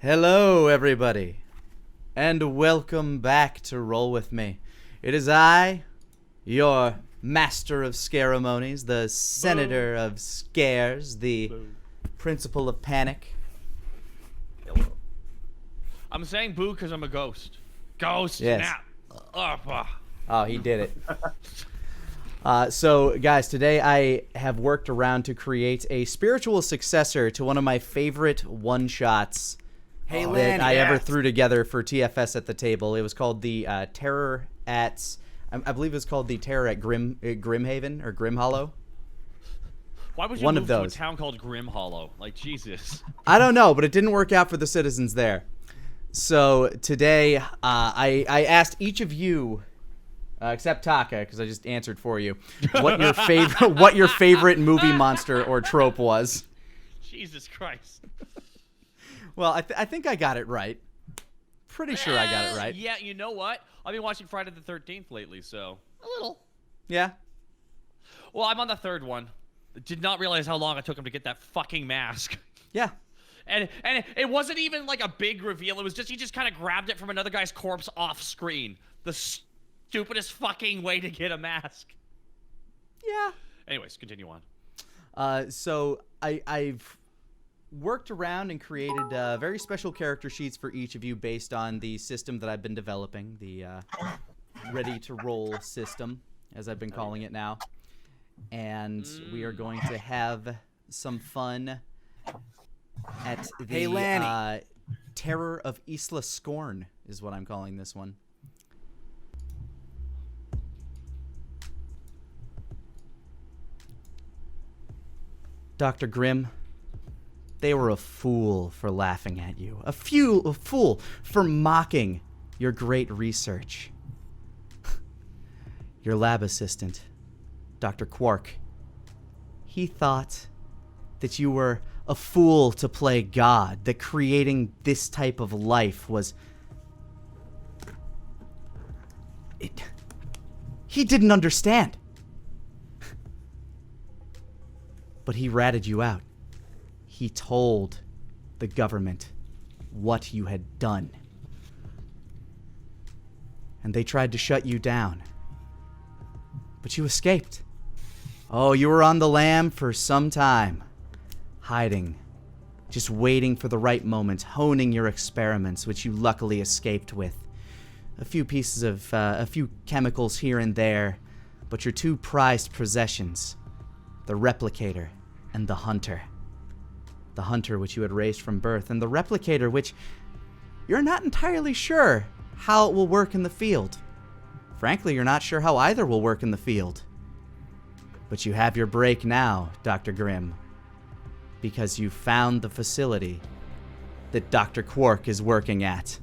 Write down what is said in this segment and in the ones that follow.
Hello, everybody, and welcome back to Roll With Me. It is I, your master of ceremonies, the senator of scares, the principal of panic. Hello. I'm saying boo because I'm a ghost. Ghost Yes. snap. Oh, he did it. So, guys, today I have worked around to create a spiritual successor to one of my favorite one-shots that I ever threw together for TFS at the table. It was called the Terror at... I believe it was called the Terror at Grimhaven, or Grim Hollow. Why would you move to a town called Grim Hollow? Like, Jesus. I don't know, but it didn't work out for the citizens there. So, today, I asked each of you... except Taka, because I just answered for you. What your favorite movie monster or trope was? Jesus Christ. Well, I think I got it right. Pretty sure I got it right. Yeah, you know what? I've been watching Friday the 13th lately, so a little. Yeah. Well, I'm on the third one. Did not realize how long it took him to get that fucking mask. Yeah. And it wasn't even like a big reveal. It was just he just kind of grabbed it from another guy's corpse off screen. The stupidest fucking way to get a mask. Yeah. Anyways, continue on. So I've worked around and created very special character sheets for each of you based on the system that I've been developing, the ready to roll system, as I've been calling it now. And we are going to have some fun at the Lani. Terror of Isla Scorn is what I'm calling this one. Dr. Grimm, they were a fool for laughing at you. A fool for mocking your great research. Your lab assistant, Dr. Quark, he thought that you were a fool to play God, that creating this type of life was... He didn't understand. But he ratted you out. He told the government what you had done. And they tried to shut you down. But you escaped. Oh, you were on the lam for some time. Hiding. Just waiting for the right moment. Honing your experiments, which you luckily escaped with. A few pieces of, a few chemicals here and there. But your two prized possessions. The replicator and the hunter. The hunter which you had raised from birth, and the replicator which you're not entirely sure how it will work in the field. Frankly, you're not sure how either will work in the field. But you have your break now, Dr. Grimm, because you found the facility that Dr. Quark is working at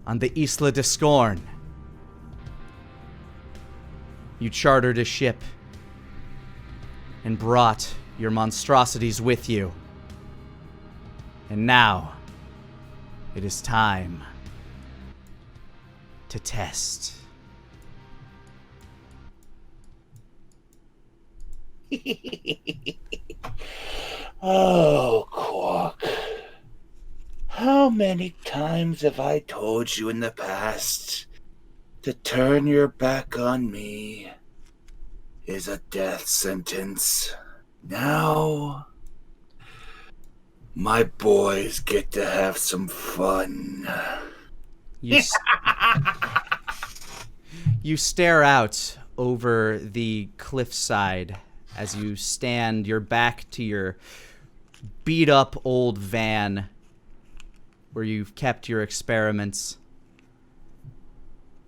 on the Isla Scorn. You chartered a ship and brought your monstrosities with you. And now, it is time to test. Oh, Quark. How many times have I told you in the past to turn your back on me is a death sentence? Now, my boys get to have some fun. You stare out over the cliffside as you stand your back to your beat-up old van where you've kept your experiments.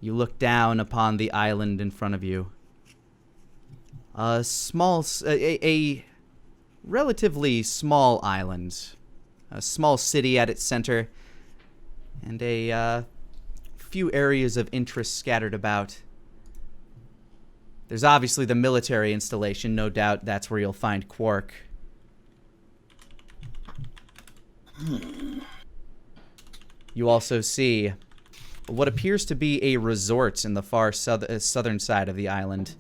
You look down upon the island in front of you. A relatively small island. A small city at its center. And a few areas of interest scattered about. There's obviously the military installation. No doubt that's where you'll find Quark. You also see what appears to be a resort in the far southern side of the island.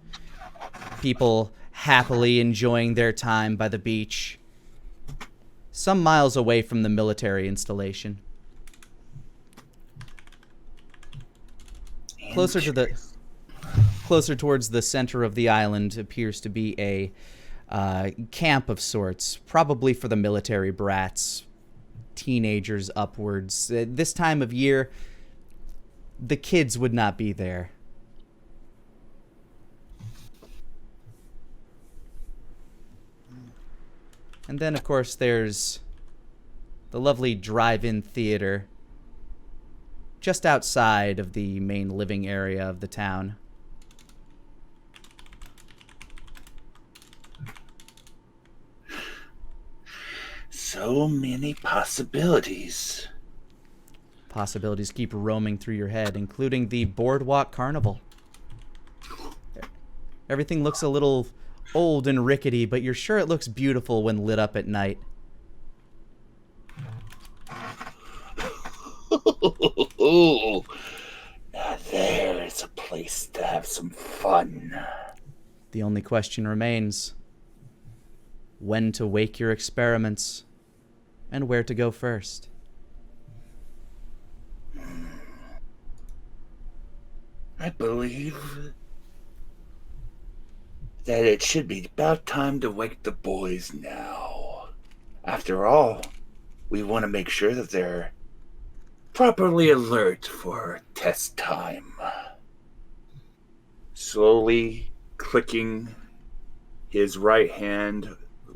People happily enjoying their time by the beach. some miles away from the military installation. Closer towards the center of the island appears to be a camp of sorts, probably for the military brats, teenagers upwards. This time of year, the kids would not be there. And then, of course, there's the lovely drive-in theater just outside of the main living area of the town. So many possibilities. Possibilities keep roaming through your head, including the Boardwalk Carnival. Everything looks a little old and rickety, but you're sure it looks beautiful when lit up at night. Now there is a place to have some fun. The only question remains: when to wake your experiments and where to go first. I believe that it should be about time to wake the boys now. After all, we want to make sure that they're properly alert for test time. Slowly clicking his right hand,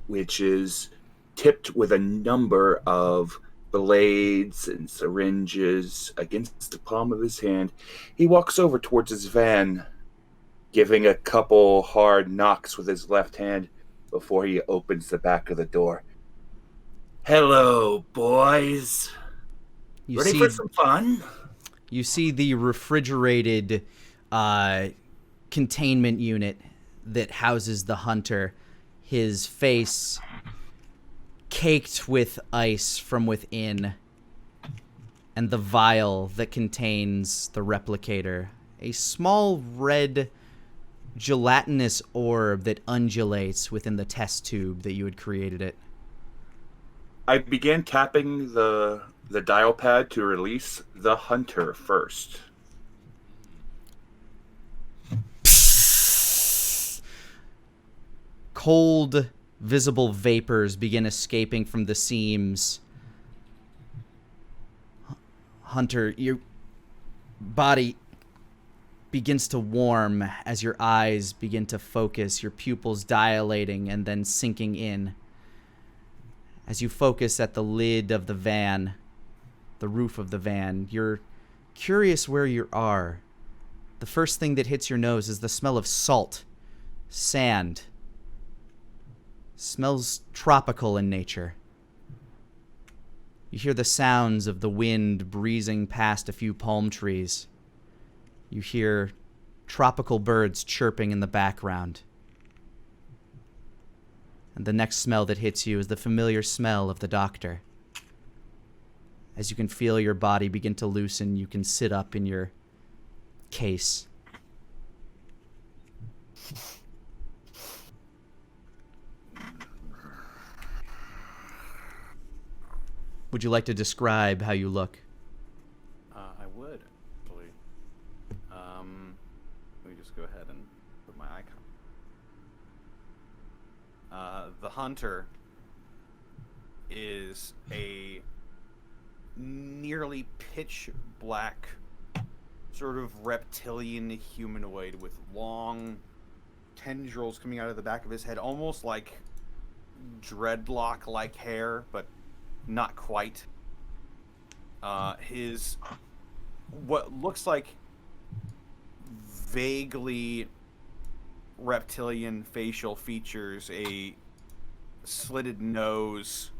which is tipped with a number of blades and syringes against the palm of his hand, he walks over towards his van, giving a couple hard knocks with his left hand before he opens the back of the door. Hello, boys. Ready for some fun? You see the refrigerated containment unit that houses the hunter, his face caked with ice from within, and the vial that contains the replicator, a small red gelatinous orb that undulates within the test tube that you had created it. I began tapping the dial pad to release the hunter first. Cold, visible vapors begin escaping from the seams. Hunter, your body begins to warm as your eyes begin to focus, your pupils dilating and then sinking in. As you focus at the lid of the van, the roof of the van, you're curious where you are. The first thing that hits your nose is the smell of salt, sand. Smells tropical in nature. You hear the sounds of the wind breezing past a few palm trees. You hear tropical birds chirping in the background. And the next smell that hits you is the familiar smell of the doctor. As you can feel your body begin to loosen, you can sit up in your case. Would you like to describe how you look? I would, actually. Let me just go ahead and put my icon. The hunter is a nearly pitch black sort of reptilian humanoid with long tendrils coming out of the back of his head, almost like dreadlock-like hair, but not quite. His what looks like vaguely reptilian facial features, a slitted nose,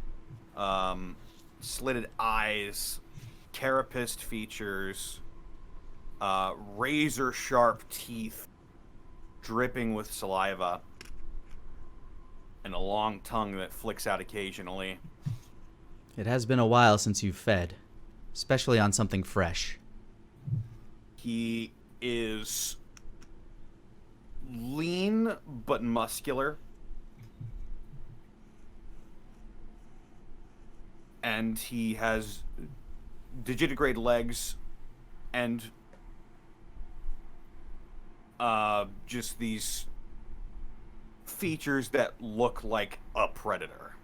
slitted eyes, carapaced features, razor sharp teeth dripping with saliva, and a long tongue that flicks out occasionally. It has been a while since you've fed, especially on something fresh. He is lean but muscular. and he has digitigrade legs and just these features that look like a predator.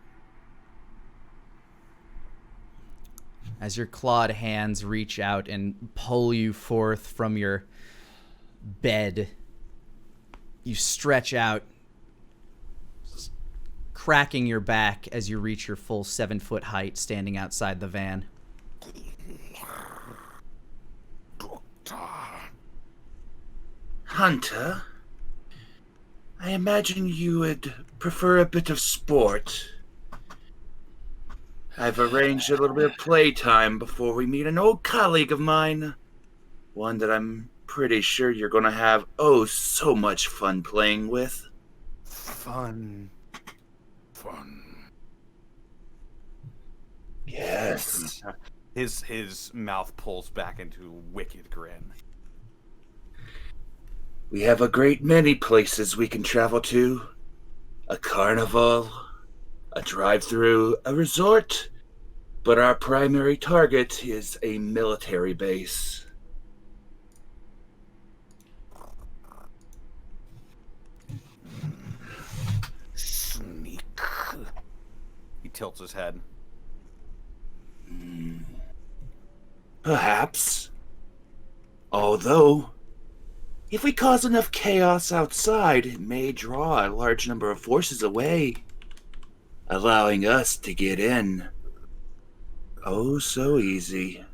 As your clawed hands reach out and pull you forth from your bed, you stretch out, cracking your back as you reach your full 7-foot height standing outside the van. Hunter, I imagine you would prefer a bit of sport. I've arranged a little bit of playtime before we meet an old colleague of mine. One that I'm pretty sure you're going to have so much fun playing with. Fun. Yes. His mouth pulls back into a wicked grin. We have a great many places we can travel to. A carnival, a drive-through, a resort. But our primary target is a military base. Sneak. He tilts his head. Perhaps. Although, if we cause enough chaos outside, it may draw a large number of forces away, allowing us to get in. Oh, so easy.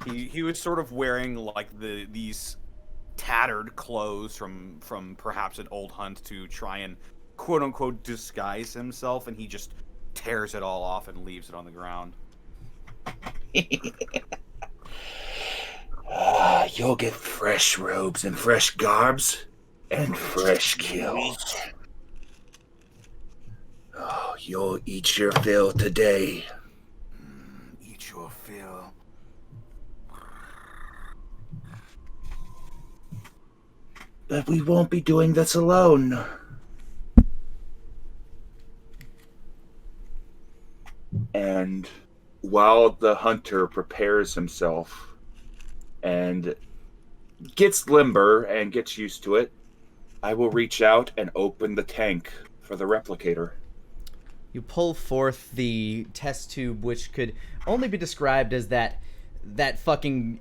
He was sort of wearing like these tattered clothes from perhaps an old hunt to try and quote unquote disguise himself, and he just tears it all off and leaves it on the ground. You'll get fresh robes and fresh garbs and fresh kills. Oh, you'll eat your fill today. Eat your fill. But we won't be doing this alone. And while the hunter prepares himself and gets limber and gets used to it, I will reach out and open the tank for the replicator. You pull forth the test tube, which could only be described as that fucking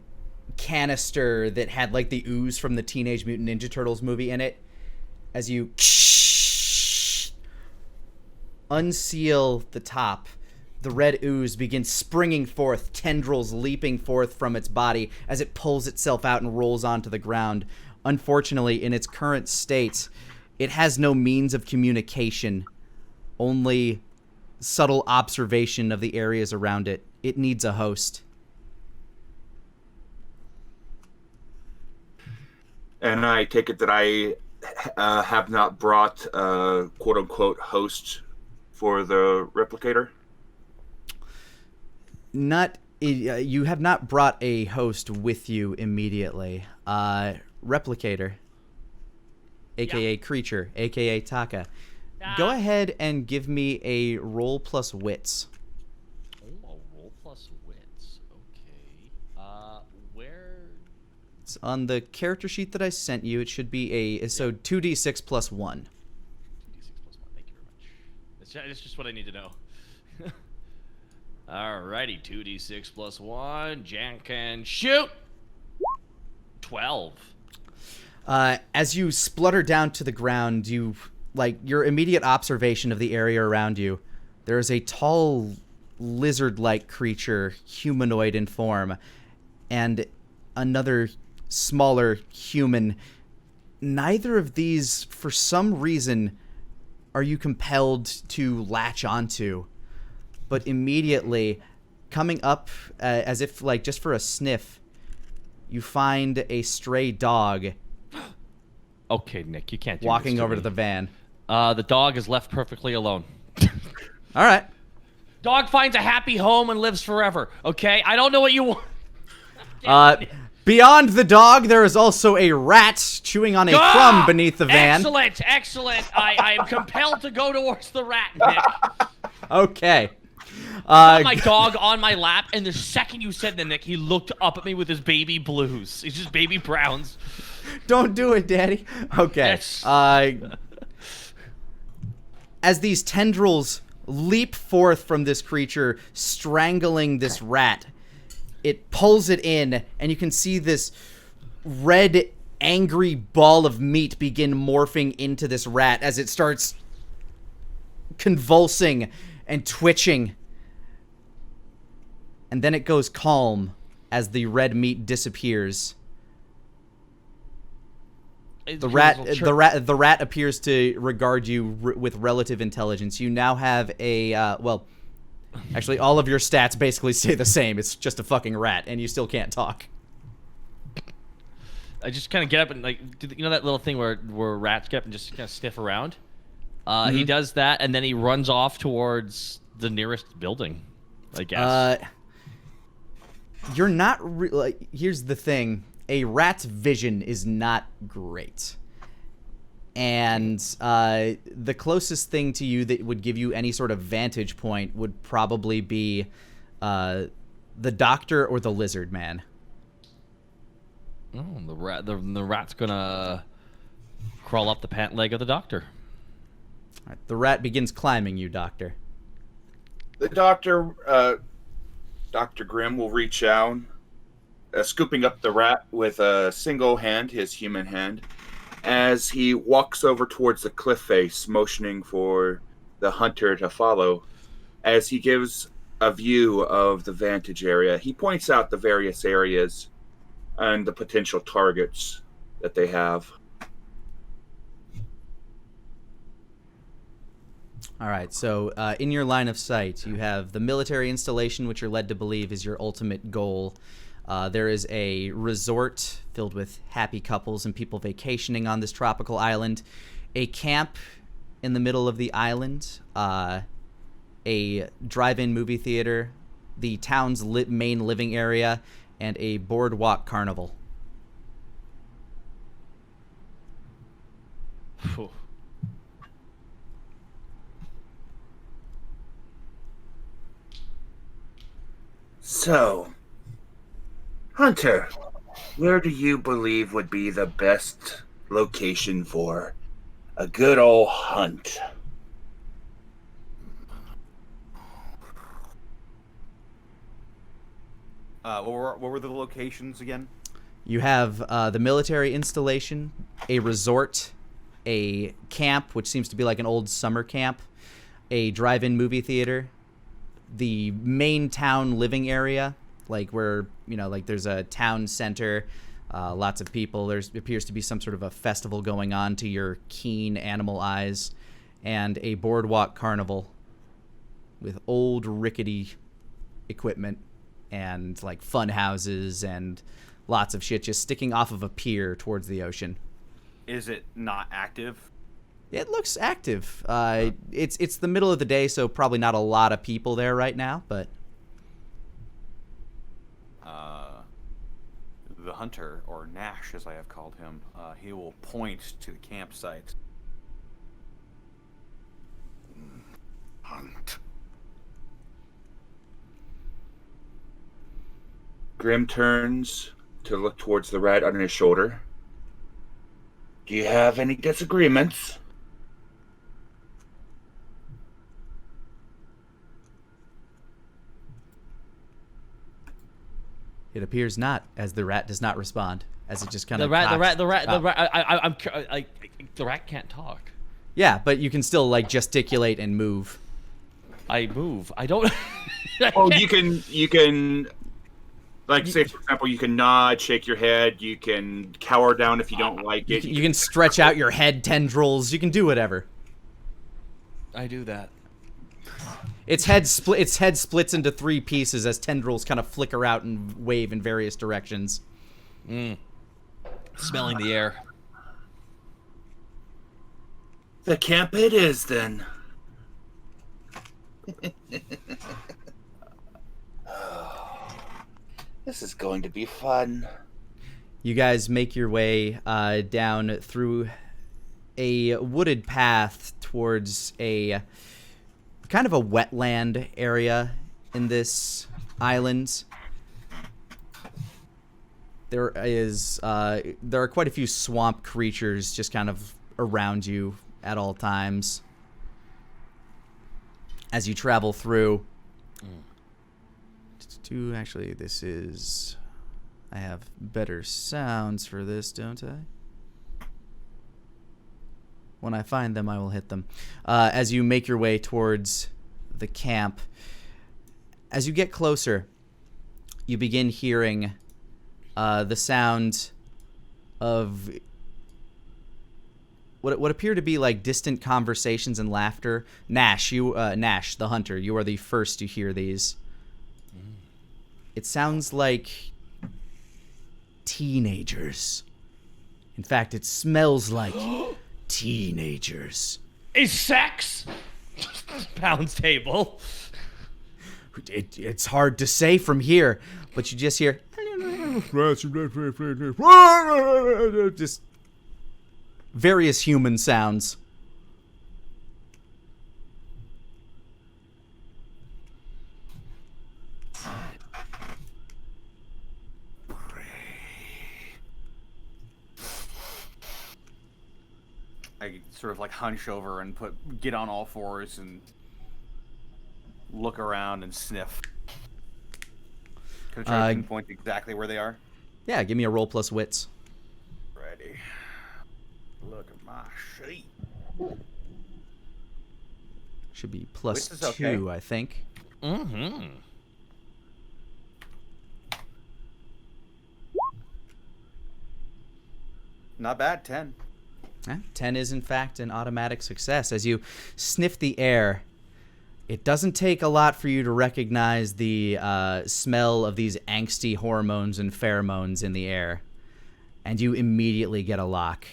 canister that had like the ooze from the Teenage Mutant Ninja Turtles movie in it. As you unseal the top, the red ooze begins springing forth, tendrils leaping forth from its body as it pulls itself out and rolls onto the ground. Unfortunately, in its current state, it has no means of communication, only subtle observation of the areas around it. It needs a host. And I take it that I have not brought a quote-unquote host for the replicator? You have not brought a host with you immediately. Replicator, a.k.a. Creature, a.k.a. Taka. Go ahead and give me a roll plus wits. Oh, a roll plus wits. Okay. Where? It's on the character sheet that I sent you. It should be so 2d6 plus 1. 2d6 plus 1. Thank you very much. It's just what I need to know. Alrighty, 2d6 plus 1. Jan can shoot. 12. As you splutter down to the ground, your immediate observation of the area around you, there is a tall lizard-like creature, humanoid in form, and another smaller human. Neither of these, for some reason, are you compelled to latch onto. But immediately, coming up as if just for a sniff, you find a stray dog. Okay, Nick, you can't do walking this to over me. to the van. The dog is left perfectly alone. All right. Dog finds a happy home and lives forever. Okay, I don't know what you want. Beyond the dog, there is also a rat chewing on a crumb beneath the van. Excellent, excellent. I am compelled to go towards the rat, Nick. Okay. Got my dog on my lap, and the second you said that, Nick, he looked up at me with his baby blues. He's just baby browns. Don't do it, Daddy. Okay. Yes. As these tendrils leap forth from this creature, strangling this rat, it pulls it in, and you can see this red, angry ball of meat begin morphing into this rat as it starts convulsing and twitching. And then it goes calm as the red meat disappears. The rat appears to regard you with relative intelligence. You now have a well, actually all of your stats basically stay the same. It's just a fucking rat, and you still can't talk. I just kind of get up and like, do you know that little thing where rats get up and just kind of sniff around? He does that, and then he runs off towards the nearest building, I guess. You're not like. Here's the thing: a rat's vision is not great, and the closest thing to you that would give you any sort of vantage point would probably be the doctor or the lizard man. Oh, the rat's gonna crawl up the pant leg of the doctor. All right, the rat begins climbing you, Doctor. The doctor, Dr. Grimm, will reach out, scooping up the rat with a single hand, his human hand, as he walks over towards the cliff face, motioning for the hunter to follow. As he gives a view of the vantage area, he points out the various areas and the potential targets that they have. All right, so in your line of sight, you have the military installation, which you're led to believe is your ultimate goal. There is a resort filled with happy couples and people vacationing on this tropical island, a camp in the middle of the island, a drive-in movie theater, the town's main living area, and a boardwalk carnival. Phew. So, Hunter, where do you believe would be the best location for a good old hunt? What were the locations again? You have the military installation, a resort, a camp, which seems to be like an old summer camp, a drive-in movie theater, the main town living area, like where, you know, like there's a town center, lots of people. There appears to be some sort of a festival going on to your keen animal eyes, and a boardwalk carnival with old rickety equipment and like fun houses and lots of shit just sticking off of a pier towards the ocean. Is it not active? It looks active. It's the middle of the day, so probably not a lot of people there right now, but The hunter, or Nash as I have called him, he will point to the campsite. Hunt. Grim turns to look towards the rat on his shoulder. Do you have any disagreements? it appears not, as the rat does not respond, as it just kind of The rat can't talk. Yeah, but you can still like gesticulate and move. I move. I don't. Oh, you can, like, say for example, you can nod, shake your head, you can cower down if you don't like it. You can stretch out your head tendrils. You can do whatever. I do that. Its head splits into 3 pieces as tendrils kind of flicker out and wave in various directions. Smelling the air. The camp it is, then. This is going to be fun. You guys make your way down through a wooded path towards a kind of a wetland area in this island. There are quite a few swamp creatures just kind of around you at all times as you travel through. Actually, this is... I have better sounds for this, don't I? When I find them, I will hit them. As you make your way towards the camp, as you get closer, you begin hearing the sound of what appear to be like distant conversations and laughter. Nash, Nash, the hunter, you are the first to hear these. It sounds like teenagers. In fact, it smells like teenagers. Is sex? Pounds table. It's hard to say from here, but you just hear just various human sounds. I sort of like hunch over and get on all fours and look around and sniff. Can I try to pinpoint exactly where they are? Yeah, give me a roll plus wits. Ready. Look at my sheet. Should be plus Wits is 2, okay. I think. Mm-hmm. Not bad, 10. 10 is, in fact, an automatic success. As you sniff the air, it doesn't take a lot for you to recognize the smell of these angsty hormones and pheromones in the air. And you immediately get a lock.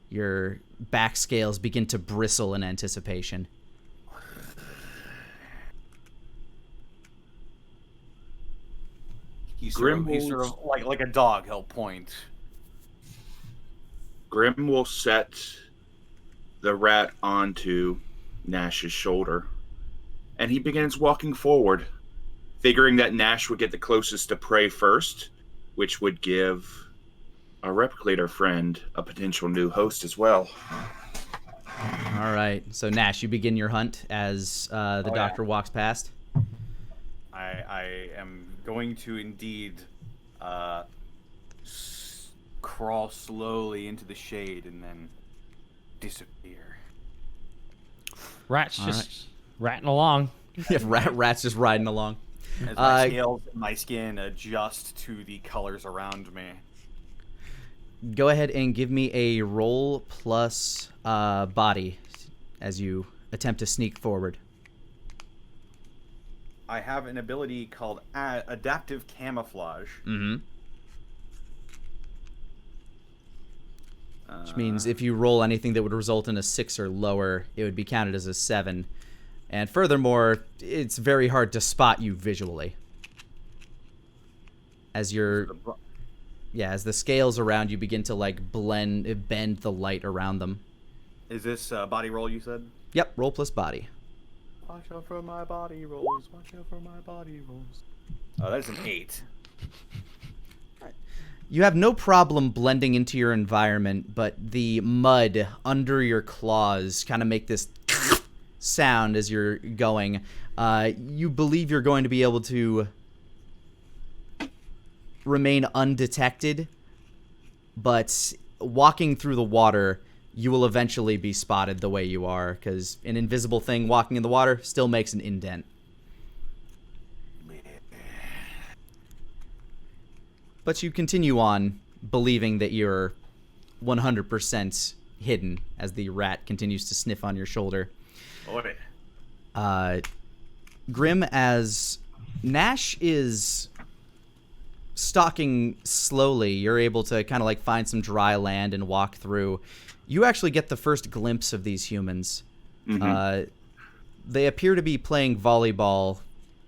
Your back scales begin to bristle in anticipation. He's sort of like a dog, he'll point. Grim will set the rat onto Nash's shoulder, and he begins walking forward, figuring that Nash would get the closest to prey first, which would give a replicator friend a potential new host as well. All right. So, Nash, you begin your hunt as the doctor walks past. I am going to indeed crawl slowly into the shade and then disappear. Rat's just ratting along. Yeah, rat's just riding along. As my scales and my skin adjust to the colors around me. Go ahead and give me a roll plus body as you attempt to sneak forward. I have an ability called Adaptive Camouflage. Mm-hmm. Which means if you roll anything that would result in a 6 or lower, it would be counted as a 7. And furthermore, it's very hard to spot you visually. As as the scales around you begin to like bend the light around them. Is this body roll you said? Yep, roll plus body. Watch out for my body rolls. Watch out for my body rolls. Oh, that's an 8. You have no problem blending into your environment, but the mud under your claws kind of make this sound as you're going. You believe you're going to be able to remain undetected, but walking through the water, you will eventually be spotted the way you are, because an invisible thing walking in the water still makes an indent. But you continue on, believing that you're 100% hidden as the rat continues to sniff on your shoulder. Grim, as Nash is stalking slowly, you're able to kind of like find some dry land and walk through. You actually get the first glimpse of these humans. Mm-hmm. They appear to be playing volleyball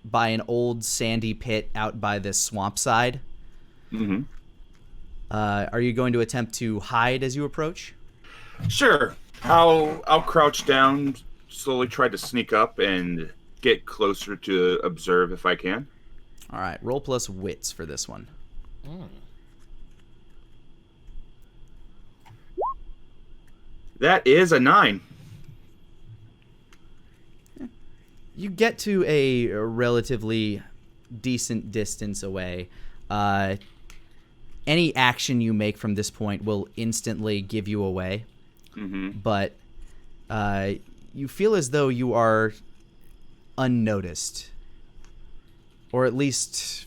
by an old sandy pit out by this swamp side. Mm-hmm. Are you going to attempt to hide as you approach? Sure. I'll crouch down slowly try to sneak up and get closer to observe if I can. All right, roll plus wits for this one. That is a 9. You get to a relatively decent distance away. Any action you make from this point will instantly give you away. But you feel as though you are unnoticed. Or at least,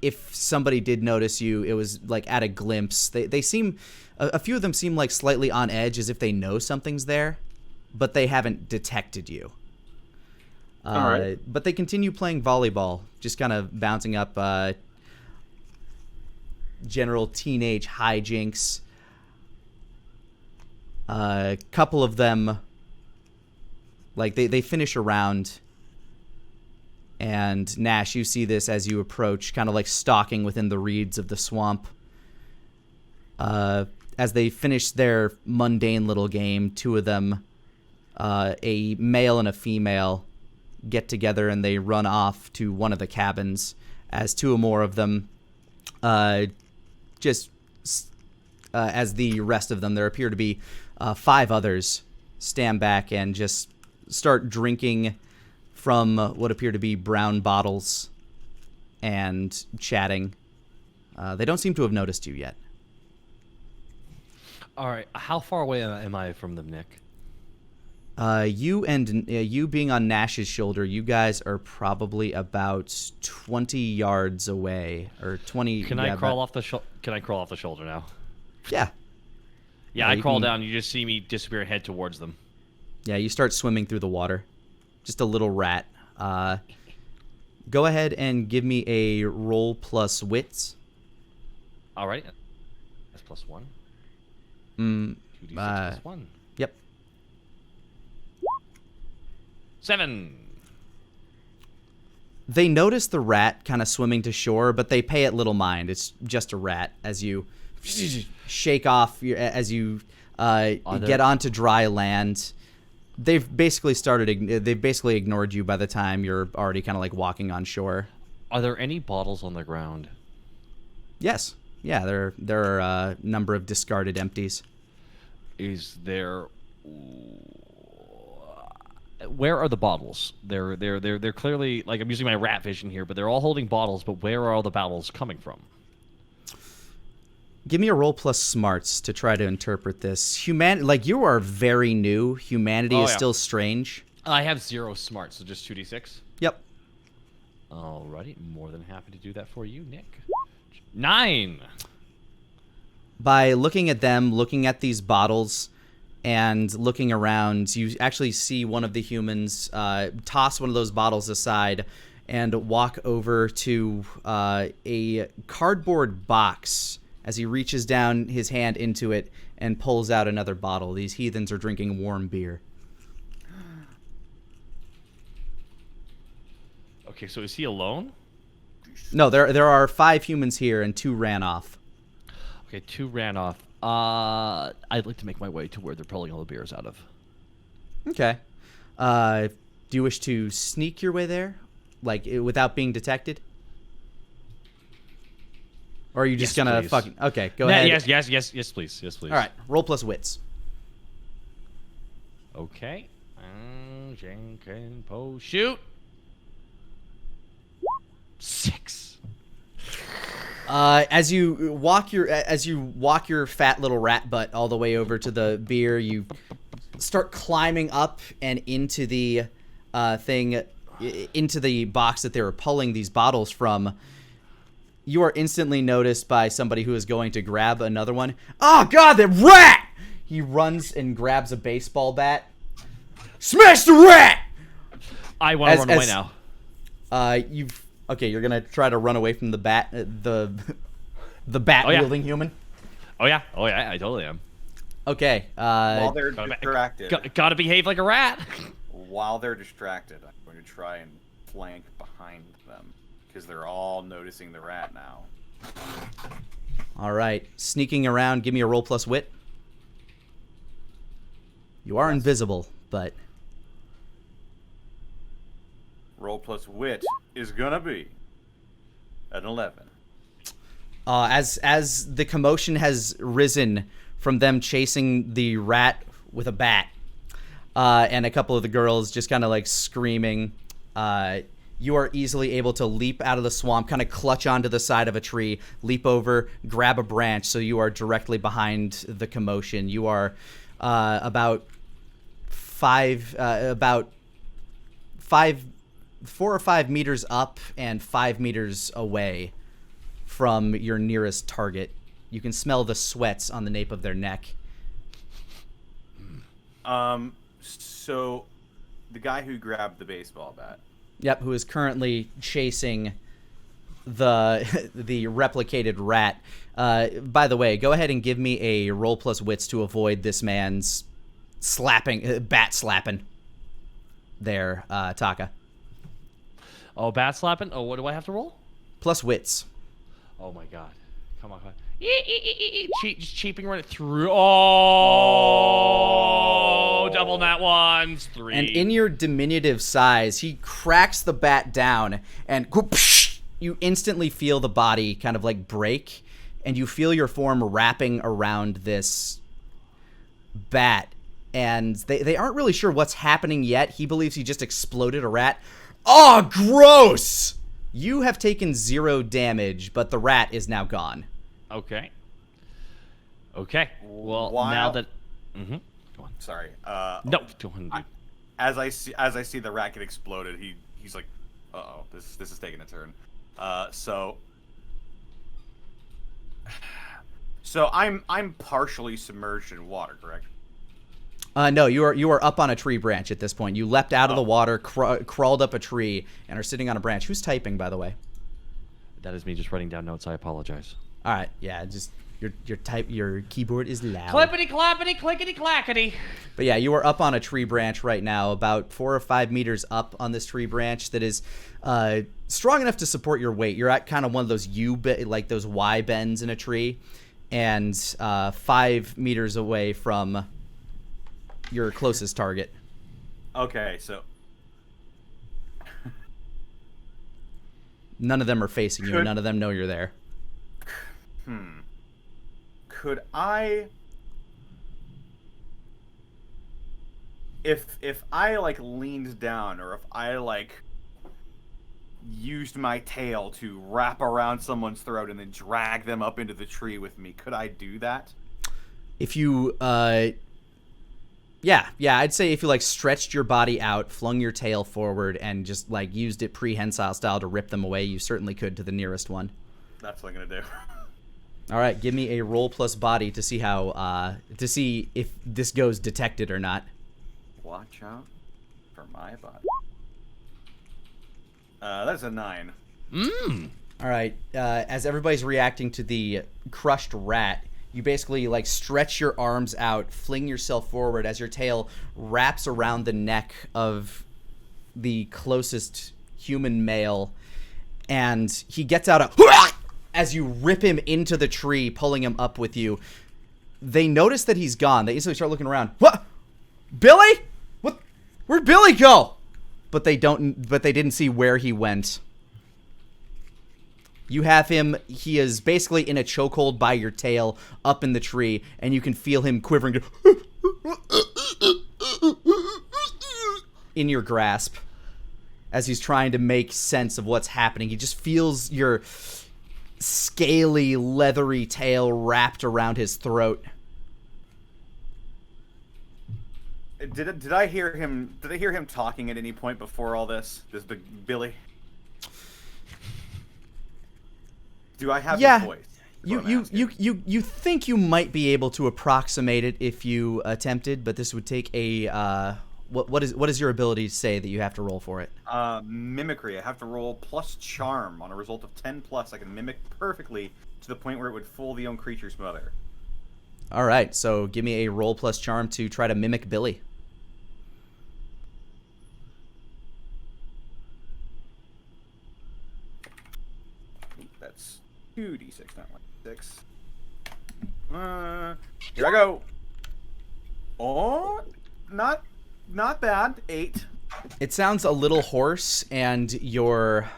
if somebody did notice you, it was like at a glimpse. They seem, a few of them seem like slightly on edge, as if they know something's there, but they haven't detected you. All right. But they continue playing volleyball, just kind of bouncing up general teenage hijinks. A couple of them, like, they finish a round. And Nash, you see this as you approach, kind of like stalking within the reeds of the swamp. As they finish their mundane little game, two of them, a male and a female, get together and they run off to one of the cabins. As two or more of them, as the rest of them, there appear to be 5 others, stand back and just start drinking from what appear to be brown bottles and chatting. They don't seem to have noticed you yet. All right, how far away am I from them, Nick? You being on Nash's shoulder, you guys are probably about 20 yards away, or 20. Can I crawl off the Can I crawl off the shoulder now? Yeah. Yeah, I crawl down. You just see me disappear and head towards them. Yeah, you start swimming through the water. Just a little rat. Go ahead and give me a roll plus wits. All right. That's +1. 2d6 +1. Yep. 7. They notice the rat kind of swimming to shore, but they pay it little mind. It's just a rat. As you shake off, as you get onto dry land, they've basically ignored you by the time you're already kind of like walking on shore. Are there any bottles on the ground? Yes. Yeah, there are a number of discarded empties. Is there? Where are the bottles? They're clearly, like, I'm using my rat vision here, but they're all holding bottles. But where are all the bottles coming from? Give me a roll plus smarts to try to interpret this. Like, you are very new. Humanity is still strange. I have 0 smarts, so just 2d6. Yep. Alrighty, more than happy to do that for you, Nick. 9. By looking at them, looking at these bottles, and looking around, you actually see one of the humans toss one of those bottles aside and walk over to a cardboard box as he reaches down his hand into it and pulls out another bottle. These heathens are drinking warm beer. Okay, so is he alone? No, there are 5 humans here and 2 ran off. Okay, 2 ran off. I'd like to make my way to where they're pulling all the beers out of. Okay. Do you wish to sneak your way there? Like, without being detected? Or are you just gonna please. fucking... Okay, go ahead. Yes, please. Yes, please. All right, roll plus wits. Okay. Shoot. 6. As you walk your fat little rat butt all the way over to the beer, you start climbing up and into the into the box that they were pulling these bottles from. You are instantly noticed by somebody who is going to grab another one. Oh God, that rat! He runs and grabs a baseball bat. Smash the rat! I want to run away now. Okay, you're gonna try to run away from the bat, the bat wielding human. Oh yeah, I totally am. Okay. While they're distracted. Gotta behave like a rat. While they're distracted, I'm going to try and flank behind them because they're all noticing the rat now. All right, sneaking around. Give me a roll plus wit. You are invisible, but Roll plus wit is gonna be an 11. as the commotion has risen from them chasing the rat with a bat, and a couple of the girls just kind of like screaming, you are easily able to leap out of the swamp, kind of clutch onto the side of a tree, leap over, grab a branch, so you are directly behind the commotion. You are about 4 or 5 meters up and 5 meters away from your nearest target. You can smell the sweats on the nape of their neck. So the guy who grabbed the baseball bat. Yep, who is currently chasing the replicated rat. By the way, go ahead and give me a roll plus wits to avoid this man's bat slapping. There, Taka. Oh, bat slapping. Oh, what do I have to roll? Plus wits. Oh my god. Come on. Just cheaping right through. Oh, double nat ones. 3. And in your diminutive size, he cracks the bat down, and you instantly feel the body kind of like break, and you feel your form wrapping around this bat. And they aren't really sure what's happening yet. He believes he just exploded a rat. Oh, gross! You have taken 0 damage, but the rat is now gone. Okay. Well, now that. Go on. Sorry. No. Go on, dude. As I see the rat get exploded, he's like, uh-oh, this is taking a turn. So I'm partially submerged in water, correct? No, you are up on a tree branch at this point. You leapt out of the water, crawled up a tree, and are sitting on a branch. Who's typing, by the way? That is me just writing down notes. I apologize. All right, yeah, just your keyboard is loud. Clippity cloppity clickety clackety. But yeah, you are up on a tree branch right now, about 4 or 5 meters up on this tree branch that is strong enough to support your weight. You're at kind of one of those like those Y bends in a tree, and 5 meters away from your closest target. Okay, so none of them are facing you. None of them know you're there. Could I, if I like leaned down, or if I like used my tail to wrap around someone's throat and then drag them up into the tree with me, could I do that? If you yeah, I'd say if you like stretched your body out, flung your tail forward, and just like used it prehensile style to rip them away, you certainly could to the nearest one. That's what I'm gonna do. All right, give me a roll plus body to see how to see if this goes detected or not. Watch out for my body. That's a 9. All right, as everybody's reacting to the crushed rat, you basically like stretch your arms out, fling yourself forward as your tail wraps around the neck of the closest human male, and he gets out a as you rip him into the tree, pulling him up with you. They notice that he's gone. They instantly start looking around. What? Billy? What? Where'd Billy go? But they didn't see where he went. You have him. He is basically in a chokehold by your tail, up in the tree, and you can feel him quivering in your grasp as he's trying to make sense of what's happening. He just feels your scaly, leathery tail wrapped around his throat. Did I hear him? Did I hear him talking at any point before all this? Does the Billy? Do I have his voice? You think you might be able to approximate it if you attempted, but this would take a what is your ability to say that you have to roll for it? Mimicry. I have to roll plus charm. On a result of 10 plus, I can mimic perfectly to the point where it would fool the own creature's mother. All right, so give me a roll plus charm to try to mimic Billy. That's 2d6, not 6. Here I go. Oh, not not bad. 8. It sounds a little hoarse, and your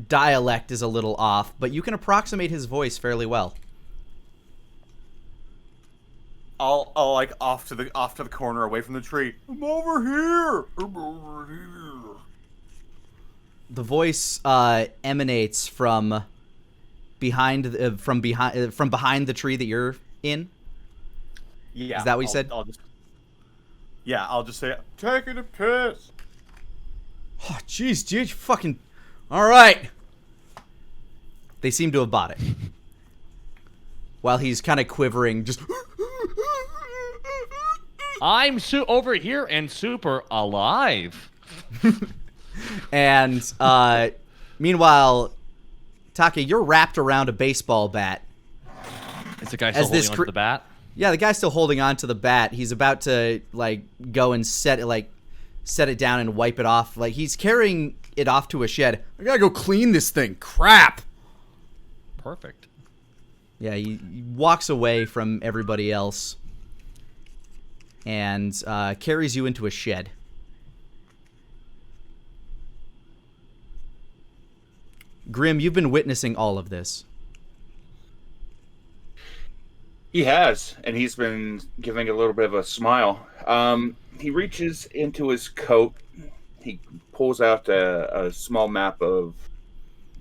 dialect is a little off, but you can approximate his voice fairly well. I'll like off to the corner away from the tree. I'm over here. I'm over here. The voice emanates from behind the tree that you're in. Yeah. Is that what you said? I'll just say, taking a piss. Oh, jeez, fucking. All right. They seem to have bought it. While he's kind of quivering, just. I'm over here and super alive. And meanwhile, Take, you're wrapped around a baseball bat. Is the guy still holding onto the bat? Yeah, the guy's still holding on to the bat. He's about to go and set it down and wipe it off. Like, he's carrying it off to a shed. I gotta go clean this thing. Crap. Perfect. Yeah, he walks away from everybody else and carries you into a shed. Grim, you've been witnessing all of this. He has, and he's been giving a little bit of a smile. He reaches into his coat. He pulls out a small map of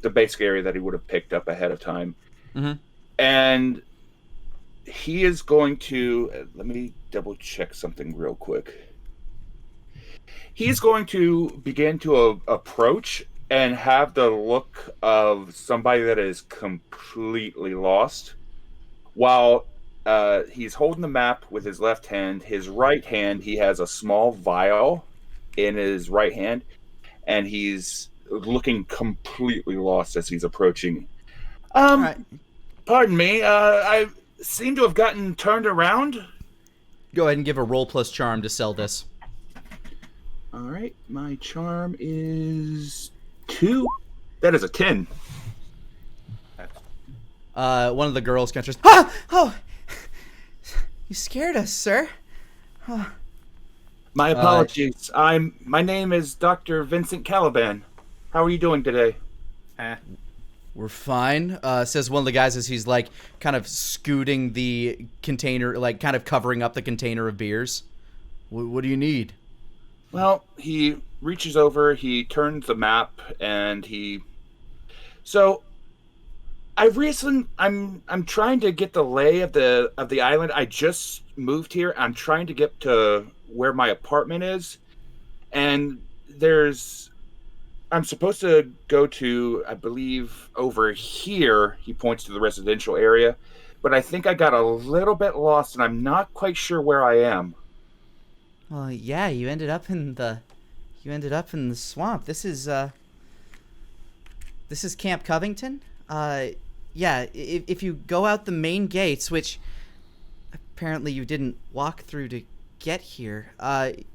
the basic area that he would have picked up ahead of time. Mm-hmm. And he is going to... let me double check something real quick. He's going to begin to approach and have the look of somebody that is completely lost. While he's holding the map with his left hand, his right hand, he has a small vial in his right hand, and he's looking completely lost as he's approaching. Right. Pardon me, I seem to have gotten turned around. Go ahead and give a roll plus charm to sell this. All right, my charm is 2. That is a 10. One of the girls catches. Oh, you scared us, sir. My apologies. My name is Dr. Vincent Caliban. How are you doing today? We're fine, says one of the guys as he's kind of scooting the container, kind of covering up the container of beers. What do you need? Well, he reaches over, he turns the map, and So, I'm trying to get the lay of the island. I just moved here. I'm trying to get to where my apartment is, and I'm supposed to go to, I believe, over here. He points to the residential area, but I think I got a little bit lost, and I'm not quite sure where I am. Well, yeah, you ended up in the swamp. This is Camp Covington. Yeah, if you go out the main gates, which apparently you didn't walk through to get here,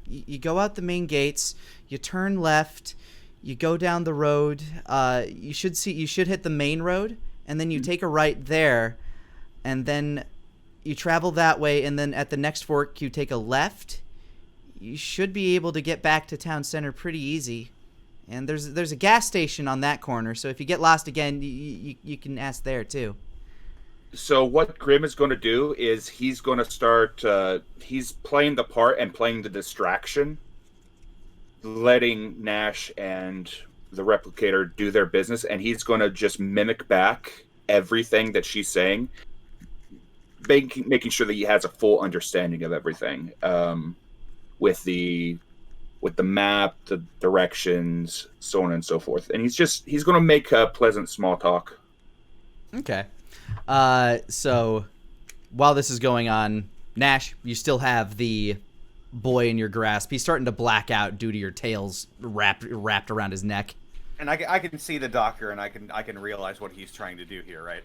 you go out the main gates, you turn left, you go down the road, you should hit the main road, and then you take a right there, and then you travel that way, and then at the next fork you take a left. You should be able to get back to town center pretty easy. And there's a gas station on that corner, so if you get lost again, you can ask there too. So what Grim is going to do is he's going to start, he's playing the part and playing the distraction, letting Nash and the Replicator do their business, and he's going to just mimic back everything that she's saying, making sure that he has a full understanding of everything, with the map, the directions, so on and so forth. And he's going to make pleasant small talk. Okay. So while this is going on, Nash, you still have the boy in your grasp. He's starting to black out due to your tails wrapped around his neck. And I can see the doctor, and I can realize what he's trying to do here, right?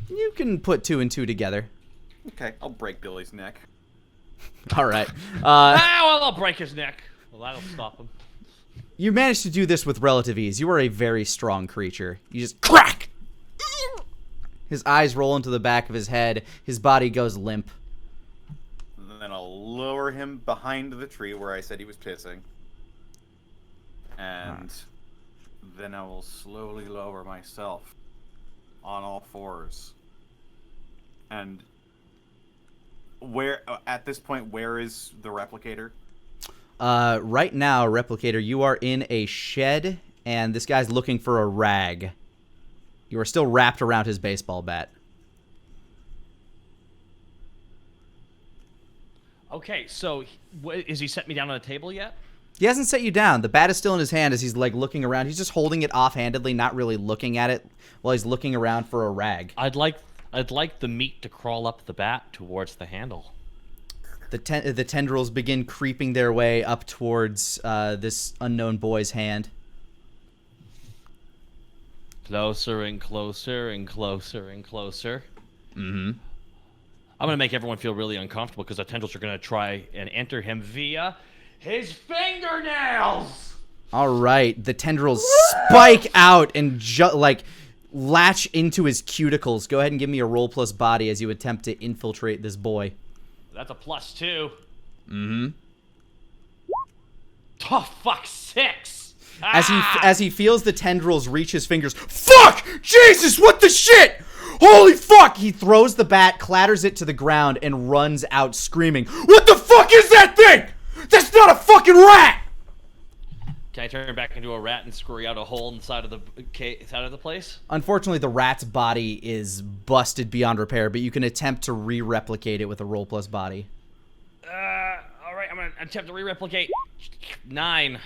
You can put 2 and 2 together. Okay, I'll break Billy's neck. All right. Well, I'll break his neck. Well, that'll stop him. You managed to do this with relative ease. You are a very strong creature. You just crack! His eyes roll into the back of his head. His body goes limp. And then I'll lower him behind the tree where I said he was pissing. And then I will slowly lower myself on all fours. And at this point, where is the replicator? Right now, Replicator, you are in a shed, and this guy's looking for a rag. You are still wrapped around his baseball bat. Okay, so is he set me down on a table yet? He hasn't set you down. The bat is still in his hand as he's like looking around. He's just holding it offhandedly, not really looking at it while he's looking around for a rag. I'd like the meat to crawl up the bat towards the handle. The tendrils begin creeping their way up towards this unknown boy's hand. Closer and closer and closer and closer. Mm-hmm. I'm going to make everyone feel really uncomfortable because the tendrils are going to try and enter him via his fingernails! All right. The tendrils spike out and latch into his cuticles. Go ahead and give me a roll plus body as you attempt to infiltrate this boy. That's a +2. Mm-hmm. Oh, fuck, 6! As he feels the tendrils reach his fingers. Fuck! Jesus, what the shit? Holy fuck! He throws the bat, clatters it to the ground, and runs out screaming. What the fuck is that thing? That's not a fucking rat! Can I turn back into a rat and scurry out a hole in the side of the place? Unfortunately, the rat's body is busted beyond repair, but you can attempt to re-replicate it with a roll plus body. Alright, I'm gonna attempt to re-replicate. 9.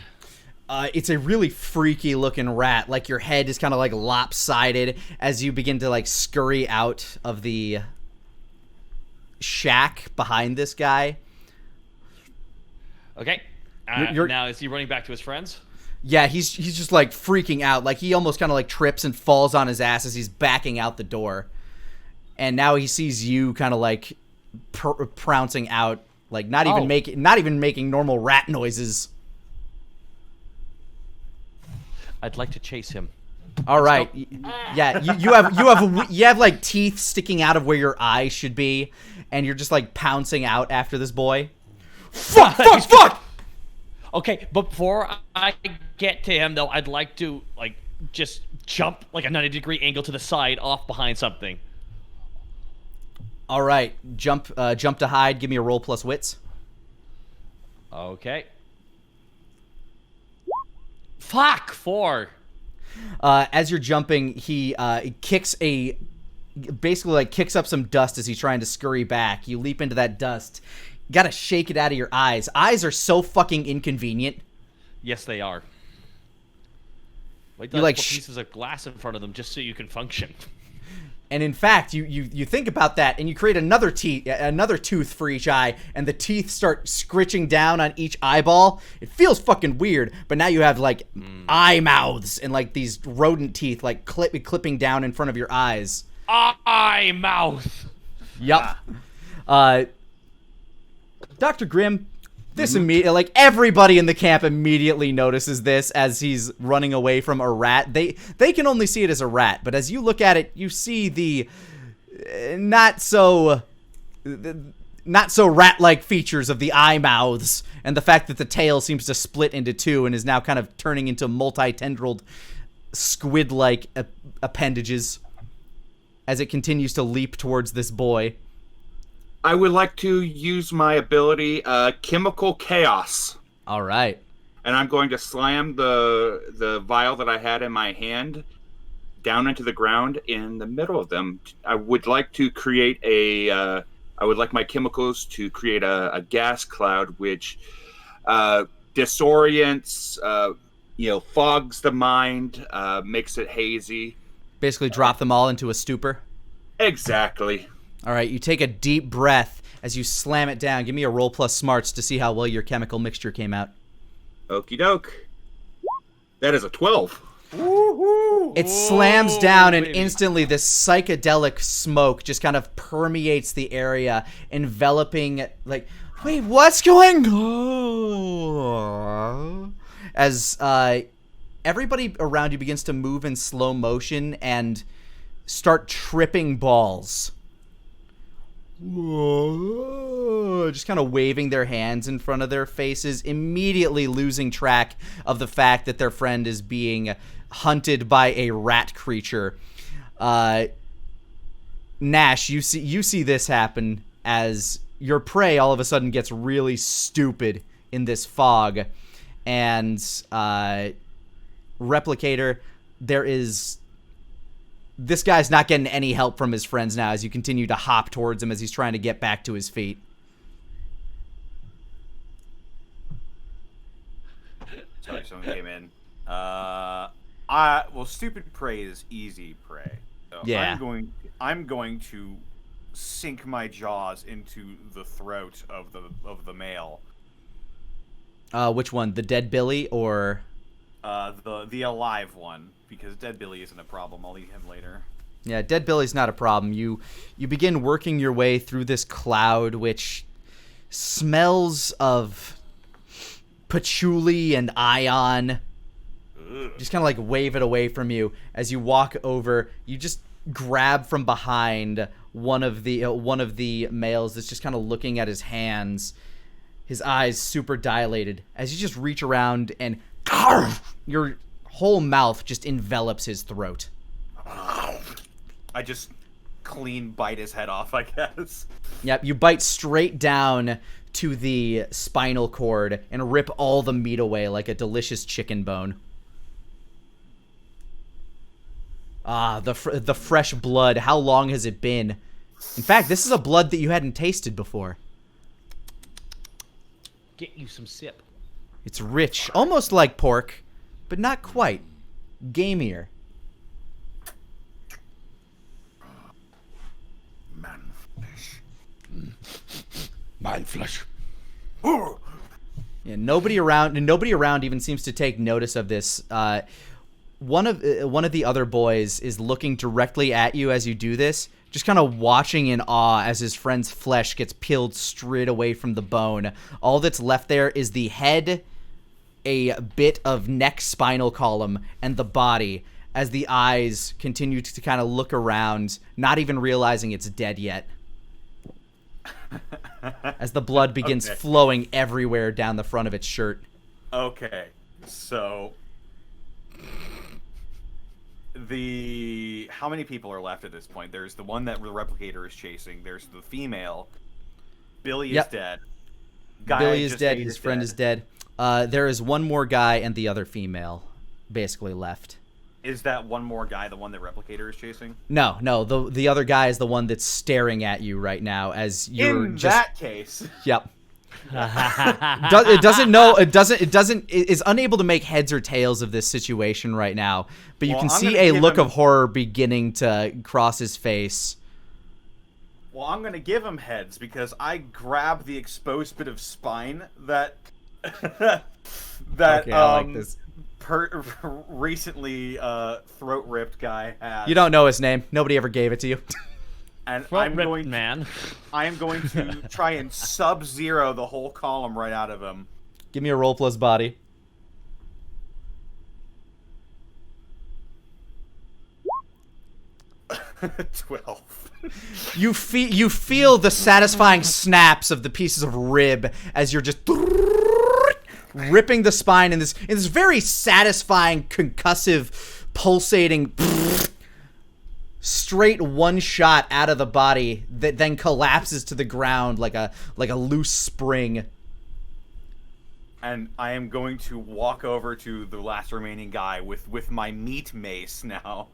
It's a really freaky looking rat. Like your head is kind of like lopsided as you begin to like scurry out of the shack behind this guy. Okay. Now is he running back to his friends? Yeah, he's just like freaking out. Like he almost kind of like trips and falls on his ass as he's backing out the door. And now he sees you kind of like pouncing out, like not even making normal rat noises. I'd like to chase him. All right. Yeah, you have like teeth sticking out of where your eyes should be, and you're just like pouncing out after this boy. Fuck! Okay, before I get to him though, I'd like to like just jump like a 90-degree angle to the side off behind something. All right. Jump to hide. Give me a roll plus wits. Okay. Fuck, 4. As you're jumping, he kicks up some dust as he's trying to scurry back. You leap into that dust. You gotta shake it out of your eyes. Eyes are so fucking inconvenient. Yes, they are. Like you like pieces of glass in front of them just so you can function. And in fact, you think about that, and you create another tooth for each eye, and the teeth start scritching down on each eyeball. It feels fucking weird, but now you have like eye mouths and like these rodent teeth like clipping down in front of your eyes. Eye mouth. Yup. Dr. Grimm, this like everybody in the camp immediately notices this as he's running away from a rat. They can only see it as a rat, but as you look at it, you see the not so rat-like features of the eye mouths and the fact that the tail seems to split into two and is now kind of turning into multi-tendrilled squid-like appendages as it continues to leap towards this boy. I would like to use my ability, Chemical Chaos. All right. And I'm going to slam the vial that I had in my hand down into the ground in the middle of them. I would like to create I would like my chemicals to create a gas cloud which disorients, fogs the mind, makes it hazy. Basically drop them all into a stupor. Exactly. All right, you take a deep breath as you slam it down. Give me a roll plus smarts to see how well your chemical mixture came out. Okie doke. That is a 12. Woo-hoo! It slams down, and instantly this psychedelic smoke just kind of permeates the area, enveloping, like, wait, what's going on? As everybody around you begins to move in slow motion and start tripping balls. just kind of waving their hands in front of their faces, immediately losing track of the fact that their friend is being hunted by a rat creature. Nash, you see this happen as your prey all of a sudden gets really stupid in this fog, and Replicator, this guy's not getting any help from his friends now as you continue to hop towards him as he's trying to get back to his feet. Sorry, someone came in. Well, stupid prey is easy prey. So Yeah. I'm going to sink my jaws into the throat of the male. Which one? The dead Billy or The alive one, because dead Billy isn't a problem. I'll eat him later. Yeah, dead Billy's not a problem. You begin working your way through this cloud which smells of patchouli and ion. Just kind of like wave it away from you as you walk over. You just grab from behind one of the males that's just kind of looking at his hands, his eyes super dilated, as you just reach around and your whole mouth just envelops his throat. I just clean bite his head off, I guess. Yep, you bite straight down to the spinal cord and rip all the meat away like a delicious chicken bone. Ah, the fresh blood. How long has it been? In fact, this is a blood that you hadn't tasted before. Get you some sip. It's rich, almost like pork, but not quite. Gamier. Man flesh. Man flesh. Yeah, nobody around even seems to take notice of this. One of the other boys is looking directly at you as you do this, just kind of watching in awe as his friend's flesh gets peeled straight away from the bone. All that's left there is the head, a bit of neck spinal column, and the body, as the eyes continue to kind of look around, not even realizing it's dead yet. As the blood begins flowing everywhere down the front of its shirt. Okay, so how many people are left at this point? There's the one that the replicator is chasing. There's the female. Billy is dead. Billy is dead. His friend is dead. There is one more guy and the other female basically left. Is that one more guy the one that replicator is chasing? No. The other guy is the one that's staring at you right now as you're In that case. Yep. Is unable to make heads or tails of this situation right now, but you can see a look of horror beginning to cross his face. Well, I'm gonna give him heads because I grab the exposed bit of spine that Okay, I like this. Recently throat ripped guy has. You don't know his name. Nobody ever gave it to you. And I am going to try and sub-zero the whole column right out of him. Give me a roll plus body. $12. You feel the satisfying snaps of the pieces of rib as you're just ripping the spine in this very satisfying, concussive, pulsating straight one shot out of the body that then collapses to the ground like a loose spring. And I am going to walk over to the last remaining guy with my meat mace now.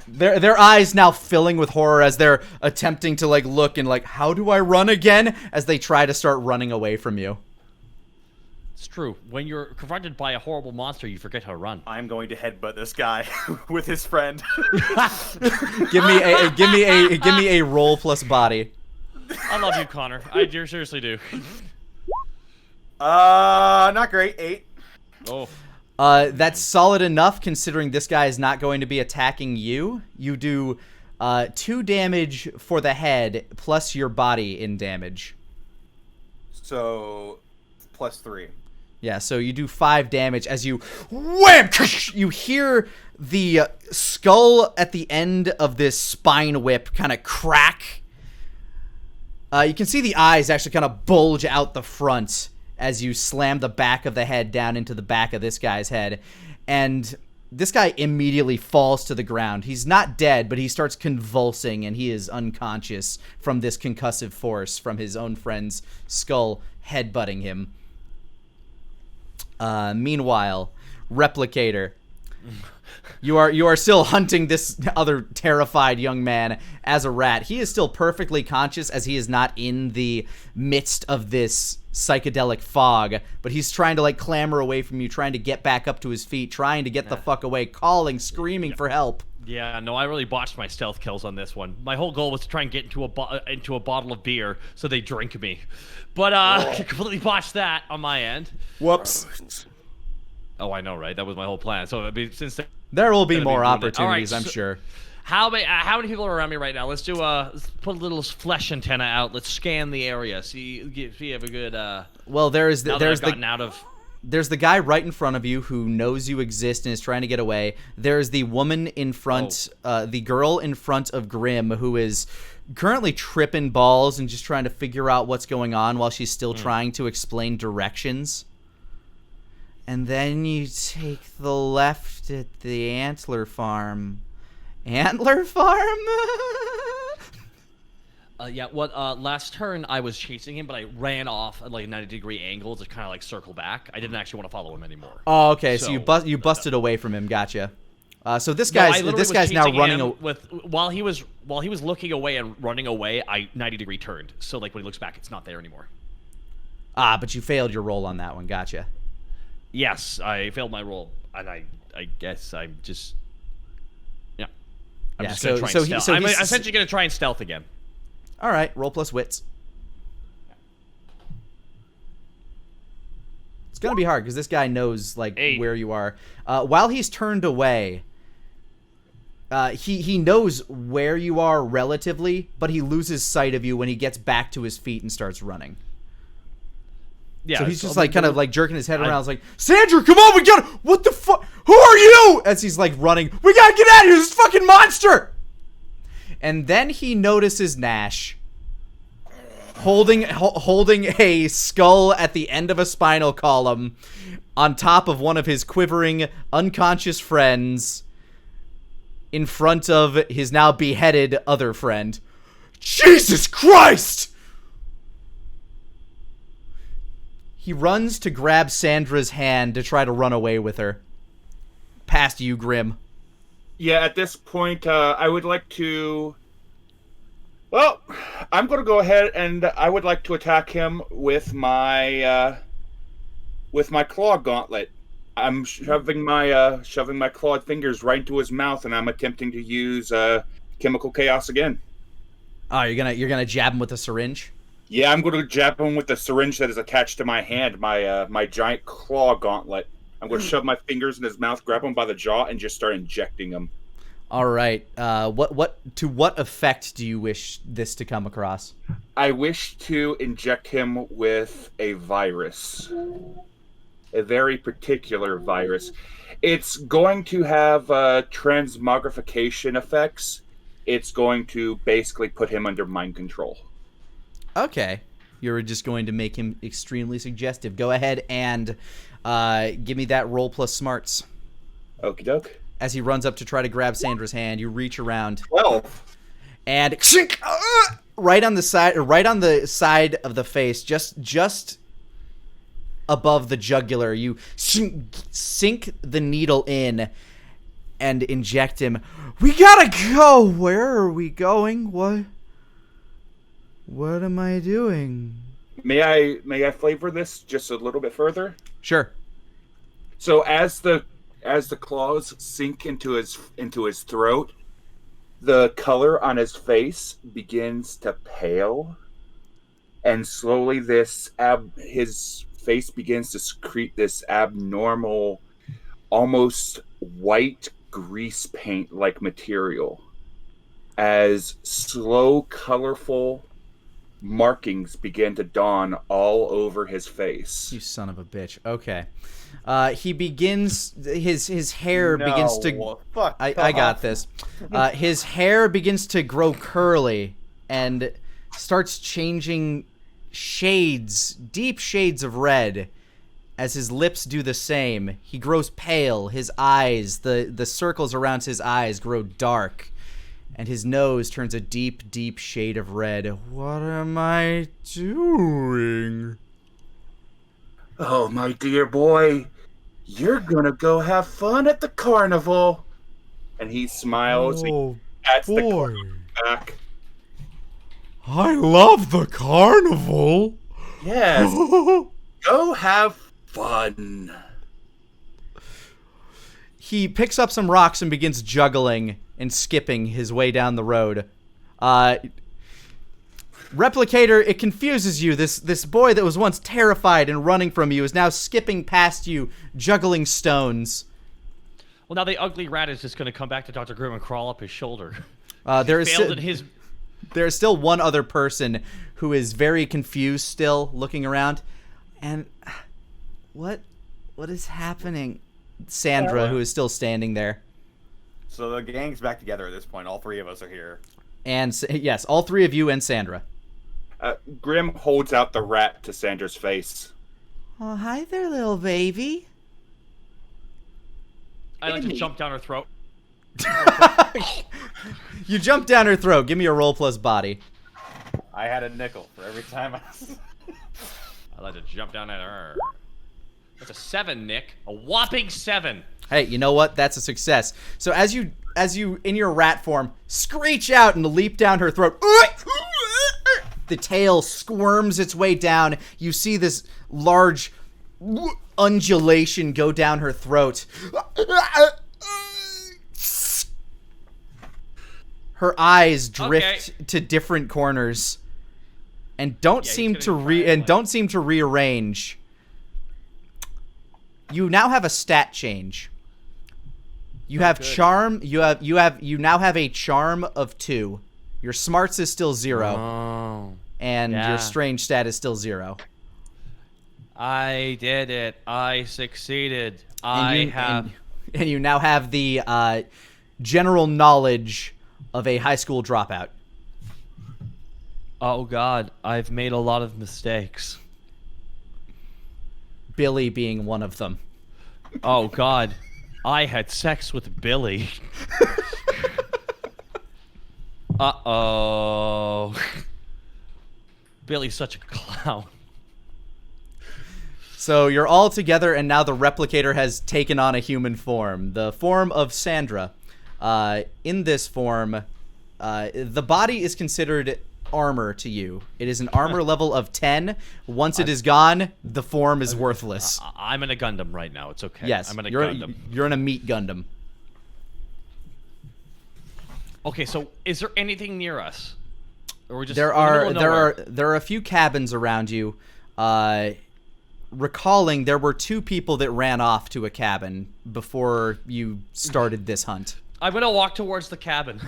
Their eyes now filling with horror as they're attempting to look and how do I run again as they try to start running away from you. It's true. When you're confronted by a horrible monster, you forget how to run. I'm going to headbutt this guy with his friend. Give me a roll plus body. I love you, Connor. I seriously do. Not great. 8. Oh. That's solid enough considering this guy is not going to be attacking you. You do 2 damage for the head plus your body in damage. So +3. Yeah, so you do 5 damage as you wham! You hear the skull at the end of this spine whip kind of crack. You can see the eyes actually kind of bulge out the front as you slam the back of the head down into the back of this guy's head. And this guy immediately falls to the ground. He's not dead, but he starts convulsing, and he is unconscious from this concussive force from his own friend's skull headbutting him. Meanwhile, Replicator, you are still hunting this other terrified young man as a rat. He is still perfectly conscious as he is not in the midst of this psychedelic fog, but he's trying to like clamber away from you, trying to get back up to his feet, trying to get the fuck away, calling, screaming for help. Yeah, no, I really botched my stealth kills on this one. My whole goal was to try and get into a bottle of beer so they drink me, but completely botched that on my end. Whoops. Oh, I know, right? That was my whole plan. So since there will be more Right, opportunities, I'm sure. How many people are around me right now? Let's do let's put a little flesh antenna out. Let's scan the area. See if you have a good. Well, there's the guy right in front of you who knows you exist and is trying to get away. There's the woman in front, the girl in front of Grim, who is currently tripping balls and just trying to figure out what's going on while she's still trying to explain directions. And then you take the left at the antler farm. Antler farm? Yeah, last turn I was chasing him, but I ran off at like a 90-degree angle to kind of like circle back. I didn't actually want to follow him anymore. Oh, okay. So you busted away from him. Gotcha. So this guy's now running while he was looking away and running away. I 90-degree turned. So like when he looks back, it's not there anymore. But you failed your roll on that one. Gotcha. Yes, I failed my roll, and I guess I'm just I'm just gonna try and stealth. I'm essentially gonna try and stealth again. All right, roll plus wits. It's gonna be hard because this guy knows like where you are. While he's turned away, he knows where you are relatively, but he loses sight of you when he gets back to his feet and starts running. Yeah, so he's just like kind of like jerking his head around. It's like, Sandra, come on, we gotta. What the fuck? Who are you? As he's like running, we gotta get out of here. This fucking monster. And then he notices Nash holding a skull at the end of a spinal column on top of one of his quivering, unconscious friends in front of his now beheaded other friend. Jesus Christ! He runs to grab Sandra's hand to try to run away with her. Past you, Grim. Yeah, at this point, I would like to... Well, I'm going to go ahead and I would like to attack him with my claw gauntlet. I'm shoving my clawed fingers right into his mouth, and I'm attempting to use chemical chaos again. Oh, you're gonna jab him with a syringe? Yeah, I'm going to jab him with the syringe that is attached to my hand, my giant claw gauntlet. I'm going to shove my fingers in his mouth, grab him by the jaw, and just start injecting him. All right. What effect do you wish this to come across? I wish to inject him with a virus. A very particular virus. It's going to have transmogrification effects. It's going to basically put him under mind control. Okay. You're just going to make him extremely suggestive. Go ahead and give me that roll plus smarts. Okie doke. As he runs up to try to grab Sandra's hand, you reach around. 12. And right on the side of the face, just above the jugular, you sink the needle in and inject him. We gotta go. Where are we going? What am I doing? May I flavor this just a little bit further? Sure. So as the claws sink into his throat, the color on his face begins to pale, and slowly his face begins to secrete this abnormal, almost white grease paint like material. As slow, colorful markings begin to dawn all over his face. You son of a bitch. Okay. He begins, his hair begins to... Fuck I got off. this. His hair begins to grow curly and starts changing shades, deep shades of red, as his lips do the same. He grows pale. His eyes, the circles around his eyes grow dark. And his nose turns a deep, deep shade of red. What am I doing? Oh, my dear boy, you're gonna go have fun at the carnival. And he smiles. He pats the carnival back. I love the carnival. Yes. Go have fun. He picks up some rocks and begins juggling and skipping his way down the road. Replicator, it confuses you. This boy that was once terrified and running from you is now skipping past you, juggling stones. Well, now the ugly rat is just going to come back to Dr. Grimm and crawl up his shoulder. There is still one other person who is very confused still, looking around. And what is happening? Sandra, who is still standing there. So the gang's back together at this point. All three of us are here. And yes, all three of you and Sandra. Grim holds out the rat to Sandra's face. Oh, hi there, little baby. I like to jump down her throat. You jump down her throat. Give me a roll plus body. I had a nickel for every time I like to jump down at her. That's a 7, Nick. A whopping 7. Hey, you know what? That's a success. So as you in your rat form screech out and leap down her throat, the tail squirms its way down. You see this large undulation go down her throat. Her eyes drift to different corners and don't seem to rearrange. You now have a stat change. You have charm. You now have a charm of 2. Your smarts is still 0, and your strange stat is still 0. I did it. I succeeded. And you now have the general knowledge of a high school dropout. Oh God, I've made a lot of mistakes. Billy being one of them. Oh God, I had sex with Billy. Uh-oh. Billy's such a clown. So you're all together, and now the replicator has taken on a human form. The form of Sandra. In this form, the body is considered armor to you. It is an armor level of 10. Once it is gone, the form is worthless. I'm in a Gundam right now. It's okay. Yes, I'm in a Gundam. You're in a meat Gundam. Okay, so is there anything near us? Or we're just there are a few cabins around you. Recalling, there were 2 people that ran off to a cabin before you started this hunt. I'm gonna walk towards the cabin,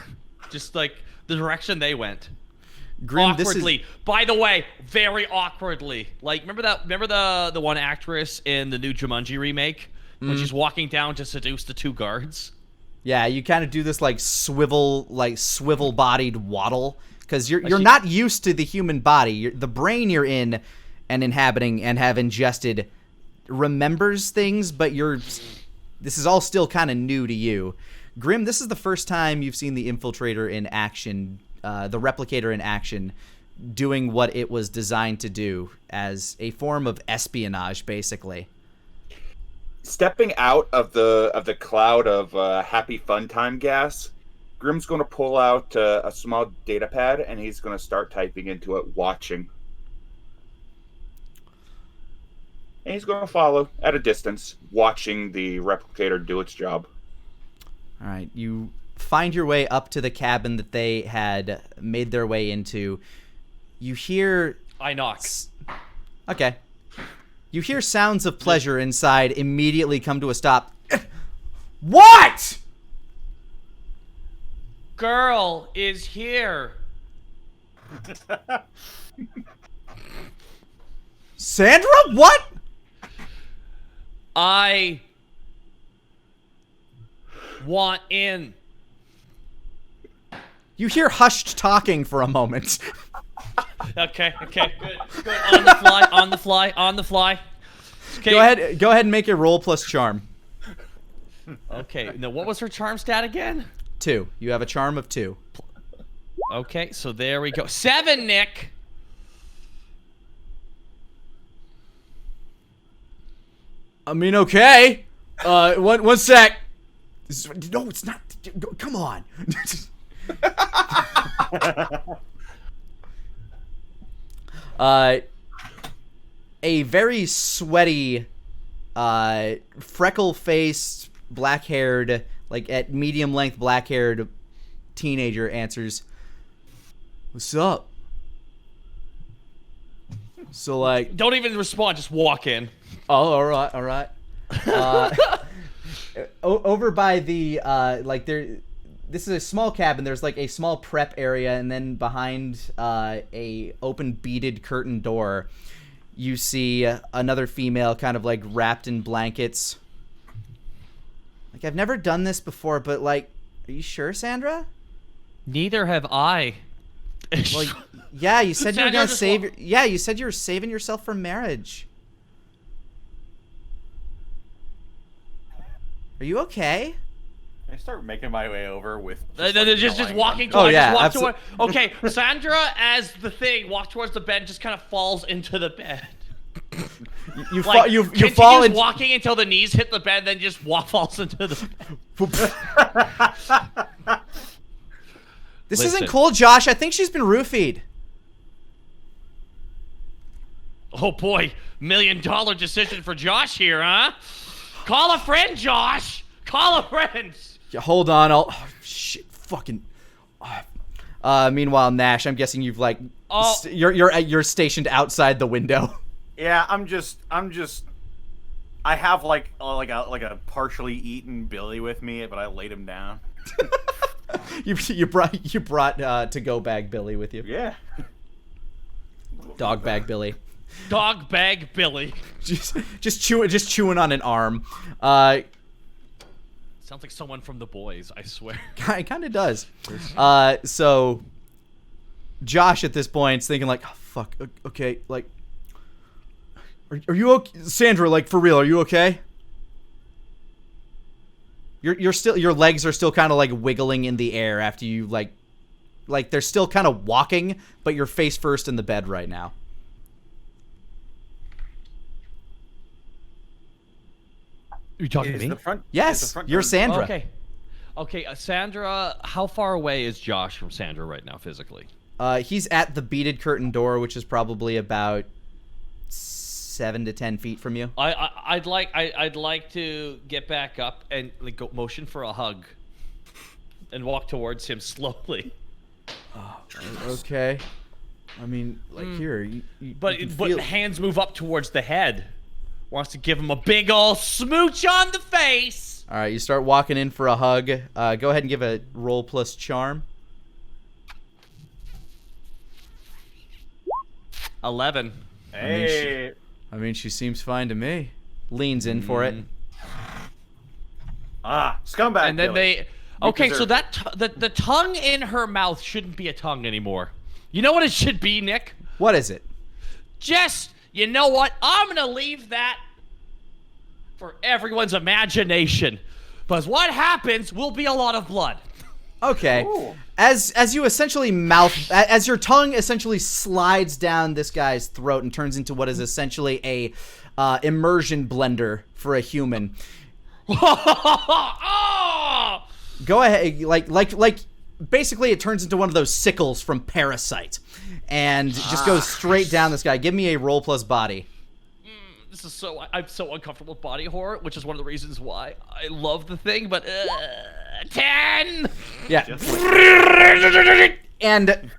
just like the direction they went. Grim, awkwardly. By the way, very awkwardly. Like, remember the one actress in the new Jumanji remake when she's walking down to seduce the 2 guards? Yeah, you kind of do this like swivel-bodied waddle because you're not used to the human body. The brain you're in and inhabiting and have ingested remembers things, but this is all still kind of new to you. Grim, this is the first time you've seen the Infiltrator in action, the Replicator in action, doing what it was designed to do as a form of espionage, basically. Stepping out of the cloud of happy fun time gas, Grim's going to pull out a small data pad, and he's going to start typing into it, watching. And he's going to follow at a distance, watching the Replicator do its job. All right, you find your way up to the cabin that they had made their way into. You hear... I knock. Okay. You hear sounds of pleasure inside immediately come to a stop. What? Girl is here. Sandra, what? I want in. You hear hushed talking for a moment. Okay, good. On the fly. Okay. Go ahead and make a roll plus charm. Okay, now what was her charm stat again? 2. You have a charm of 2. Okay, so there we go. 7, Nick. I mean, okay. One sec. No, it's not. Come on. A very sweaty, freckle-faced, black-haired, like at medium length, black-haired teenager answers, "What's up?" So like, Don't even respond. Just walk in. oh, all right. Over by the like there. This is a small cabin. There's like a small prep area, and then behind a open beaded curtain door, you see another female kind of like wrapped in blankets. Like, I've never done this before, but like, are you sure, Sandra? Neither have I. Well, yeah, you said you were Sandra, gonna just save. Yeah, you said you were saving yourself for marriage. Are you okay? I start making my way over with Just walking Oh, towards. yeah, Just walk toward, okay, Sandra, as the thing, walk towards the bed, just kind of falls into the bed. You Like, you continues fall in. walking until the knees hit the bed, then just falls into the bed. This Listen. isn't cool, Josh. I think she's been roofied. Oh boy, $1 million decision for Josh here, huh? Call a friend, Josh. Call a friend. Yeah, hold on. Oh, shit. Fucking. Meanwhile, Nash, I'm guessing you've like. Oh. You're stationed outside the window. Yeah, I'm just. I have like a partially eaten Billy with me, but I laid him down. you brought to go bag Billy with you. Yeah. Dog bag Billy. Dog bag Billy. Just chewing on an arm. Sounds like someone from The Boys, I swear. It kind of does. So Josh at this point is thinking like, oh, fuck. Okay, like, are you okay, Sandra? Like, for real? Are you okay? You're still, your legs are still kind of like wiggling in the air after you like they're still kind of walking, but you're face first in the bed right now. Are you talking to me? Yes, you're Sandra. Okay, Sandra, how far away is Josh from Sandra right now physically? He's at the beaded curtain door, which is probably about 7 to 10 feet from you. I'd like to get back up and like go motion for a hug, and walk towards him slowly. Okay. I mean, like here, you But can but feel- hands move up towards the head. Wants to give him a big ol' smooch on the face. All right, you start walking in for a hug. Go ahead and give a roll plus charm. 11. Hey. I mean, she seems fine to me. Leans in for it. Scumbag. And then Billy. Okay, so deserve the tongue in her mouth shouldn't be a tongue anymore. You know what it should be, Nick? What is it? Just, you know what? I'm going to leave that for everyone's imagination. Because what happens will be a lot of blood. Okay. As you essentially as your tongue essentially slides down this guy's throat and turns into what is essentially a immersion blender for a human. Oh! Go ahead, like basically it turns into one of those sickles from Parasite, and just goes straight down this guy. Give me a roll plus body. This is I'm so uncomfortable with body horror, which is one of the reasons why I love the thing, but 10! Yeah. And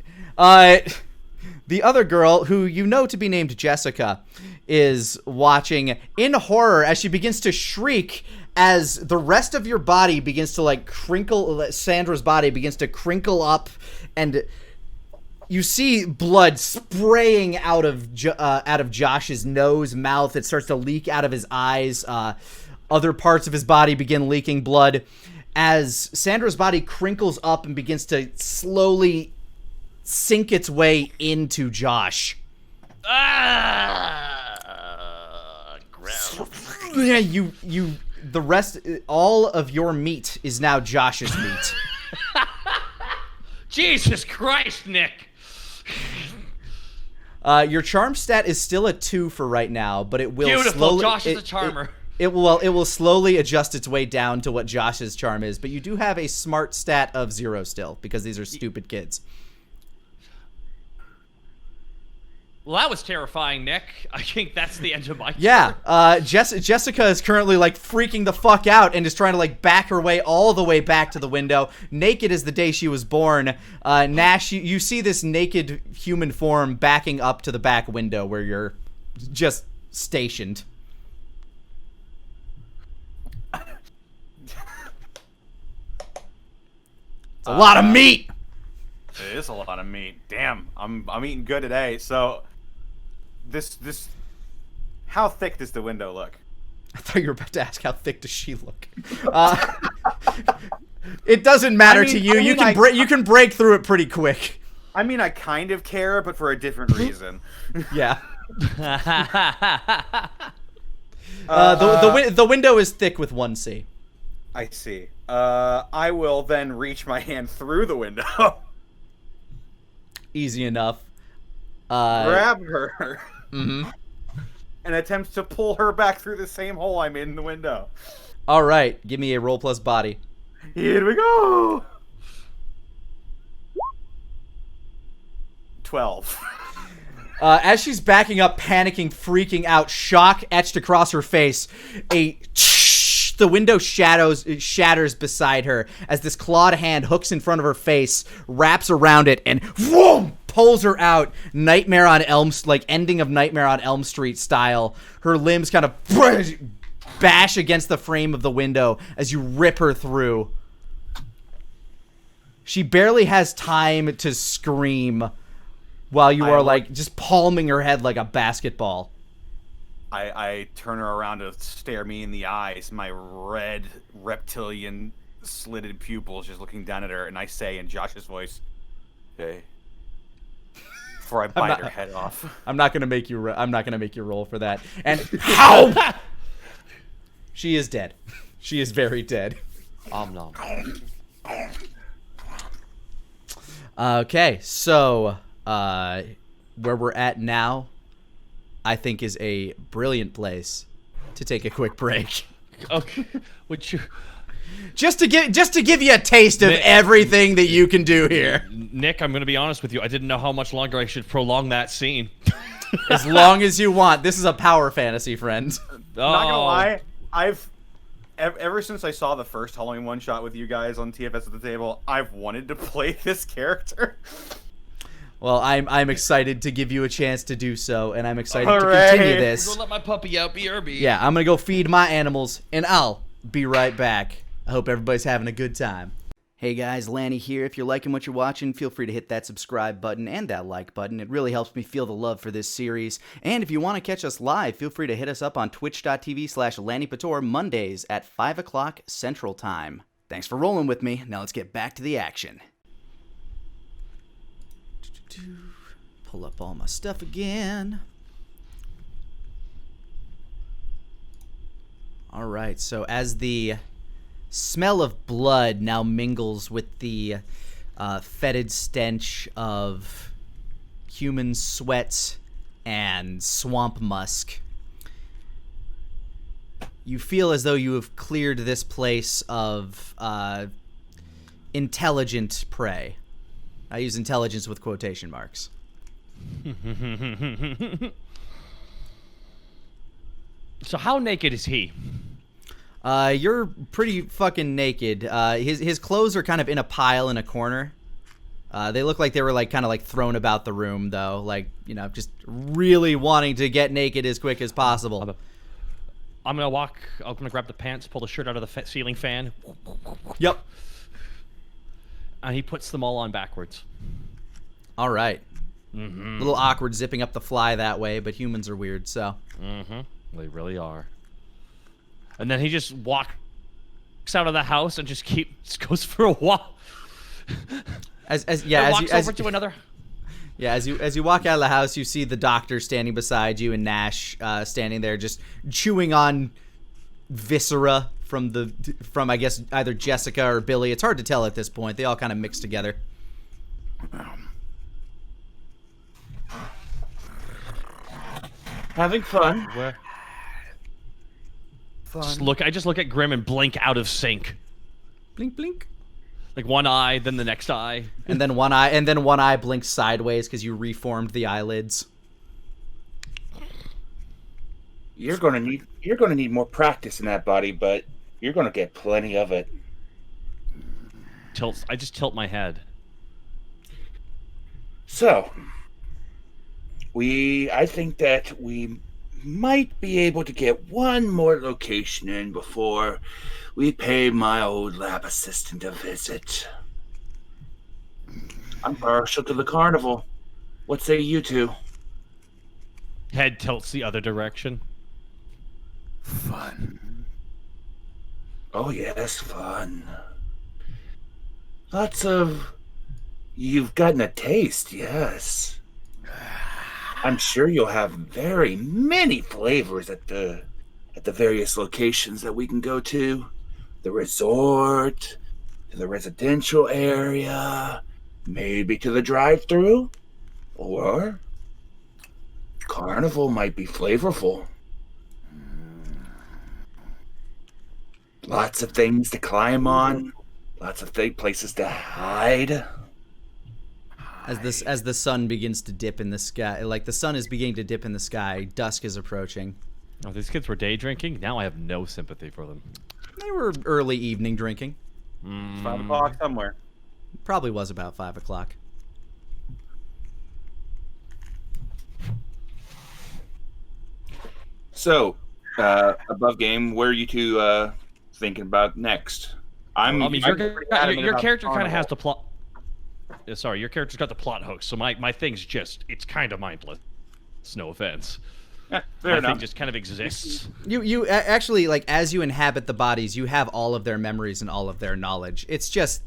the other girl, who you know to be named Jessica, is watching in horror as she begins to shriek as the rest of your body begins to like crinkle. Sandra's body begins to crinkle up and You see blood spraying out of Josh's nose, mouth. It starts to leak out of his eyes. Other parts of his body begin leaking blood. As Sandra's body crinkles up and begins to slowly sink its way into Josh. Yeah, the rest, all of your meat is now Josh's meat. Jesus Christ, Nick. Your charm stat is still a 2 for right now, but it will Beautiful. slowly. Josh is a charmer. It will slowly adjust its way down to what Josh's charm is, but you do have a smart stat of 0 still because these are stupid kids. Well, that was terrifying, Nick. I think that's the end of my Yeah, Jessica is currently like freaking the fuck out and is trying to like back her way all the way back to the window, naked as the day she was born. Nash, you see this naked human form backing up to the back window where you're just stationed. It's a lot of meat. It is a lot of meat. Damn, I'm eating good today. So, this, how thick does the window look? I thought you were about to ask how thick does she look. It doesn't matter to you. You can break through it pretty quick. I mean, I kind of care, but for a different reason. Yeah. The window is thick with 1C. I see. I will then reach my hand through the window. Easy enough. Grab her. Mm-hmm. And attempt to pull her back through the same hole I'm in the window. All right. Give me a roll plus body. Here we go. 12. As she's backing up, panicking, freaking out, shock etched across her face, the window shatters beside her as this clawed hand hooks in front of her face, wraps around it, and whoom, pulls her out. Nightmare on Elm, like ending of Nightmare on Elm Street style. Her limbs kind of bash against the frame of the window as you rip her through. She barely has time to scream while you are like just palming her head like a basketball. I turn her around to stare me in the eyes, my red reptilian slitted pupils just looking down at her, and I say in Josh's voice, "Hey," before I bite her head off. I'm not gonna make you roll for that. And how? She is dead. She is very dead. Nom. Okay, so where we're at now, I think is a brilliant place to take a quick break. Okay, would you? Just to give you a taste of everything that you can do here. Nick, I'm going to be honest with you. I didn't know how much longer I should prolong that scene. As long as you want. This is a power fantasy, friend. Not gonna lie, ever since I saw the first Halloween one shot with you guys on TFS at the table, I've wanted to play this character. Well, I'm excited to give you a chance to do so, and I'm excited Hooray. to continue this. Go let my puppy out, BRB. Yeah, I'm gonna go feed my animals, and I'll be right back. I hope everybody's having a good time. Hey guys, Lani here. If you're liking what you're watching, feel free to hit that subscribe button and that like button. It really helps me feel the love for this series. And if you want to catch us live, feel free to hit us up on twitch.tv/LaniPator Mondays at 5 o'clock Central Time. Thanks for rolling with me. Now let's get back to the action. Pull up all my stuff again. All right, so as the smell of blood now mingles with the fetid stench of human sweat and swamp musk, you feel as though you have cleared this place of intelligent prey. I use intelligence with quotation marks. So how naked is he? You're pretty fucking naked. His clothes are kind of in a pile in a corner. They look like they were like kind of like thrown about the room though, like, you know, just really wanting to get naked as quick as possible. I'm gonna grab the pants, pull the shirt out of the ceiling fan. Yep. And he puts them all on backwards. All right. Mm-hmm. A little awkward zipping up the fly that way, but humans are weird, so. Mm-hmm. They really are. And then he just walks out of the house and just goes for a walk. Walks over to another. Yeah, as you walk out of the house, you see the doctor standing beside you and Nash standing there just chewing on viscera from I guess either Jessica or Billy. It's hard to tell at this point. They all kind of mix together. Having fun. Where? Fun. I just look at Grim and blink out of sync. Blink, blink. Like one eye, then the next eye. And then one eye blinks sideways because you reformed the eyelids. You're gonna need more practice in that body, but you're gonna get plenty of it. I just tilt my head. So, I think that we might be able to get one more location in before we pay my old lab assistant a visit. I'm partial to the carnival. What say you two? Head tilts the other direction. Fun. Oh yes, fun. You've gotten a taste, yes. I'm sure you'll have very many flavors at the various locations that we can go to. The resort, to the residential area, maybe to the drive-thru, or carnival might be flavorful. Lots of things to climb on, lots of places to hide. As the sun begins to dip in the sky, like the sun is beginning to dip in the sky, dusk is approaching. Oh, these kids were day drinking? Now I have no sympathy for them. They were early evening drinking. 5 o'clock somewhere. Probably was about 5 o'clock. So, above game, where are you two thinking about next? I mean, your about character kind of carnival. has the plot. Sorry, your character's got the plot hook, so my thing's just, it's kind of mindless. It's no offense. Yeah, fair My enough. thing just kind of exists. You actually, like, as you inhabit the bodies, you have all of their memories and all of their knowledge. It's just,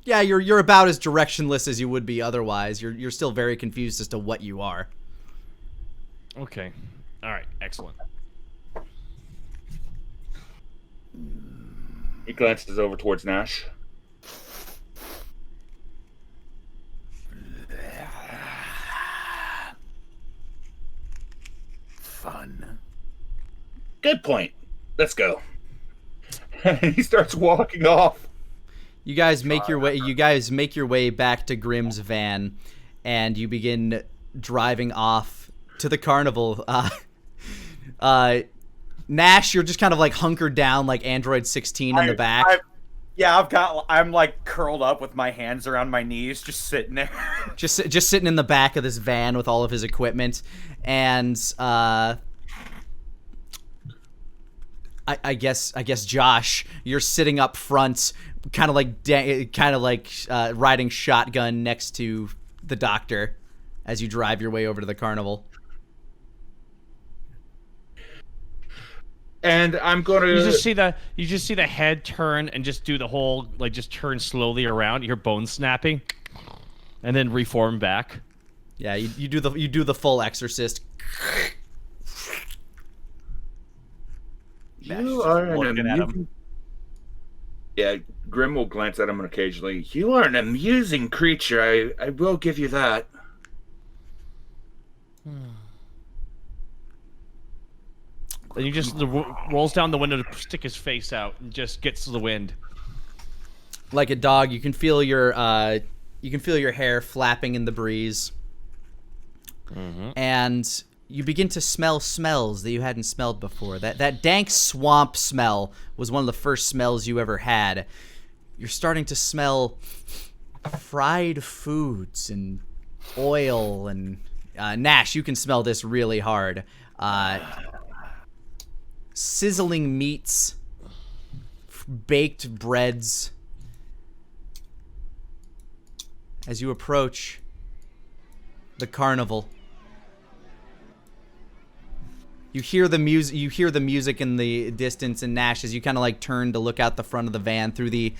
yeah, you're about as directionless as you would be otherwise. You're still very confused as to what you are. Okay. All right. Excellent. He glances over towards Nash. Fun. Good point. Let's go. And he starts walking off. You guys make your way back to Grimm's van, and you begin driving off to the carnival. Nash, you're just kind of like hunkered down like Android 16 in the back. I'm like curled up with my hands around my knees, just sitting there. just sitting in the back of this van with all of his equipment, and I guess Josh, you're sitting up front, kind of like riding shotgun next to the doctor as you drive your way over to the carnival. And I'm gonna. You just see the head turn and just do the whole, like, just turn slowly around. Your bones snapping, and then reform back. Yeah, you do the full Exorcist. You are an looking at him. amusing. Yeah, Grim will glance at him occasionally. You are an amusing creature. I will give you that. Then you just rolls down the window to stick his face out and just gets to the wind. Like a dog, you can feel your hair flapping in the breeze. Mm-hmm. And you begin to smell smells that you hadn't smelled before. That dank swamp smell was one of the first smells you ever had. You're starting to smell fried foods and oil and Nash, you can smell this really hard. Sizzling meats, baked breads, as you approach the carnival. You hear the music in the distance, and Nash, as you kind of like turn to look out the front of the van through the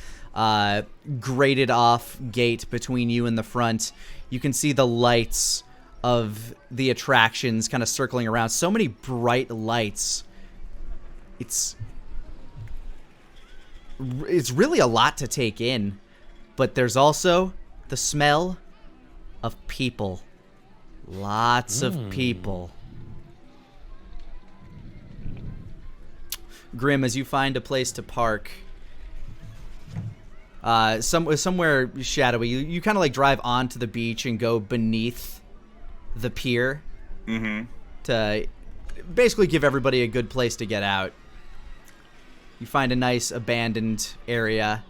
grated off gate between you and the front, you can see the lights of the attractions kind of circling around. So many bright lights. It's really a lot to take in, but there's also the smell of people. Lots of people. Grim, as you find a place to park, somewhere shadowy, you kind of like drive onto the beach and go beneath the pier to basically give everybody a good place to get out. You find a nice abandoned area,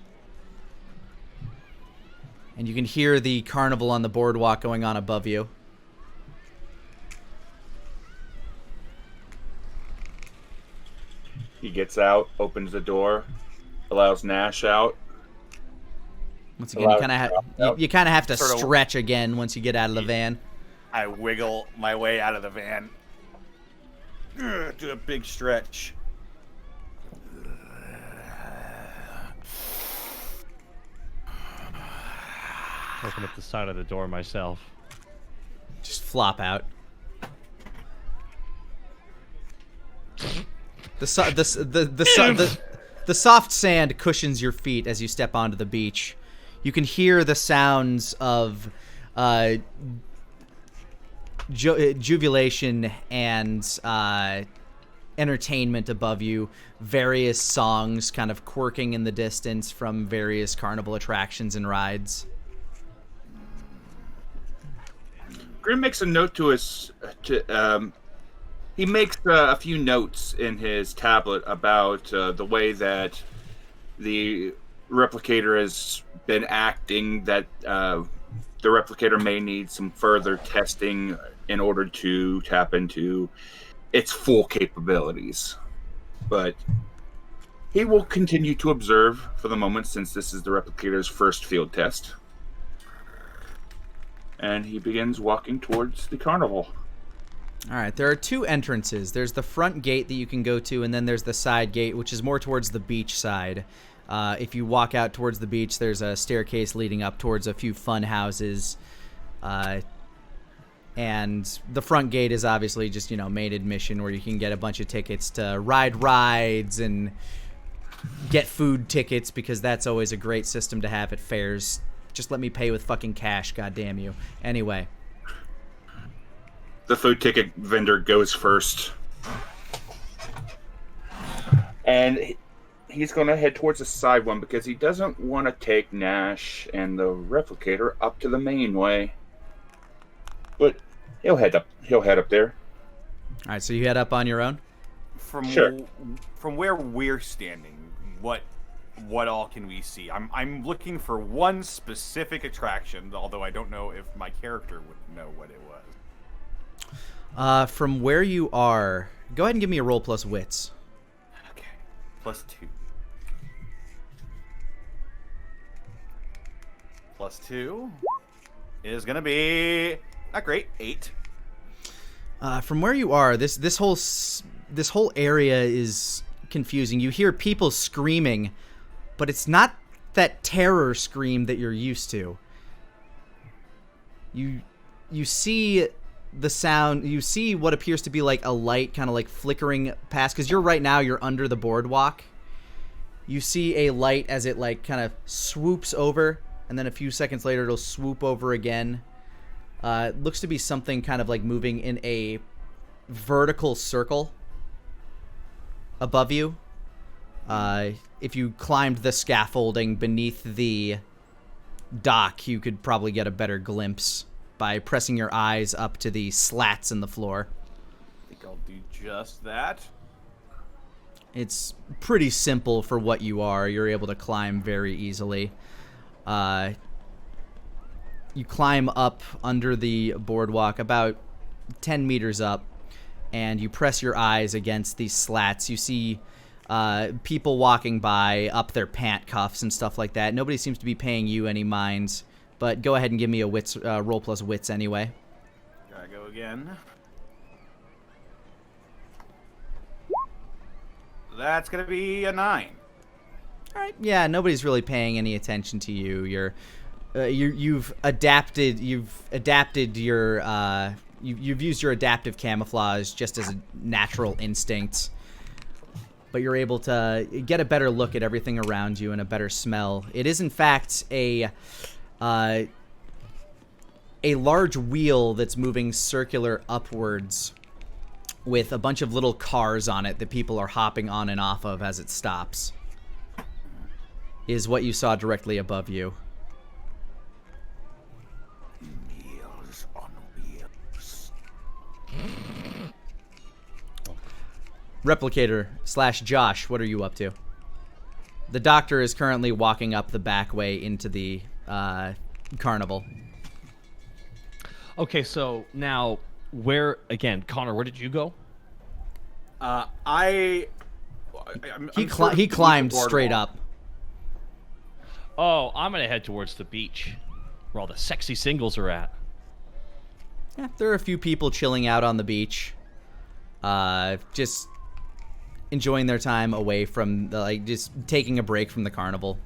and you can hear the carnival on the boardwalk going on above you. He gets out, opens the door, allows Nash out. Once again, you kind of have to stretch again once you get out of the van. I wiggle my way out of the van. Do a big stretch. Open up the side of the door myself. Just flop out. The soft sand cushions your feet as you step onto the beach. You can hear the sounds of jubilation and entertainment above you. Various songs kind of quirking in the distance from various carnival attractions and rides. Grim makes a note to his. He makes a few notes in his tablet about the way that the replicator has been acting, that the replicator may need some further testing in order to tap into its full capabilities. But he will continue to observe for the moment, since this is the replicator's first field test. And he begins walking towards the carnival. All right, there are two entrances. There's the front gate that you can go to, and then there's the side gate, which is more towards the beach side. If you walk out towards the beach, there's a staircase leading up towards a few fun houses. And the front gate is obviously just, main admission, where you can get a bunch of tickets to ride rides and get food tickets, because that's always a great system to have at fairs. Just let me pay with fucking cash, goddamn you. Anyway. The food ticket vendor goes first. And he's going to head towards the side one because he doesn't want to take Nash and the replicator up to the main way. But he'll head up there. All right, so you head up on your own? Sure. From where we're standing, what all can we see? I'm looking for one specific attraction, although I don't know if my character would know what it was. From where you are, go ahead and give me a roll plus wits. Okay. +2. +2 is gonna be not great. 8. From where you are, this whole area is confusing. You hear people screaming, but it's not that terror scream that you're used to. You see the sound, you see what appears to be like a light kind of like flickering past, because you're under the boardwalk. You see a light as it like kind of swoops over, and then a few seconds later it'll swoop over again. It looks to be something kind of like moving in a vertical circle above you. If you climbed the scaffolding beneath the dock, you could probably get a better glimpse by pressing your eyes up to the slats in the floor. I think I'll do just that. It's pretty simple for what you are. You're able to climb very easily. You climb up under the boardwalk about 10 meters up, and you press your eyes against these slats. You see people walking by up their pant cuffs and stuff like that. Nobody seems to be paying you any mind, but go ahead and give me a wits roll plus wits anyway. Gotta go again. That's gonna be a 9. All right. Yeah, nobody's really paying any attention to you. You've adapted. You've adapted your. You've used your adaptive camouflage just as a natural instinct, but you're able to get a better look at everything around you and a better smell. It is in fact a large wheel that's moving circular upwards with a bunch of little cars on it that people are hopping on and off of as it stops. Is what you saw directly above you. Meals on wheels. Replicator / Josh, what are you up to? The doctor is currently walking up the back way into the carnival. Okay, so now where again, Connor? Where did you go? He climbed straight up. Oh, I'm gonna head towards the beach, where all the sexy singles are at. Yeah, there are a few people chilling out on the beach, just enjoying their time away from just taking a break from the carnival.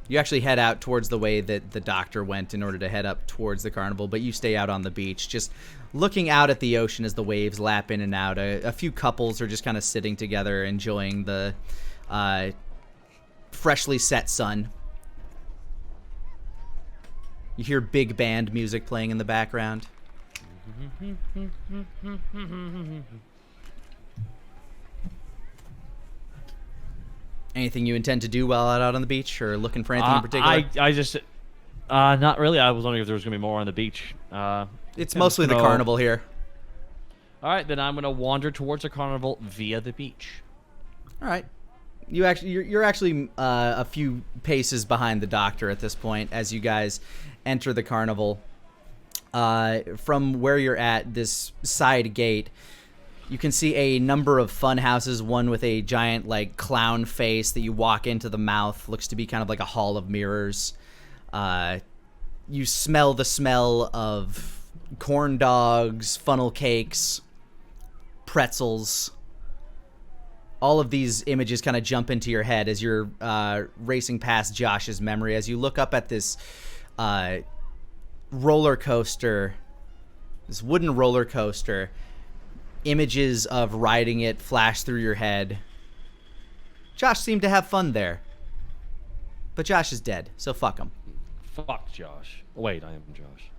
You actually head out towards the way that the doctor went in order to head up towards the carnival, but you stay out on the beach, just looking out at the ocean as the waves lap in and out. A few couples are just kind of sitting together, enjoying the freshly set sun. You hear big band music playing in the background. Anything you intend to do while out on the beach, or looking for anything in particular? I just, not really. I was wondering if there was gonna be more on the beach. It's mostly the carnival here. All right, then I'm gonna wander towards the carnival via the beach. All right. You're actually a few paces behind the doctor at this point as you guys enter the carnival. From where you're at, this side gate, you can see a number of fun houses, one with a giant clown face that you walk into the mouth. Looks to be kind of like a hall of mirrors. You smell the smell of corn dogs, funnel cakes, pretzels. All of these images kind of jump into your head as you're racing past Josh's memory. As you look up at this roller coaster, this wooden roller coaster, images of riding it flash through your head. Josh seemed to have fun there. But Josh is dead, so fuck him. Fuck Josh. Wait, I am Josh.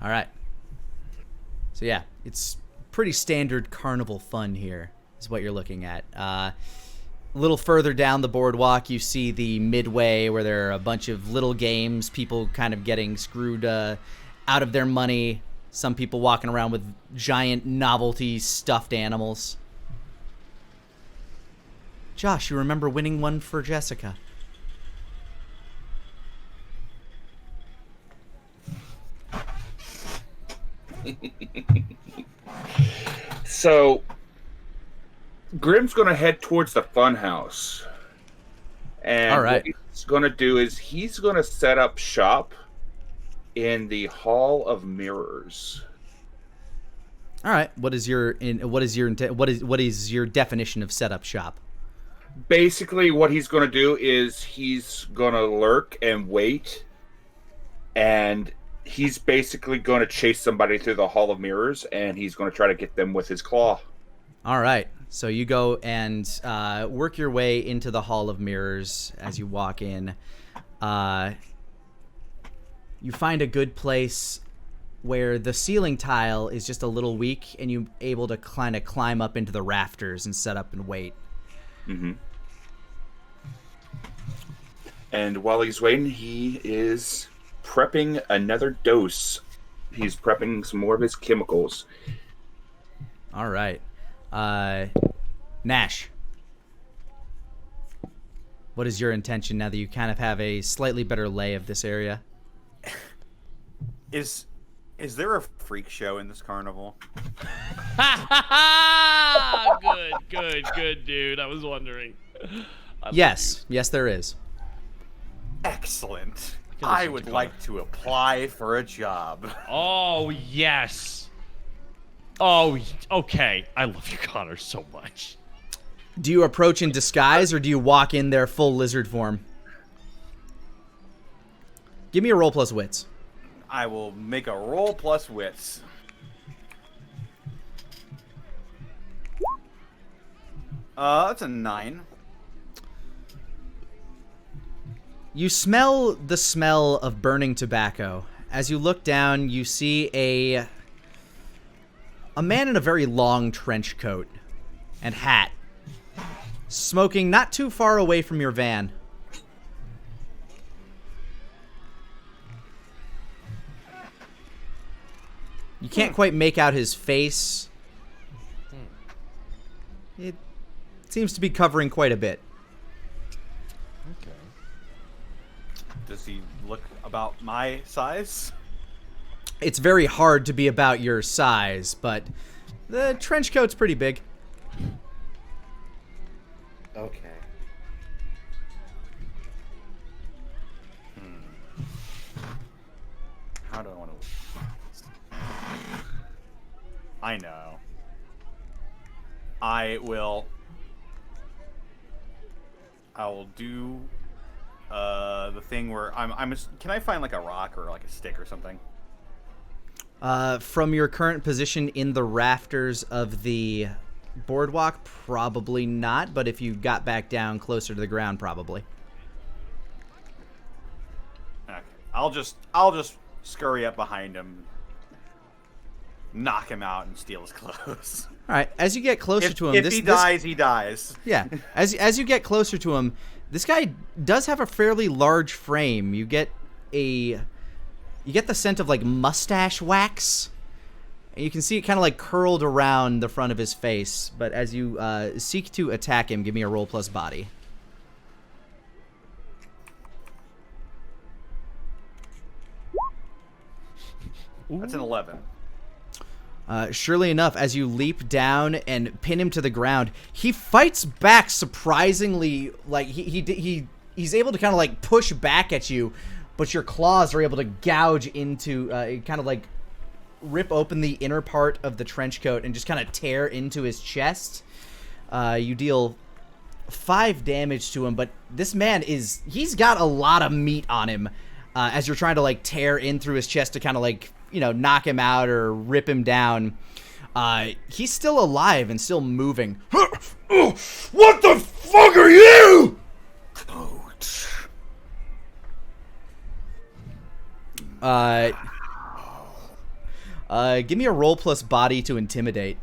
All right. So yeah, it's pretty standard carnival fun here is what you're looking at. A little further down the boardwalk, you see the midway where there are a bunch of little games, people kind of getting screwed out of their money. Some people walking around with giant novelty stuffed animals. Josh, you remember winning one for Jessica? So, Grim's going to head towards the fun house. And all right, what he's going to do is he's going to set up shop in the Hall of Mirrors. All right. What is your definition of set up shop? Basically, what he's going to do is he's going to lurk and wait, and he's basically going to chase somebody through the Hall of Mirrors, and he's going to try to get them with his claw. All right. So you go and work your way into the Hall of Mirrors. As you walk in, you find a good place where the ceiling tile is just a little weak, and you're able to kind of climb up into the rafters and set up and wait. Mm-hmm. And while he's waiting, he is prepping another dose. He's prepping some more of his chemicals. All right. Nash, what is your intention now that you kind of have a slightly better lay of this area? Is there a freak show in this carnival? Good, dude. I was wondering. Yes, there is. Excellent. I would like to apply for a job. Oh, yes. Oh, okay. I love you, Connor, so much. Do you approach in disguise, or do you walk in there full lizard form? Give me a roll plus wits. I will make a roll plus wits. That's a 9. You smell the smell of burning tobacco. As you look down, you see a man in a very long trench coat and hat, smoking not too far away from your van. You can't quite make out his face. It seems to be covering quite a bit. Okay. Does he look about my size? It's very hard to be about your size, but the trench coat's pretty big. Okay. How do I want to... I know. I will do the thing where can I find like a rock or like a stick or something? From your current position in the rafters of the boardwalk, probably not, but if you got back down closer to the ground, probably. Okay. I'll just scurry up behind him, knock him out, and steal his clothes. All right, as you get closer to him, if he dies, he dies. Yeah, as you get closer to him, this guy does have a fairly large frame. You get the scent of like mustache wax. And you can see it kind of like curled around the front of his face. But as you seek to attack him, give me a roll plus body. That's an 11. Surely enough, as you leap down and pin him to the ground, he fights back surprisingly. Like he's able to kind of like push back at you, but your claws are able to gouge into, kind of like rip open the inner part of the trench coat and just kind of tear into his chest. You deal 5 damage to him, but this man he's got a lot of meat on him. As you're trying to like tear in through his chest to kind of like, knock him out or rip him down. He's still alive and still moving. What the fuck are you? Give me a roll plus body to intimidate.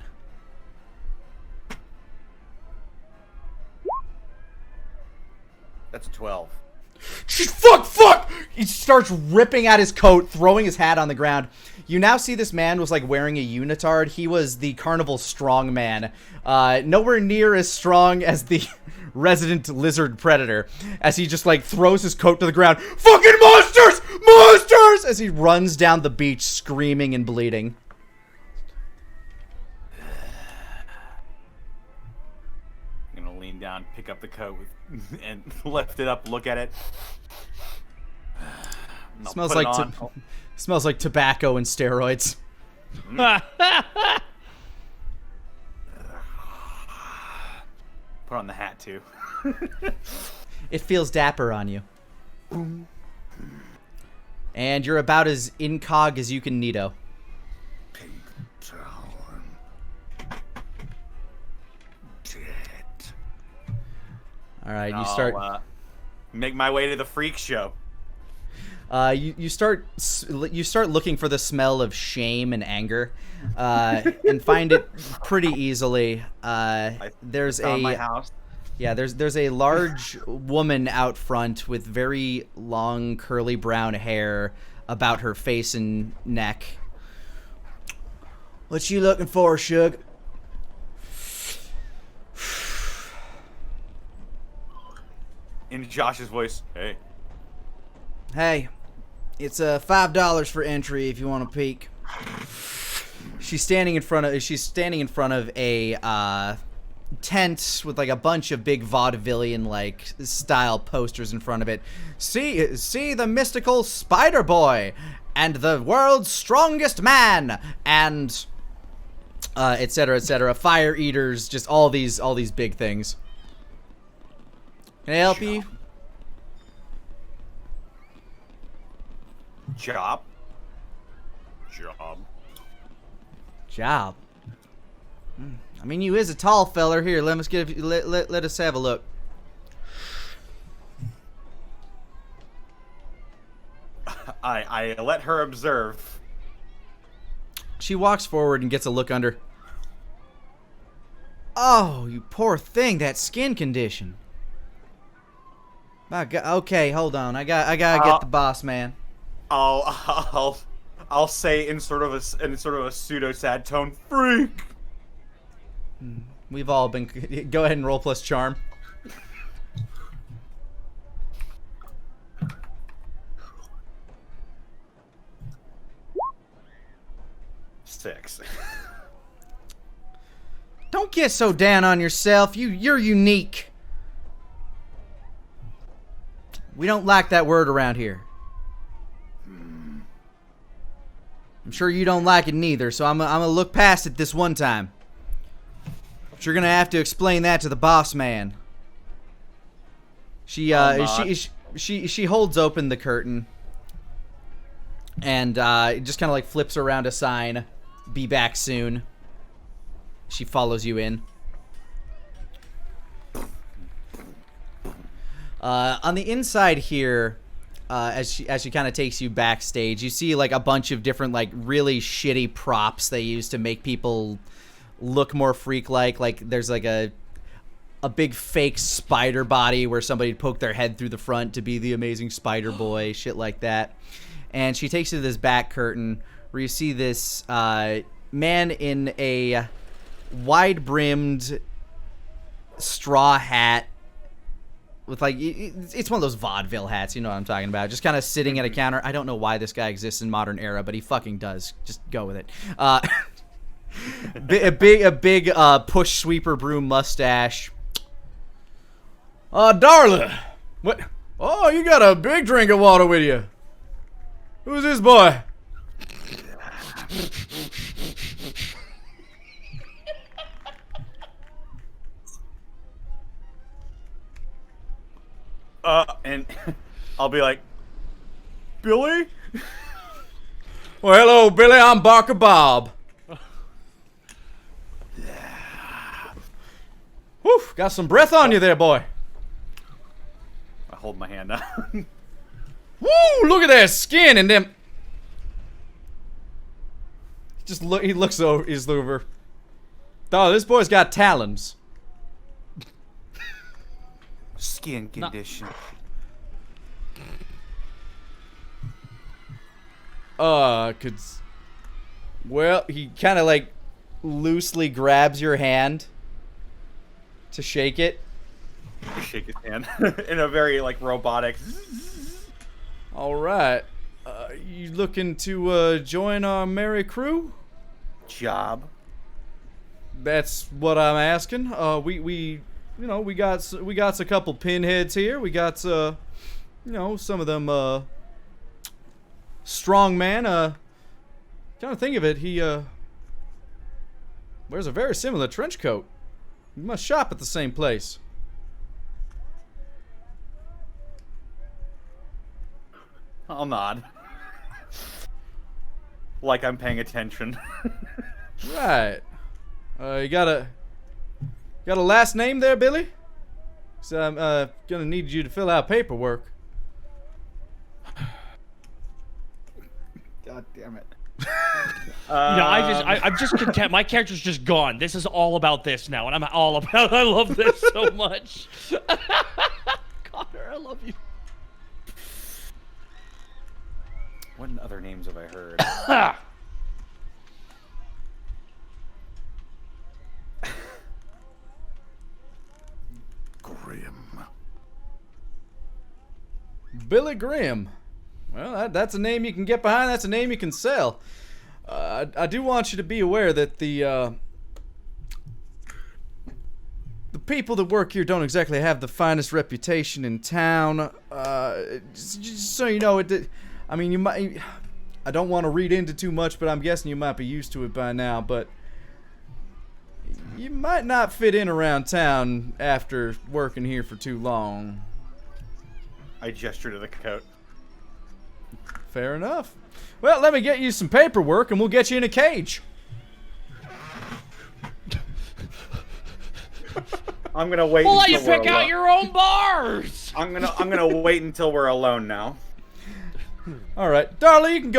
That's a 12. Fuck! He starts ripping at his coat, throwing his hat on the ground. You now see this man was like wearing a unitard. He was the carnival strongman. Nowhere near as strong as the resident lizard predator, as he just like throws his coat to the ground. Fucking monsters! Monsters! As he runs down the beach screaming and bleeding. I'm gonna lean down, pick up the coat, and lift it up, look at it. Smells like tobacco and steroids. Put on the hat too. It feels dapper on you. And you're about as incog as you can neato. All right, you start. Make my way to the freak show. You start looking for the smell of shame and anger, and find it pretty easily. There's my house. Yeah, there's a large woman out front with very long curly brown hair about her face and neck. What you looking for, Shug? In Josh's voice, hey. Hey, it's $5 for entry if you want to peek. she's standing in front of a tent with like a bunch of big vaudevillian like style posters in front of it. See the mystical Spider Boy and the world's strongest man and etc., etc. Fire eaters, just all these big things. Can I help you? Job. I mean, you is a tall feller. Here, let us have a look. I let her observe. She walks forward and gets a look under. Oh, you poor thing, that skin condition. My God. Okay, hold on. I gotta get the boss man. I'll say in sort of a pseudo sad tone, freak. We've all been. Go ahead and roll plus charm. Six. Don't get so down on yourself. You're unique. We don't like that word around here. I'm sure you don't like it neither, so I'm gonna look past it this one time. But you're gonna have to explain that to the boss man. She holds open the curtain and just kind of like flips around a sign. Be back soon. She follows you in. On the inside here, as she kind of takes you backstage, you see like a bunch of different like really shitty props they use to make people look more freak-like. Like there's like a big fake spider body where somebody poked their head through the front to be the amazing Spider Boy, shit like that. And she takes you to this back curtain where you see this man in a wide-brimmed straw hat with like, it's one of those vaudeville hats, you know what I'm talking about. Just kind of sitting at a counter. I don't know why this guy exists in modern era, but he fucking does. Just go with it. A big push sweeper broom mustache. Darla, what? Oh, you got a big drink of water with you. Who's this boy? And I'll be like, Billy? Well, hello, Billy. I'm Barker Bob. Whew, got some breath on you there, boy. I hold my hand out. Woo, look at that skin and them. Just look, he looks over, he's over. Oh, this boy's got talons. Skin condition. Well, he kind of like loosely grabs your hand to shake it. I shake his hand in a very like robotic. All right, you looking to join our merry crew? Job. That's what I'm asking. We got a couple pinheads here. We got some of them strong man. Kind of think of it, he wears a very similar trench coat. We must shop at the same place. I'll nod. Like I'm paying attention. Right. You got a last name there, Billy? So I'm gonna need you to fill out paperwork. God damn it. I'm just content. My character's just gone. This is all about this now, and I'm all about. I love this so much. Connor, I love you. What other names have I heard? Grim. Billy Grimm. Well, that's a name you can get behind. That's a name you can sell. I do want you to be aware that the people that work here don't exactly have the finest reputation in town. Just so you know, I mean, you might. I don't want to read into too much, but I'm guessing you might be used to it by now. But you might not fit in around town after working here for too long. I gesture to the coat. Fair enough. Well, let me get you some paperwork, and we'll get you in a cage. I'm gonna wait. We'll let you until we're pick out alone. your own bars. I'm gonna wait until we're alone now. All right, Darla, you can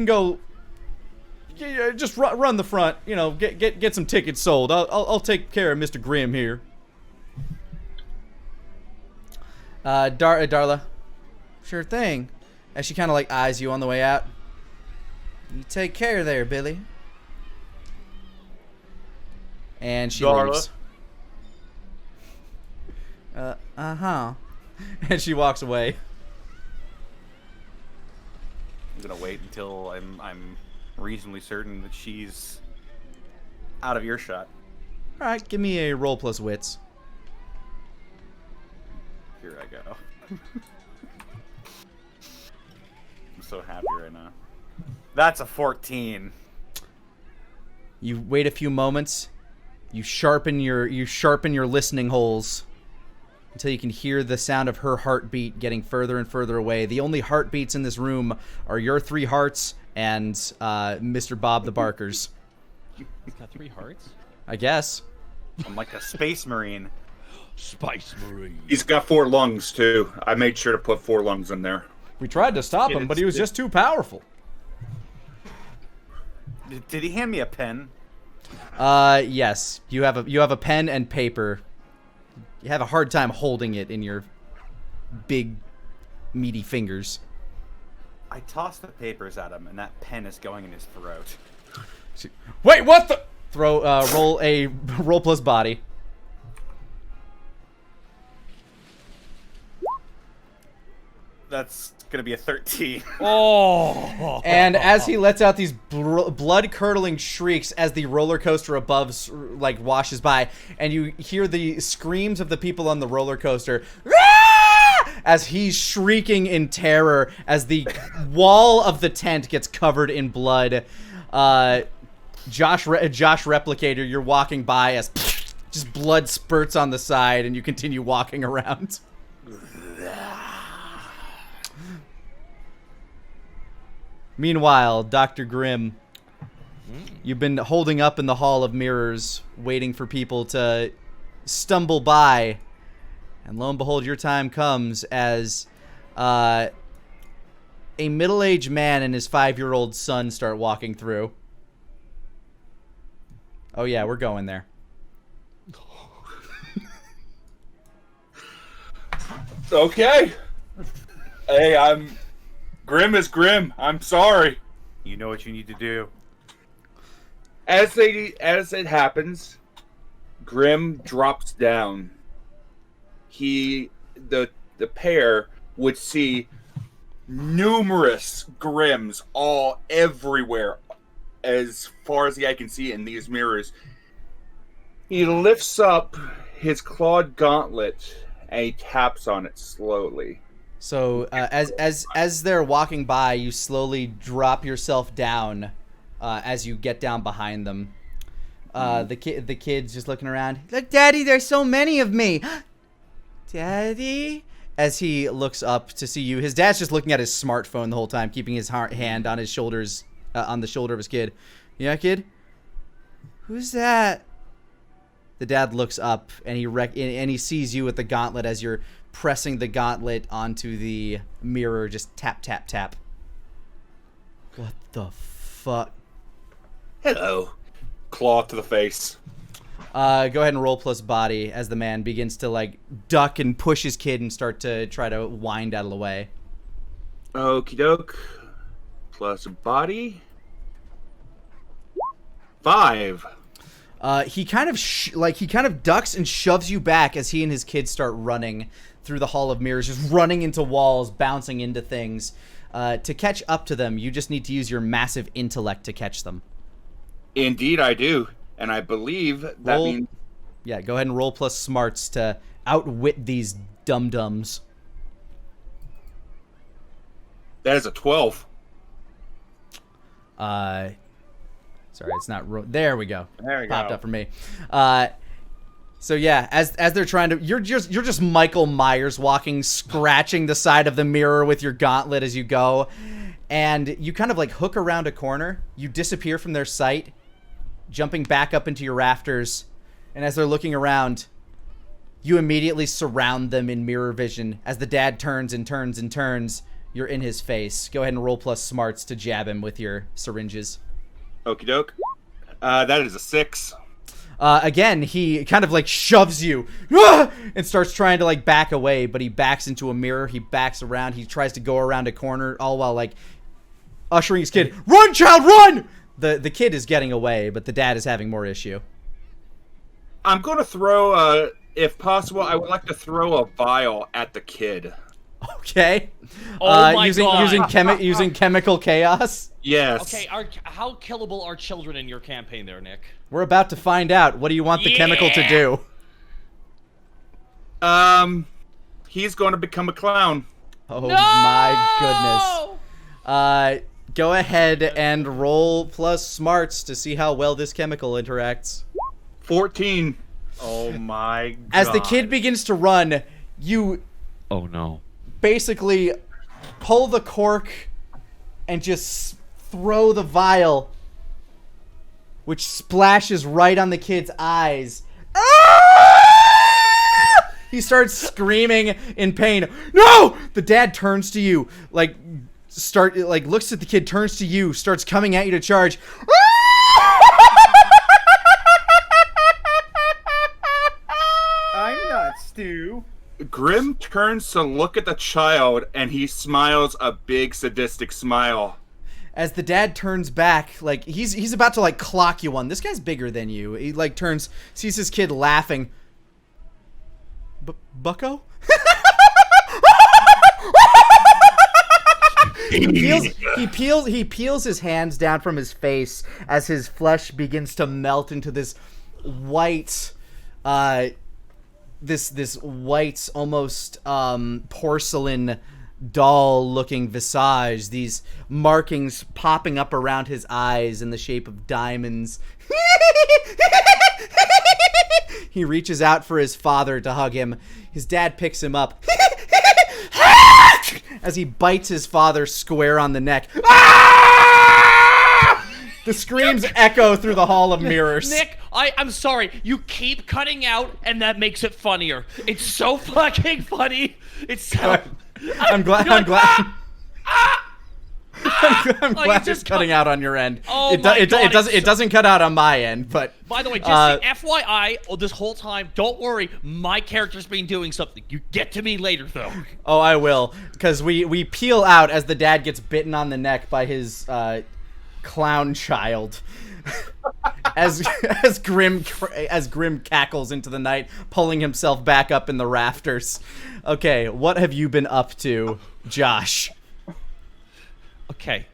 go. Just run the front. You know, get some tickets sold. I'll take care of Mr. Grimm here. Darla, sure thing. As she kind of like eyes you on the way out. You take care there, Billy. And she Darla. leaves. Uh-huh. And she walks away. I'm gonna wait until I'm reasonably certain that she's out of earshot. All right, give me a roll plus wits. Here I go. I'm so happy right now. That's a 14. You wait a few moments. You sharpen your listening holes until you can hear the sound of her heartbeat getting further and further away. The only heartbeats in this room are your 3 hearts and Mr. Bob the Barker's. He's got 3 hearts. I guess. I'm like a space marine. Spice Marine. He's got 4 lungs, too. I made sure to put 4 lungs in there. We tried to stop him, but he was just too powerful. Did he hand me a pen? Yes. You have a pen and paper. You have a hard time holding it in your big, meaty fingers. I toss the papers at him, and that pen is going in his throat. Wait, what the? Roll plus body. That's gonna be a 13. Oh. And as he lets out these blood-curdling shrieks as the roller coaster above like washes by, and you hear the screams of the people on the roller coaster as he's shrieking in terror as the wall of the tent gets covered in blood. Josh Replicator, you're walking by as just blood spurts on the side, and you continue walking around. Meanwhile, Dr. Grimm, you've been holding up in the Hall of Mirrors, waiting for people to stumble by. And lo and behold, your time comes as a middle-aged man and his 5-year-old son start walking through. Oh yeah, we're going there. Okay. Hey, Grim is Grim. I'm sorry. You know what you need to do. As it happens, Grim drops down. The pair would see numerous Grims all everywhere, as far as the eye can see in these mirrors. He lifts up his clawed gauntlet and he taps on it slowly. So as they're walking by, you slowly drop yourself down as you get down behind them. The kid's just looking around. Look, Daddy, there's so many of me. Daddy? As he looks up to see you. His dad's just looking at his smartphone the whole time, keeping his hand on his shoulders, on the shoulder of his kid. Yeah, kid? Who's that? The dad looks up and he sees you with the gauntlet as you're pressing the gauntlet onto the mirror. Just tap, tap, tap. What the fuck? Hello. Claw to the face. Go ahead and roll plus body as the man begins to like duck and push his kid and start to try to wind out of the way. Okie doke. Plus body. 5. He kind of ducks and shoves you back as he and his kids start running through the Hall of Mirrors, just running into walls, bouncing into things. To catch up to them, you just need to use your massive intellect to catch them. Indeed, I do. And I believe that means... Yeah, go ahead and roll plus smarts to outwit these dum-dums. That is a 12. Sorry, it's not... There we go. There we Popped go. up for me. So yeah, as they're trying to... You're just Michael Myers walking, scratching the side of the mirror with your gauntlet as you go. And you kind of like hook around a corner. You disappear from their sight, jumping back up into your rafters. And as they're looking around, you immediately surround them in mirror vision. As the dad turns and turns and turns, you're in his face. Go ahead and roll plus smarts to jab him with your syringes. Okie doke. That is a 6. Again, he kind of like shoves you and starts trying to like back away, but he backs into a mirror. He backs around. He tries to go around a corner, all while like ushering his kid. Run, child, run! The kid is getting away, but the dad is having more issue. I'm going to throw, if possible, I would like to throw a vial at the kid. Okay. Oh my God. Using chemical chaos. Yes. Okay, how killable are children in your campaign there, Nick? We're about to find out. What do you want the chemical to do? He's going to become a clown. Oh my goodness. Go ahead and roll plus smarts to see how well this chemical interacts. 14. Oh my God. As the kid begins to run, you Oh no. basically pull the cork and just throw the vial, which splashes right on the kid's eyes. He starts screaming in pain. No! The dad turns to you, looks at the kid, turns to you, starts coming at you to charge. I'm not Stu. Grim turns to look at the child, and he smiles a big sadistic smile. As the dad turns back, like he's about to like clock you one. This guy's bigger than you. He like turns, sees his kid laughing. Bucko? He peels his hands down from his face as his flesh begins to melt into this white, this white, almost porcelain doll-looking visage. These markings popping up around his eyes in the shape of diamonds. He reaches out for his father to hug him. His dad picks him up as he bites his father square on the neck. The screams echo through the hall of mirrors. Nick, I'm sorry. You keep cutting out, and that makes it funnier. It's so fucking funny. It's so... I'm glad. You're I'm glad. I'm Like, glad it's it's just cutting out on your end. Oh it my God, it doesn't cut out on my end, but by the way, just FYI, this whole time, don't worry, my character's been doing something. You get to me later, though. Oh, I will, because we peel out as the dad gets bitten on the neck by his clown child. as Grim cackles into the night, pulling himself back up in the rafters. Okay, what have you been up to, Josh? Okay.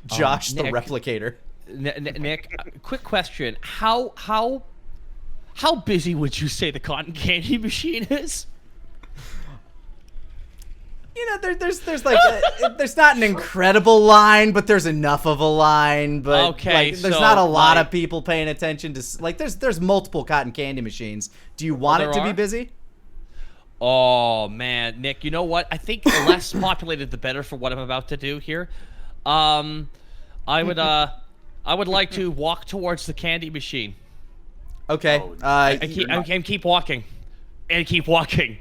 Josh the Nick, replicator. Nick, quick question. How busy would you say the cotton candy machine is? You know, there's like there's not an incredible line, but there's enough of a line. But okay, like, there's so, not a lot like, of people paying attention to. Like, there's multiple cotton candy machines. Do you want it to be busy? Oh man, Nick, you know what? I think the less populated the better for what I'm about to do here. I would like to walk towards the candy machine. Okay. And keep walking. And keep walking.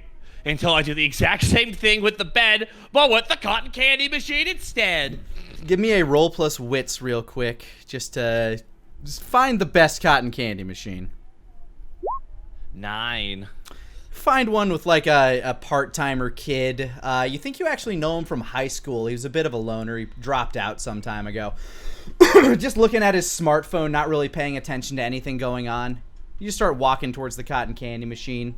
Until I do the exact same thing with the bed, but with the cotton candy machine instead. Give me a roll plus wits real quick, just to find the best cotton candy machine. 9. Find one with like a part-timer kid. You think you actually know him from high school. He was a bit of a loner. He dropped out some time ago. Just looking at his smartphone, not really paying attention to anything going on. You start walking towards the cotton candy machine.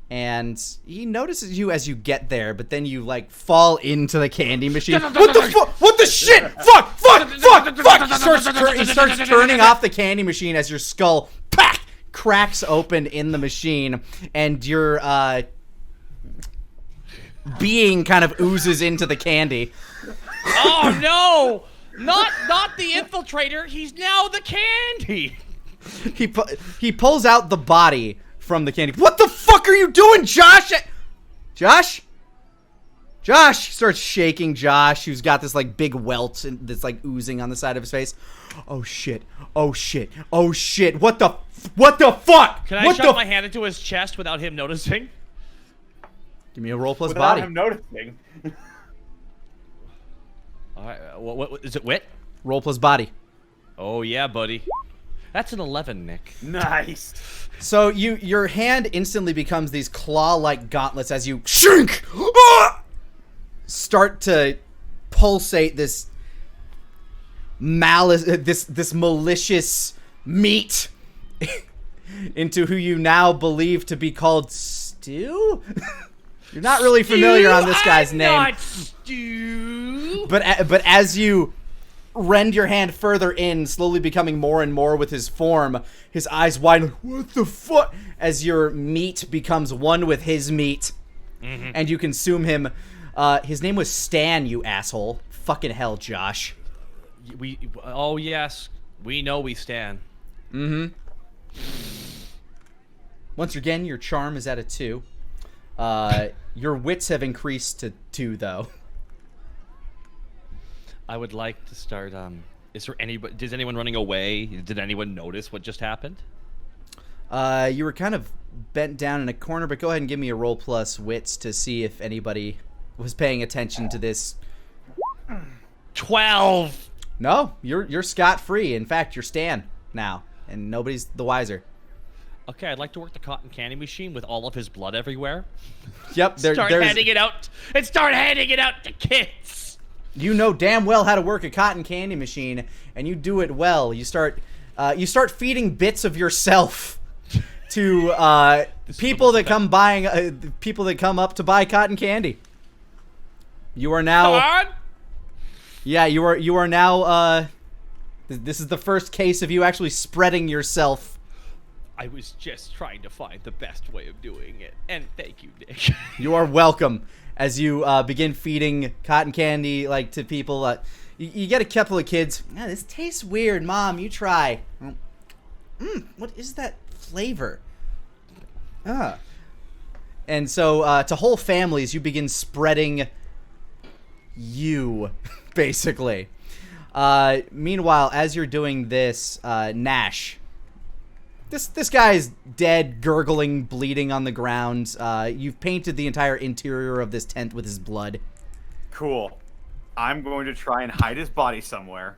and he notices you as you get there, but then you like fall into the candy machine. What the fuck? What the shit? Fuck! Fuck! Fuck! Fuck! He starts turning off the candy machine as your skull cracks open in the machine, and your being kind of oozes into the candy. Oh no! Not the infiltrator. He's now the candy. He pulls out the body from the candy. What the fuck are you doing, Josh? Josh? Josh starts shaking Josh, who's got this like big welt that's like oozing on the side of his face. Oh shit. Oh shit. Oh shit. What the fuck? Can I shove my hand into his chest without him noticing? Give me a roll plus Without body. him noticing. All right. What is it? Wit? Roll plus body. Oh yeah, buddy. That's an 11, Nick. Nice. So your hand instantly becomes these claw-like gauntlets as you shrink, start to pulsate this malice, this malicious meat into who you now believe to be called Stew. You're not really familiar on this guy's name. Not Stew. But as you rend your hand further in, slowly becoming more and more with his form, his eyes widen. What the fuck? As your meat becomes one with his meat, and you consume him. His name was Stan, you asshole. Fucking hell, Josh. Oh yes, we know we stand. Once again, your charm is at a 2. Your wits have increased to 2, though. I would like to start. Is anyone running away? Did anyone notice what just happened? You were kind of bent down in a corner, but go ahead and give me a roll plus wits to see if anybody was paying attention to this. 12. No, you're scot-free. In fact, you're Stan now, and nobody's the wiser. Okay, I'd like to work the cotton candy machine with all of his blood everywhere. Yep, Start handing it out to kids. You know damn well how to work a cotton candy machine, and you do it well. You start feeding bits of yourself to people that come up to buy cotton candy. You are now. Come on. Yeah, you are now. This is the first case of you actually spreading yourself. I was just trying to find the best way of doing it, and thank you, Nick. You are welcome. As you begin feeding cotton candy to people, you get a couple of kids. Yeah, this tastes weird, Mom. You try. What is that flavor? And so to whole families, you begin spreading you, basically. Meanwhile, as you're doing this, Nash. This guy is dead, gurgling, bleeding on the ground. You've painted the entire interior of this tent with his blood. Cool. I'm going to try and hide his body somewhere.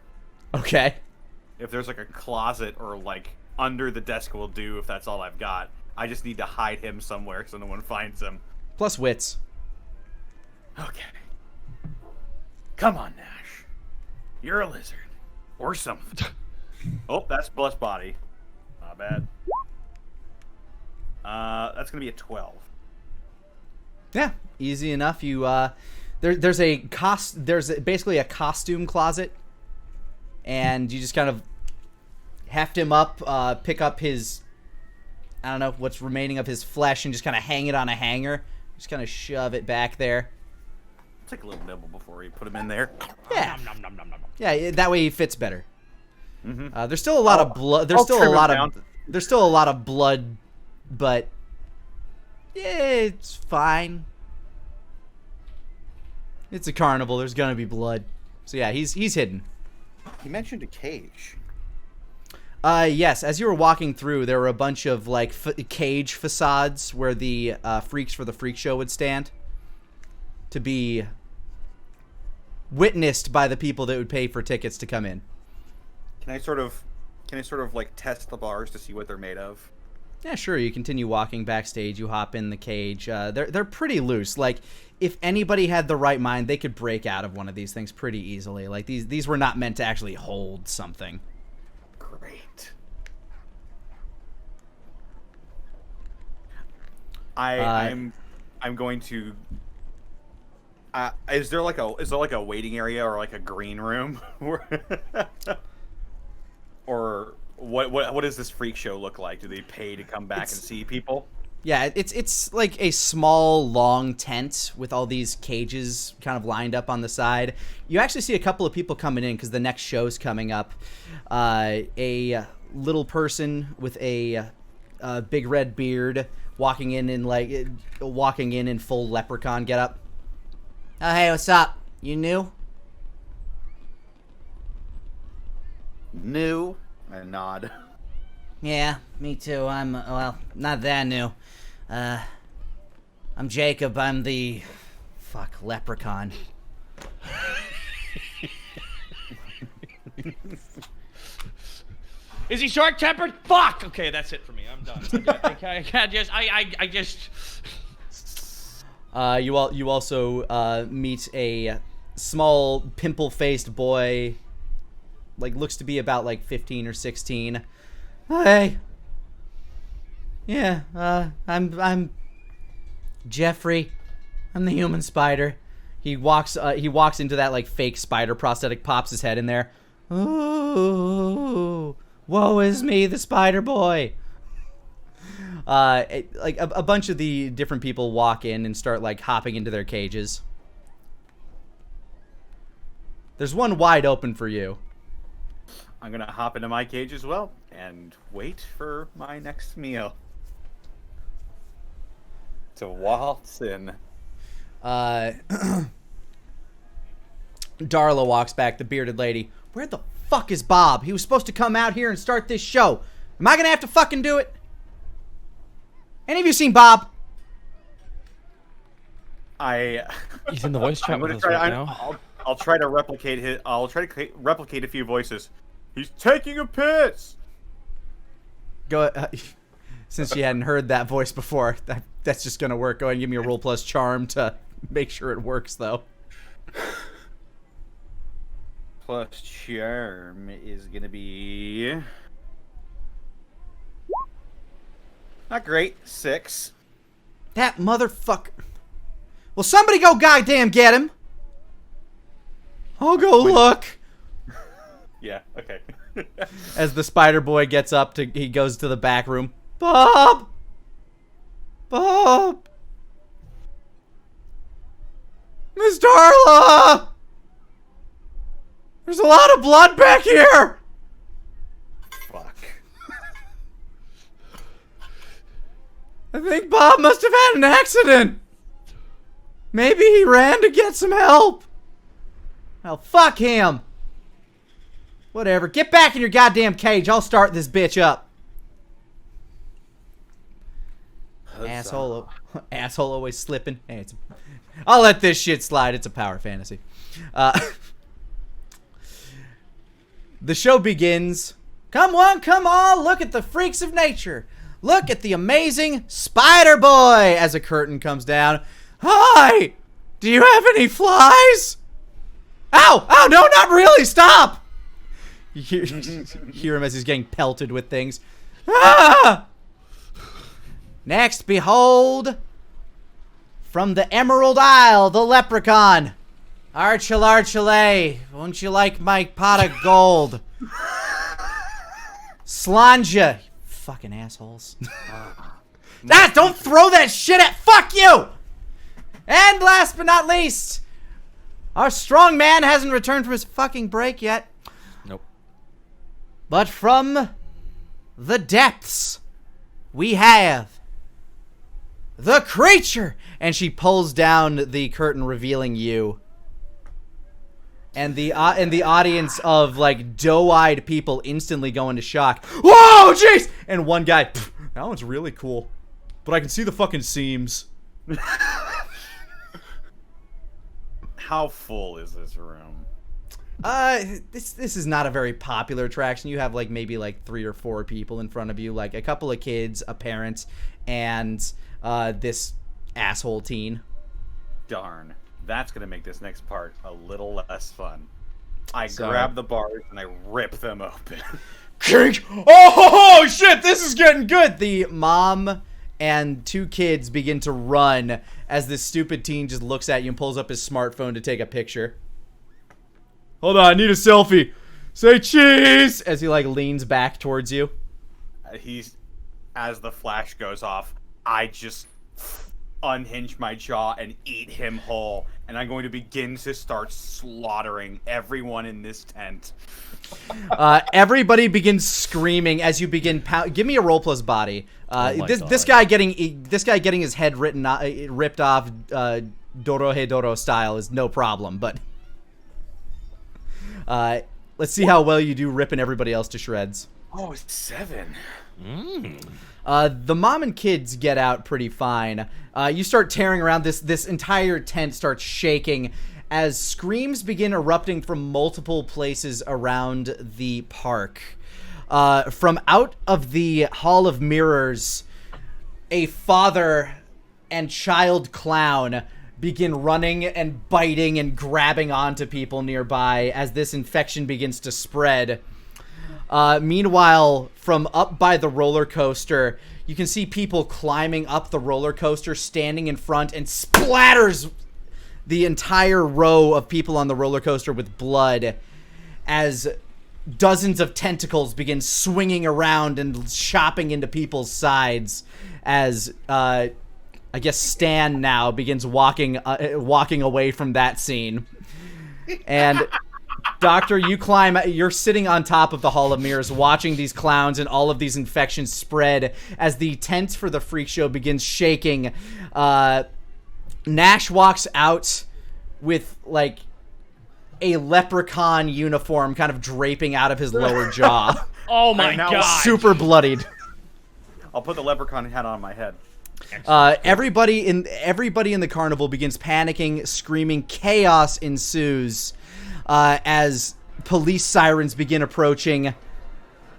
Okay. If there's like a closet or like under the desk will do if that's all I've got. I just need to hide him somewhere so no one finds him. Plus wits. Okay. Come on, Nash. You're a lizard. Or something. Oh, that's plus body. Not bad. That's gonna be a 12. Yeah, easy enough. You there's basically a costume closet, and you just kind of heft him up, pick up his, I don't know what's remaining of his flesh, and just kind of hang it on a hanger. Just kind of shove it back there. Take a little nibble before you put him in there. Yeah. Nom, nom, nom, nom, nom. Yeah, that way he fits better. Mm-hmm. There's still a lot of blood. There's still a lot of blood, but yeah, it's fine. It's a carnival. There's gonna be blood. So yeah, he's hidden. He mentioned a cage. Yes. As you were walking through, there were a bunch of cage facades where the freaks for the freak show would stand to be witnessed by the people that would pay for tickets to come in. Can I sort of like test the bars to see what they're made of? Yeah, sure. You continue walking backstage. You hop in the cage. They're pretty loose. Like, if anybody had the right mind, they could break out of one of these things pretty easily. Like, these were not meant to actually hold something. Great. I'm going to. Is there like a waiting area or like a green room, or what does this freak show look like? Do they pay to come back and see people? Yeah, it's like a small, long tent with all these cages kind of lined up on the side. You actually see a couple of people coming in because the next show's coming up. A little person with a big red beard walking in full leprechaun getup. Oh, hey, what's up? You new? New. I nod. Yeah, me too. I'm, well, not that new. I'm Jacob. I'm the... leprechaun. Is he short-tempered? Fuck! Okay, that's it for me. I'm done. I just... You also meet a small pimple-faced boy, like looks to be about like 15 or 16. Hey. Yeah, I'm Jeffrey. I'm the human spider. He walks into that like fake spider prosthetic, pops his head in there. Ooh, woe is me, the spider boy. Like a bunch of the different people walk in and start like hopping into their cages. There's one wide open for you. I'm gonna hop into my cage as well and wait for my next meal to waltz in. Darla walks back, the bearded lady. Where the fuck is Bob? He was supposed to come out here and start this show. Am I gonna have to fucking do it? Any of you seen Bob? He's in the voice chat with us right now. I'll try to replicate replicate a few voices. He's taking a piss. Go. Since you hadn't heard that voice before, that's just gonna work. Go ahead and give me a roll plus charm to make sure it works, though. Plus charm is gonna be not great. 6. That motherfucker. Well, somebody go goddamn get him. I'll go look. Yeah. Okay. As the spider boy gets up, he goes to the back room. Bob. Bob. Miss Darla. There's a lot of blood back here. Fuck. I think Bob must have had an accident. Maybe he ran to get some help. Well, fuck him. Whatever. Get back in your goddamn cage. I'll start this bitch up. Asshole. Asshole always slipping. Hey, I'll let this shit slide. It's a power fantasy. The show begins. Come on, come on. Look at the freaks of nature. Look at the amazing Spider Boy as a curtain comes down. Hi! Do you have any flies? Ow! Ow! No, not really! Stop! You hear him as he's getting pelted with things. Ah! Next, behold, from the Emerald Isle, the leprechaun. Archel, won't you like my pot of gold? Slanja. Fucking assholes. Don't throw that shit at. Fuck you! And last but not least, our strong man hasn't returned from his fucking break yet. Nope. But from the depths, we have the creature. And she pulls down the curtain, revealing you. And the audience of like doe-eyed people instantly go into shock. Whoa, jeez! And one guy, that one's really cool, but I can see the fucking seams. How full is this room? This is not a very popular attraction. You have like maybe like 3 or 4 people in front of you, like a couple of kids, a parent, and this asshole teen. Darn. That's going to make this next part a little less fun. I grab the bars and I rip them open. Kink! Oh shit, this is getting good! The mom and 2 kids begin to run as this stupid teen just looks at you and pulls up his smartphone to take a picture. Hold on, I need a selfie. Say cheese! As he, like, leans back towards you. As the flash goes off, I just unhinge my jaw and eat him whole. And I'm going to begin to start slaughtering everyone in this tent. Everybody begins screaming as you begin give me a roll plus body. This guy getting his head ripped off Dorohedoro style is no problem, but let's see how well you do ripping everybody else to shreds. Oh, it's 7. The mom and kids get out pretty fine. You start tearing around. This entire tent starts shaking as screams begin erupting from multiple places around the park. From out of the Hall of Mirrors, a father and child clown begin running and biting and grabbing onto people nearby as this infection begins to spread. Meanwhile, from up by the roller coaster, you can see people climbing up the roller coaster, standing in front, and splatters the entire row of people on the roller coaster with blood as dozens of tentacles begin swinging around and chopping into people's sides as, I guess Stan now begins walking away from that scene. And Doctor, you're sitting on top of the Hall of Mirrors watching these clowns and all of these infections spread as the tent for the freak show begins shaking. Nash walks out with, like, a leprechaun uniform kind of draping out of his lower jaw. Oh my god. Super bloodied. I'll put the leprechaun hat on my head. Everybody in the carnival begins panicking, screaming. Chaos ensues as police sirens begin approaching.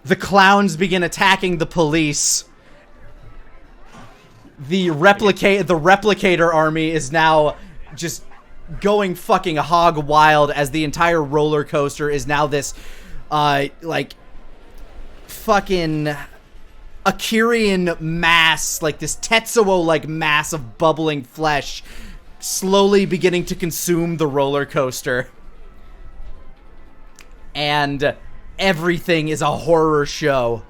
The clowns begin attacking the police. The replicator army is now just going fucking hog wild as the entire roller coaster is now this like fucking Akirian mass, like this Tetsuo like mass of bubbling flesh slowly beginning to consume the roller coaster. And everything is a horror show.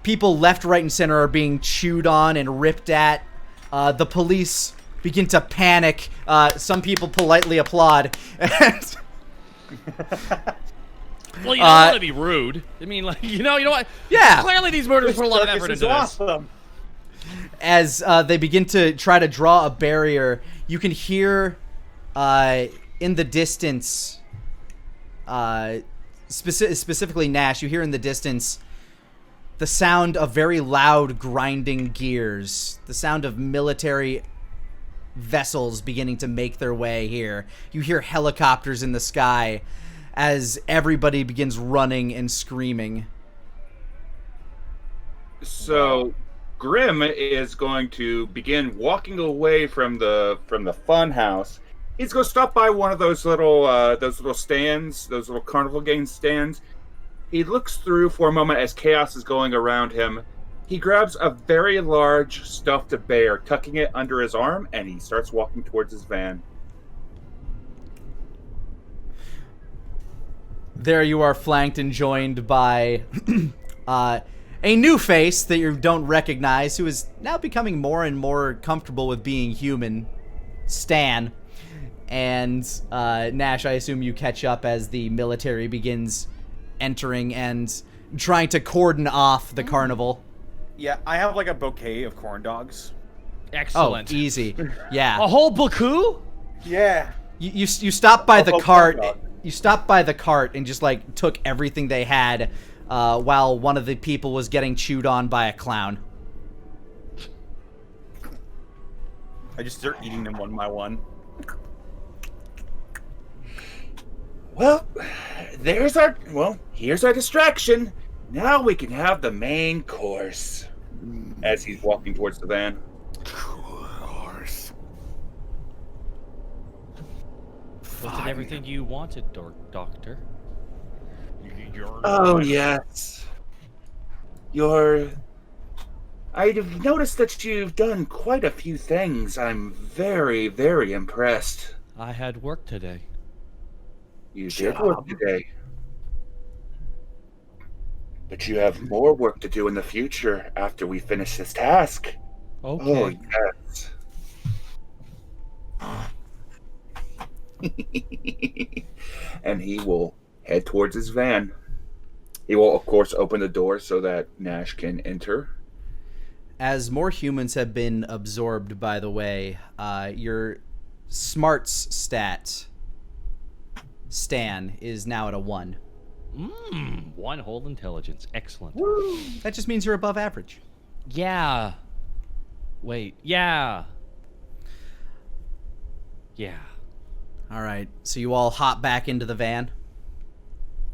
People left, right, and center are being chewed on and ripped at. The police begin to panic. Some people politely applaud. Well, you don't want to be rude. I mean, like, you know what? Yeah. Clearly, these murders put a lot of effort into this. Awesome. As they begin to try to draw a barrier, you can hear in the distance, specifically Nash, you hear in the distance the sound of very loud grinding gears, the sound of military vessels beginning to make their way here. You hear helicopters in the sky as everybody begins running and screaming. So Grim is going to begin walking away from the fun house. He's going to stop by one of those little stands, those little carnival game stands. He looks through for a moment as chaos is going around him. He grabs a very large stuffed bear, tucking it under his arm, and he starts walking towards his van. There you are, flanked and joined by a new face that you don't recognize, who is now becoming more and more comfortable with being human, Stan. And Nash, I assume you catch up as the military begins entering and trying to cordon off the carnival. Yeah, I have like a bouquet of corn dogs. Excellent. Oh, easy. Yeah. A whole buku? Yeah. You stopped by the whole cart. corn dog. You stopped by the cart and just like took everything they had, while one of the people was getting chewed on by a clown. I just start eating them one by one. Well, here's our distraction. Now we can have the main course. As he's walking towards the van. Course. Was it everything you wanted, Doctor? Oh, yes. I've noticed that you've done quite a few things. I'm very, very impressed. I had work today. You did work today. But you have more work to do in the future after we finish this task. Okay. Oh, yes. And he will head towards his van. He will, of course, open the door so that Nash can enter. As more humans have been absorbed, by the way, your smarts stat, Stan, is now at a 1. One whole intelligence. Excellent. That just means you're above average. Yeah. Wait. Yeah. Yeah. All right, so you all hop back into the van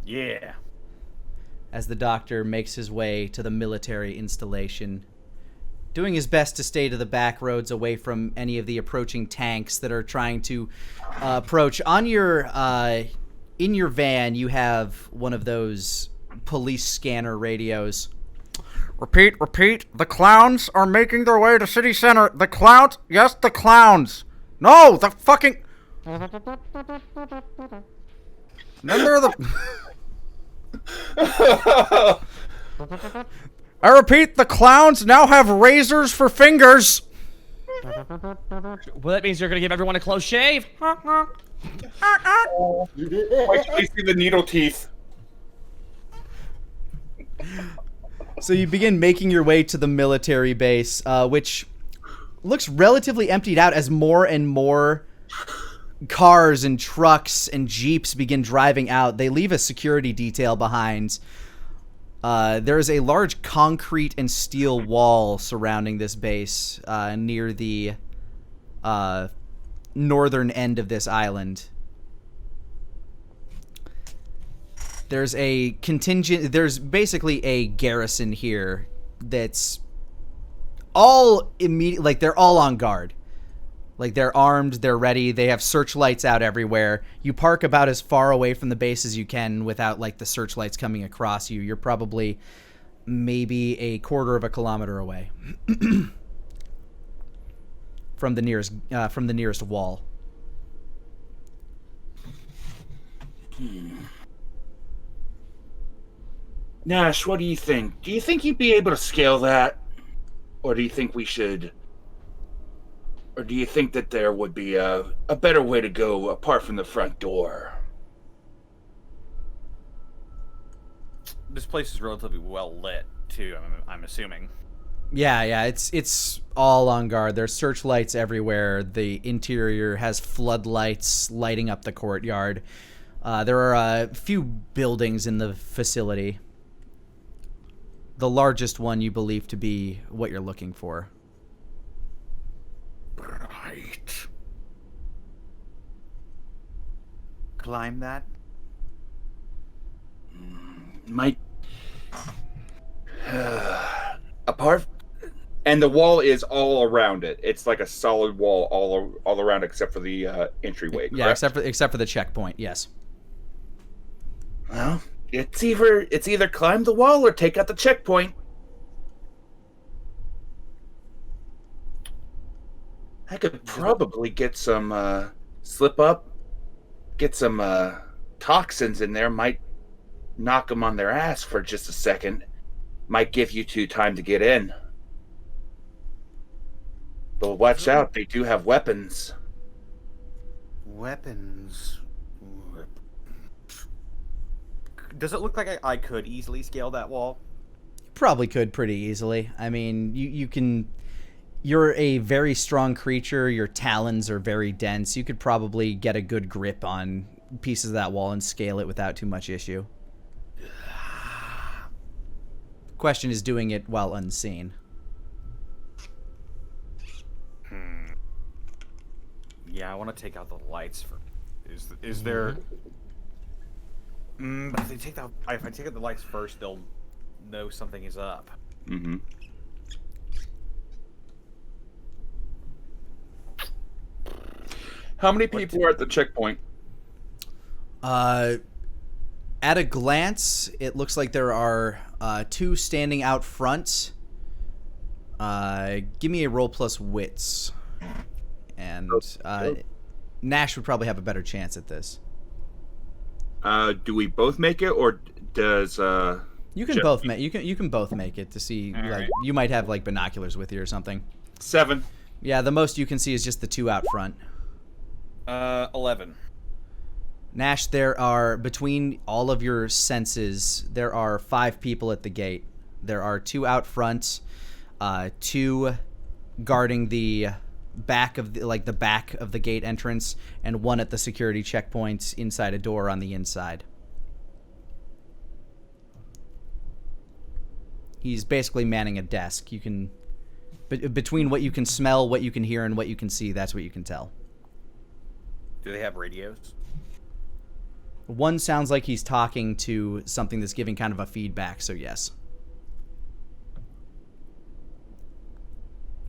Yeah. as the doctor makes his way to the military installation, doing his best to stay to the back roads away from any of the approaching tanks that are trying to approach. On your in your van, you have one of those police scanner radios. Repeat, repeat. The clowns are making their way to city center. The clowns? Yes, the clowns. No, the fucking... Then there are the... I repeat, the clowns now have razors for fingers. Well, that means you're gonna give everyone a close shave. Wait till you see the needle teeth. So you begin making your way to the military base, which looks relatively emptied out as more and more cars and trucks and jeeps begin driving out. They leave a security detail behind. There is a large concrete and steel wall surrounding this base near the northern end of this island. There's a contingent. There's basically a garrison here that's all immediate. Like, they're all on guard. Like, they're armed, they're ready, they have searchlights out everywhere. You park about as far away from the base as you can without, like, the searchlights coming across you. You're probably maybe a quarter of a kilometer away from the nearest wall. Nash, what do you think? Do you think you'd be able to scale that? Or do you think we should... Or do you think that there would be a better way to go apart from the front door? This place is relatively well lit, too, I'm assuming. Yeah, it's all on guard. There's searchlights everywhere. The interior has floodlights lighting up the courtyard. There are a few buildings in the facility. The largest one you believe to be what you're looking for. Right. Climb that? Might... apart... And the wall is all around it. It's like a solid wall all around except for the entryway, correct? Yeah, except for the checkpoint, yes. Well, it's either climb the wall or take out the checkpoint. I could probably get some slip up, get some toxins in there. Might knock them on their ass for just a second. Might give you two time to get in. But watch out, they do have weapons. Weapons. Does it look like I could easily scale that wall? You probably could pretty easily. I mean, you can... You're a very strong creature. Your talons are very dense. You could probably get a good grip on pieces of that wall and scale it without too much issue. Question is doing it while unseen. Yeah, I want to take out the lights for... Is there... but if I take out the lights first, they'll know something is up. Mm-hmm. How many people are at the checkpoint? At a glance, it looks like there are 2 standing out front. Give me a roll plus wits. And Nash would probably have a better chance at this. Do we both make it, or does You can both make you can both make it to see. All Like right. you might have like binoculars with you or something. 7? Yeah, the most you can see is just the 2 out front. 11. Nash, there are, between all of your senses, there are 5 people at the gate. There are 2 out front, 2 guarding the back of the back of the gate entrance, and 1 at the security checkpoint inside a door on the inside. He's basically manning a desk. You can, between what you can smell, what you can hear, and what you can see, that's what you can tell. Do they have radios? One sounds like he's talking to something that's giving kind of a feedback, so yes.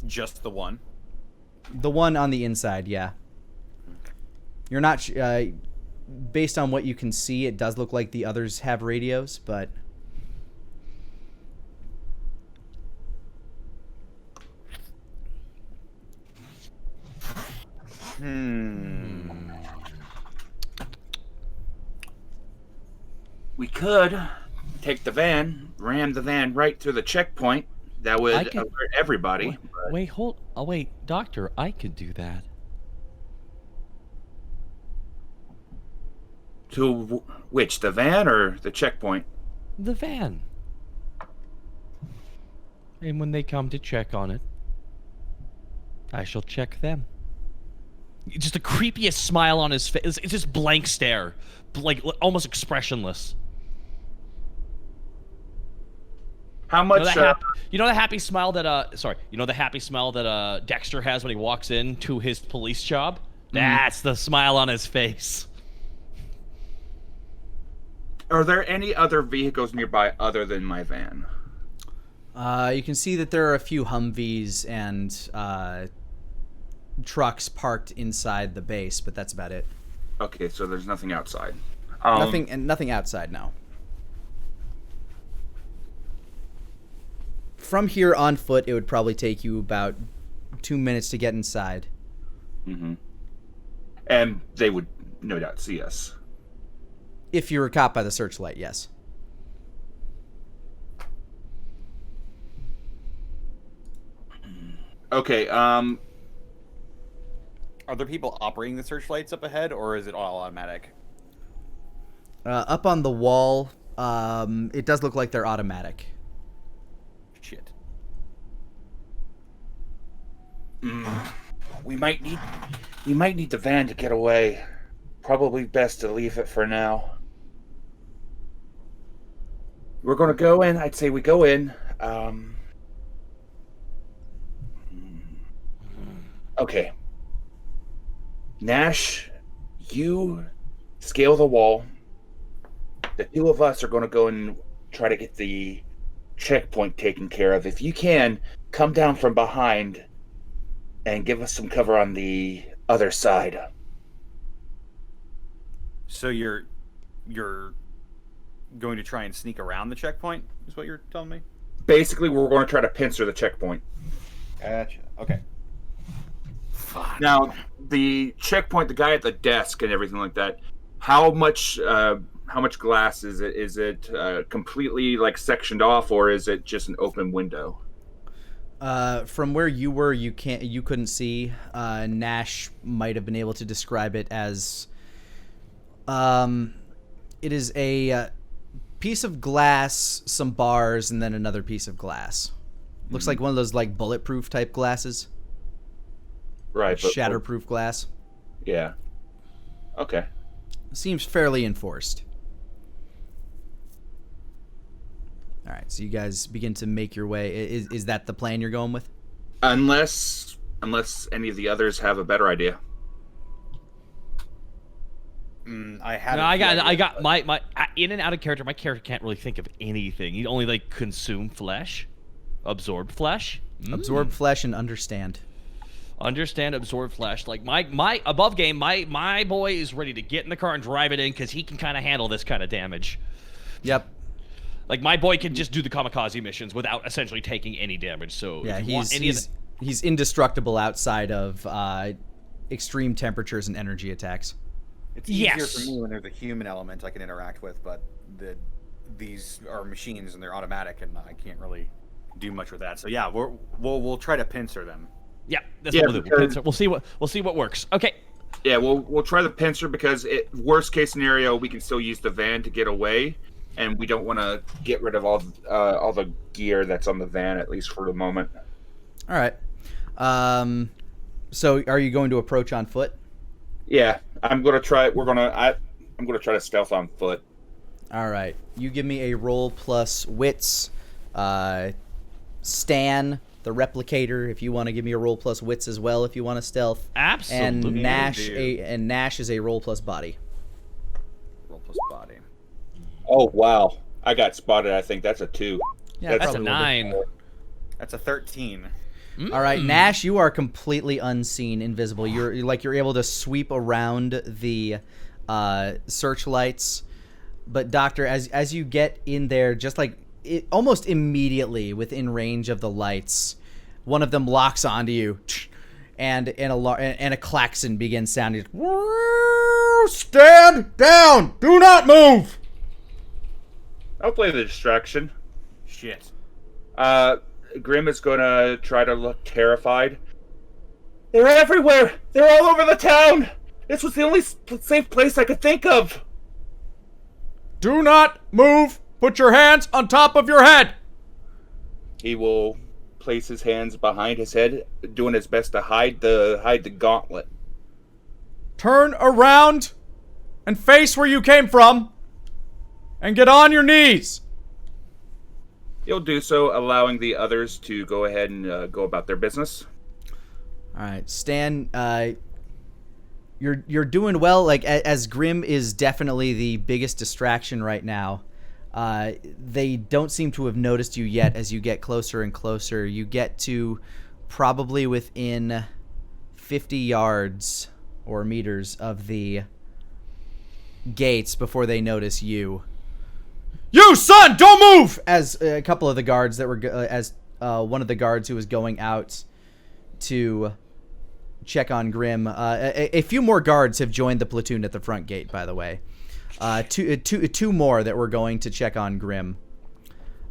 Just the one. The one on the inside, yeah. You're not... based on what you can see, it does look like the others have radios, but... We could take the van, ram the van right through the checkpoint. That would I could- alert everybody. Wait, Doctor, I could do that. To which, the van or the checkpoint? The van. And when they come to check on it, I shall check them. Just the creepiest smile on his face. It's just blank stare. Like, almost expressionless. How You know, much? you know the happy smile that, you know the happy smile that, Dexter has when he walks in to his police job? That's the smile on his face. Are there any other vehicles nearby other than my van? You can see that there are a few Humvees and trucks parked inside the base, but that's about it. Okay, so there's nothing outside. Nothing outside now. From here on foot, it would probably take you about 2 minutes to get inside. Mm-hmm. And they would no doubt see us. If you were caught by the searchlight, yes. Okay, Are there people operating the searchlights up ahead, or is it all automatic? Up on the wall, it does look like they're automatic. Shit. we might need the van to get away. Probably best to leave it for now. We're gonna go in. I'd say we go in. Okay. Nash, you scale the wall. The 2 of us are going to go and try to get the checkpoint taken care of. If you can, come down from behind and give us some cover on the other side. So you're going to try and sneak around the checkpoint, is what you're telling me? Basically, we're going to try to pincer the checkpoint. Gotcha. Okay. Now, the checkpoint, the guy at the desk and everything like that, how much glass is it? Is it completely like sectioned off, or is it just an open window? From where you were, you couldn't see. Nash might have been able to describe it as, it is a piece of glass, some bars, and then another piece of glass. Looks like one of those like bulletproof type glasses. Right. But, Shatterproof glass. Yeah. Okay. Seems fairly enforced. All right, so you guys begin to make your way. Is that the plan you're going with? Unless any of the others have a better idea. I have. No, I got my in and out of character. My character can't really think of anything. He only like consume flesh, absorb flesh, Absorb flesh and understand. Understand, absorb flesh. Like my above game, my boy is ready to get in the car and drive it in because he can kind of handle this kind of damage. Yep. Like my boy can just do the kamikaze missions without essentially taking any damage. So Yeah, if you want any of he's indestructible outside of extreme temperatures and energy attacks. It's easier Yes. for me when there's a human element I can interact with, but these are machines and they're automatic, and I can't really do much with that. So yeah, we'll try to pincer them. yeah, that's Yeah, what we'll do. because- We'll see what works. Okay. Yeah, we'll try the pincer because worst case scenario, we can still use the van to get away, and we don't want to get rid of all the gear that's on the van, at least for the moment. All right. So are you going to approach on foot? Yeah, I'm gonna try. I'm gonna try to stealth on foot. All right. You give me a roll plus wits. Stan, the replicator, if you want to give me a roll plus wits as well, if you want to stealth. Absolutely. And Nash is a roll plus body. Roll plus body. Oh wow, I got spotted. I think that's a 2. Yeah, That's a probably will be. 9. That's a 13. All right, Nash, you are completely unseen, invisible. You're able to sweep around the searchlights, but Doctor, as you get in there, just like almost immediately within range of the lights, one of them locks onto you, and a klaxon begins sounding. Stand down! Do not move! I'll play the distraction. Shit. Grim is gonna try to look terrified. They're everywhere! They're all over the town! This was the only safe place I could think of! Do not move! Put your hands on top of your head! He will place his hands behind his head, doing his best to hide the gauntlet. Turn around and face where you came from and get on your knees! He'll do so, allowing the others to go ahead and go about their business. All right, Stan, you're doing well. Like as Grim is definitely the biggest distraction right now. They don't seem to have noticed you yet. As you get closer and closer, you get to probably within 50 yards or meters of the gates before they notice you. You son, don't move! As a couple of the guards that were one of the guards who was going out to check on Grim. A few more guards have joined the platoon at the front gate, by the way. Two more that were going to check on Grim.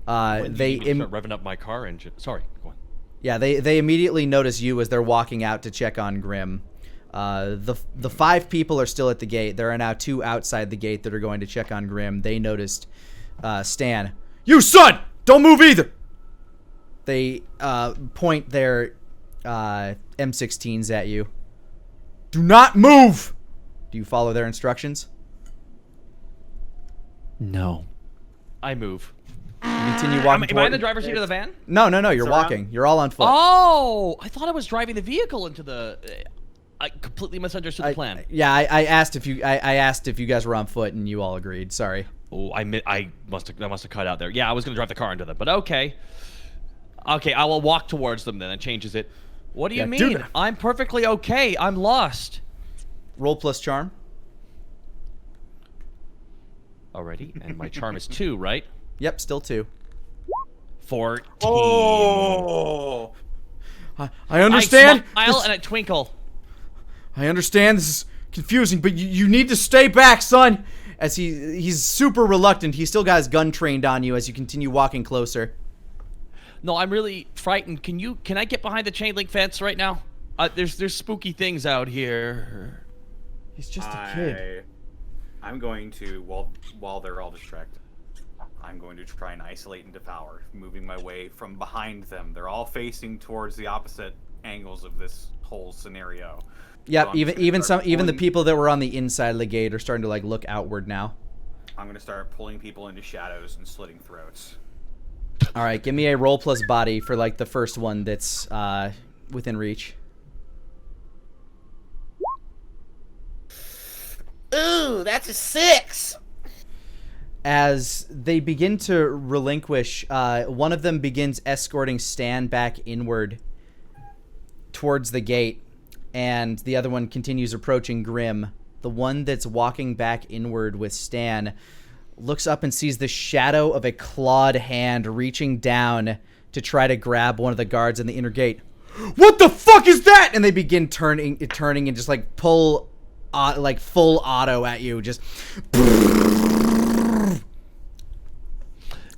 When do you need to start revving up my car engine? Sorry, go on. Yeah, they immediately notice you as they're walking out to check on Grim. The 5 people are still at the gate. There are now 2 outside the gate that are going to check on Grim. They noticed Stan. You son, don't move either! They point their M16s at you. Do not move! Do you follow their instructions? No. I move. You continue walking. Am I in the driver's seat of the van? No. You're Surround- walking. You're all on foot. Oh, I thought I was driving the vehicle into the. I completely misunderstood the plan. I asked if you guys were on foot, and you all agreed. Sorry. Oh, I must have cut out there. Yeah, I was gonna drive the car into them, but okay. Okay, I will walk towards them then. That changes it. What do you Yeah, mean? I'm perfectly okay. I'm lost. Roll plus charm. Already, and my charm is 2, right? Yep, still 2. 14. Oh! I understand. I smile this- and I twinkle. I understand this is confusing, but you need to stay back, son. As he's super reluctant, he still got his gun trained on you as you continue walking closer. No, I'm really frightened. Can I get behind the chain link fence right now? There's spooky things out here. He's just a kid. I'm going to, while they're all distracted, I'm going to try and isolate and devour, moving my way from behind them. They're all facing towards the opposite angles of this whole scenario. Yep, So I'm just gonna even start the pulling- people that were on the inside of the gate are starting to like look outward now. I'm going to start pulling people into shadows and slitting throats. All right, give me a roll plus body for like the first one that's within reach. Ooh, that's a 6. As they begin to relinquish, one of them begins escorting Stan back inward towards the gate, and the other one continues approaching Grim. The one that's walking back inward with Stan looks up and sees the shadow of a clawed hand reaching down to try to grab one of the guards in the inner gate. What the fuck is that? And they begin turning and just like pull like full auto at you. Just.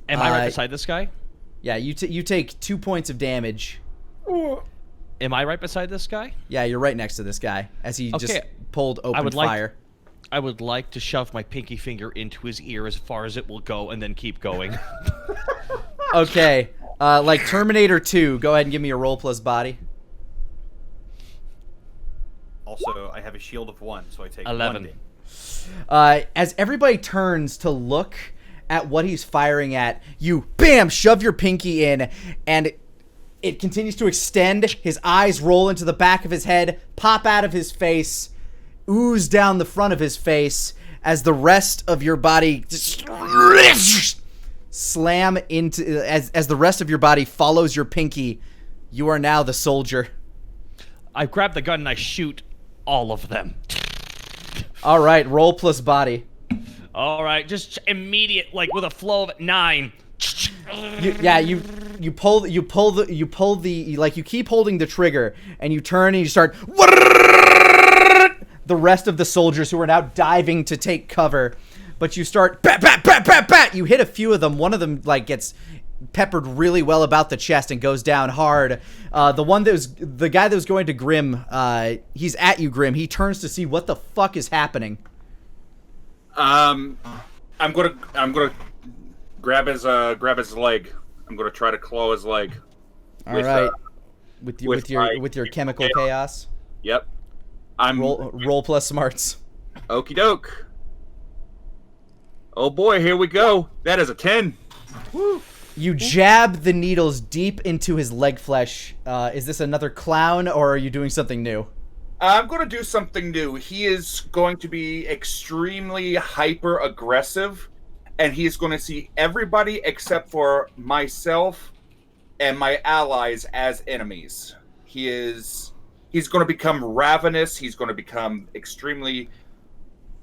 Am I right beside this guy? Yeah, you take 2 points of damage. Am I right beside this guy? Yeah, you're right next to this guy as he just pulled open fire. I would like to shove my pinky finger into his ear as far as it will go and then keep going. Okay, like Terminator 2, go ahead and give me a roll plus body. Also, I have a shield of 1, so I take 11. 1 As everybody turns to look at what he's firing at, you, bam, shove your pinky in, and it continues to extend. His eyes roll into the back of his head, pop out of his face, ooze down the front of his face, as the rest of your body slam into, as the rest of your body follows your pinky. You are now the soldier. I grab the gun and I shoot all of them. All right, roll plus body. All right, just immediate, like with a flow of 9. You pull the like you keep holding the trigger and you turn and you start. The rest of the soldiers who are now diving to take cover, but you start bat bat bat bat bat. You hit a few of them. One of them like gets peppered really well about the chest and goes down hard. The guy that was going to Grim, he's at you, Grim. He turns to see what the fuck is happening. I'm gonna grab his leg. I'm gonna try to claw his leg. All right, with your chemical chaos. Yep. Roll plus smarts. Okie doke. Oh boy, here we go. That is a 10. Woo. You jab the needles deep into his leg flesh. Is this another clown, or are you doing something new? I'm going to do something new. He is going to be extremely hyper aggressive, and he's going to see everybody except for myself and my allies as enemies. He's going to become ravenous. He's going to become extremely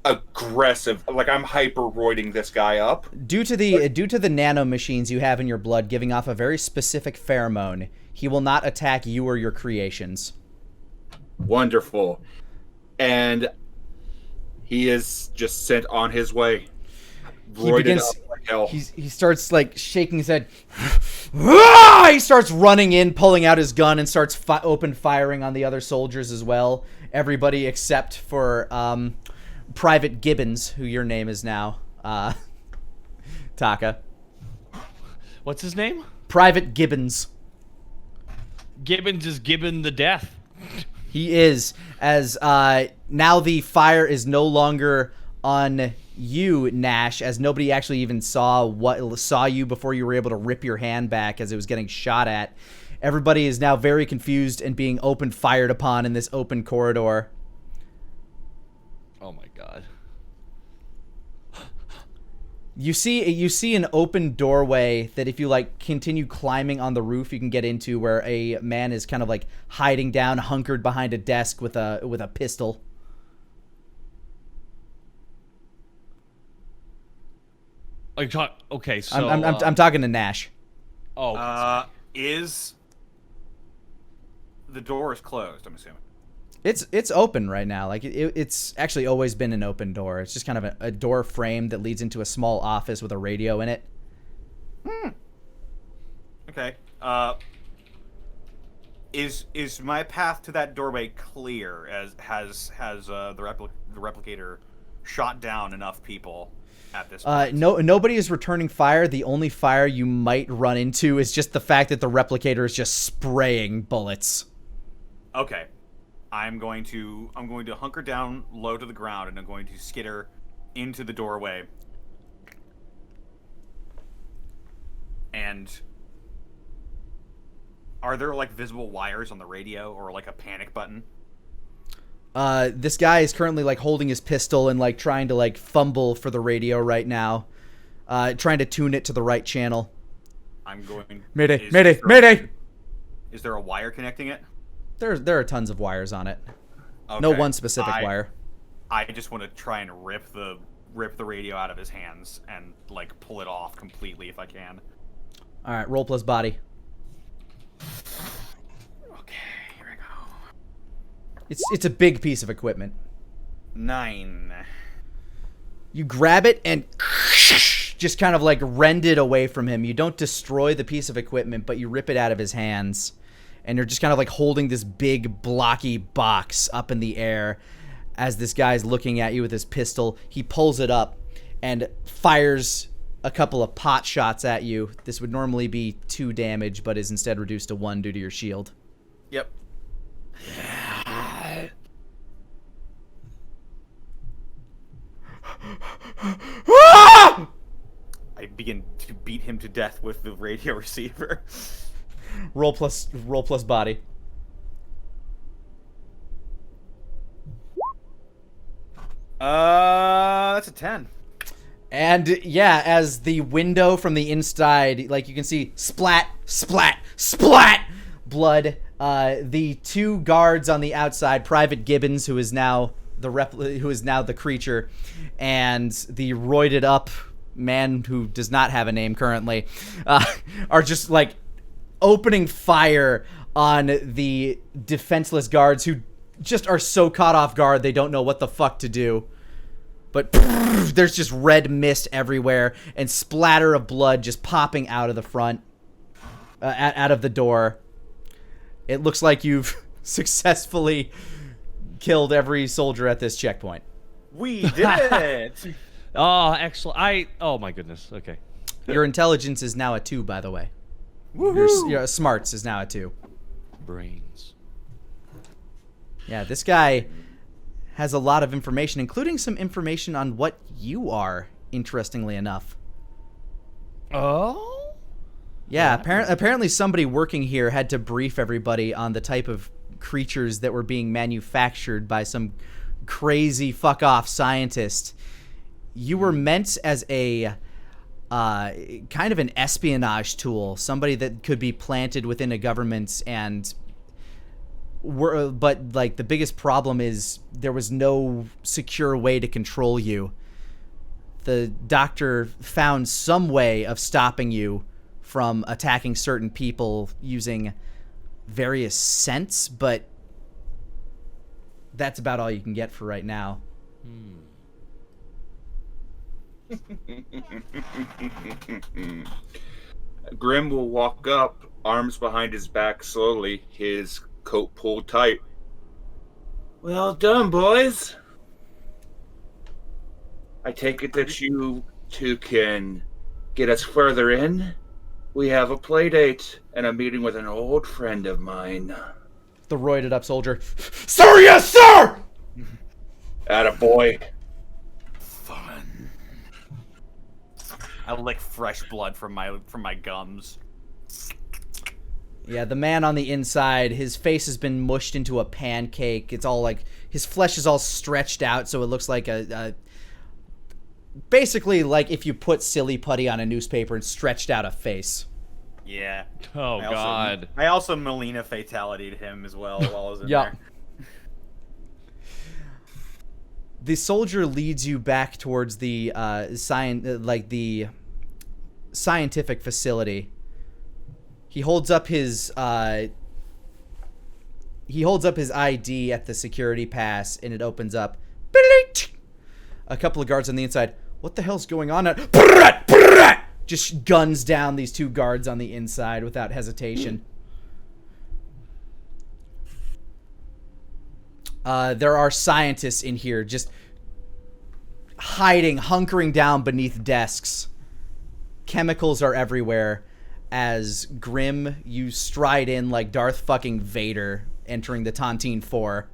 aggressive. Like, I'm hyper-roiding this guy up. Due to the nanomachines you have in your blood giving off a very specific pheromone, he will not attack you or your creations. Wonderful. And he is just sent on his way. Roided up like hell. He starts like shaking his head. He starts running in, pulling out his gun, and starts open firing on the other soldiers as well. Everybody except for Private Gibbons, who your name is now, Taka. What's his name? Private Gibbons. Gibbons is given the death. He is, as now the fire is no longer on you, Nash, as nobody actually even saw you before you were able to rip your hand back as it was getting shot at. Everybody is now very confused and being fired upon in this open corridor. Oh my god. You see an open doorway that if you like continue climbing on the roof you can get into, where a man is kind of like hiding down, hunkered behind a desk with a pistol. Okay, so I'm talking to Nash. Oh, Is the door is closed, I'm assuming. It's open right now. Like it's actually always been an open door. It's just kind of a door frame that leads into a small office with a radio in it. Okay. Is my path to that doorway clear? As has the replicator shot down enough people at this point? Nobody is returning fire. The only fire you might run into is just the fact that the replicator is just spraying bullets. Okay. I'm going to hunker down low to the ground, and I'm going to skitter into the doorway. And are there like visible wires on the radio or like a panic button? This guy is currently like holding his pistol and like trying to like fumble for the radio right now, trying to tune it to the right channel. I'm going. Mayday! Mayday! Mayday! Is there a wire connecting it? There are tons of wires on it. Okay. No one specific wire. I just want to try and rip the rip the radio out of his hands and like pull it off completely if I can. All right, roll plus body. Okay, here I go. It's a big piece of equipment. 9. You grab it and just kind of like rend it away from him. You don't destroy the piece of equipment, but you rip it out of his hands. And you're just kind of like holding this big blocky box up in the air as this guy's looking at you with his pistol. He pulls it up and fires a couple of pot shots at you. This would normally be 2 damage, but is instead reduced to 1 due to your shield. Yep. I begin to beat him to death with the radio receiver. Roll plus body. That's a 10. And yeah, as the window from the inside, like you can see, splat, splat, splat, blood. The 2 guards on the outside, Private Gibbons, who is now the creature, and the roided up man who does not have a name currently, are just like opening fire on the defenseless guards who just are so caught off guard they don't know what the fuck to do. But there's just red mist everywhere and splatter of blood just popping out of the front, out of the door. It looks like you've successfully killed every soldier at this checkpoint. We did it! Oh, excellent. Oh my goodness. Okay. Your intelligence is now a 2, by the way. Your smarts is now a 2. Brains. Yeah, this guy has a lot of information, including some information on what you are, interestingly enough. Oh? Yeah, apparently somebody working here had to brief everybody on the type of creatures that were being manufactured by some crazy fuck-off scientist. You were meant as a kind of an espionage tool, somebody that could be planted within a government, and but like the biggest problem is there was no secure way to control you. The doctor found some way of stopping you from attacking certain people using various scents, but that's about all you can get for right now. Grim will walk up, arms behind his back slowly, his coat pulled tight. Well done, boys. I take it that you two can get us further in. We have a play date and a meeting with an old friend of mine. The roided up soldier. Sir, yes, sir! Attaboy. Fun. I lick fresh blood from my gums. Yeah, the man on the inside, his face has been mushed into a pancake. It's all like, his flesh is all stretched out, so it looks like basically like if you put silly putty on a newspaper and stretched out a face. Yeah. Oh, God. I also Melina fatality'd him as well while I was in there. The soldier leads you back towards the the scientific facility. He holds up his ID at the security pass, and it opens up. A couple of guards on the inside. What the hell's going on? Just guns down these 2 guards on the inside without hesitation. There are scientists in here just hiding, hunkering down beneath desks. Chemicals are everywhere. As Grim, you stride in like Darth fucking Vader entering the Tontine 4.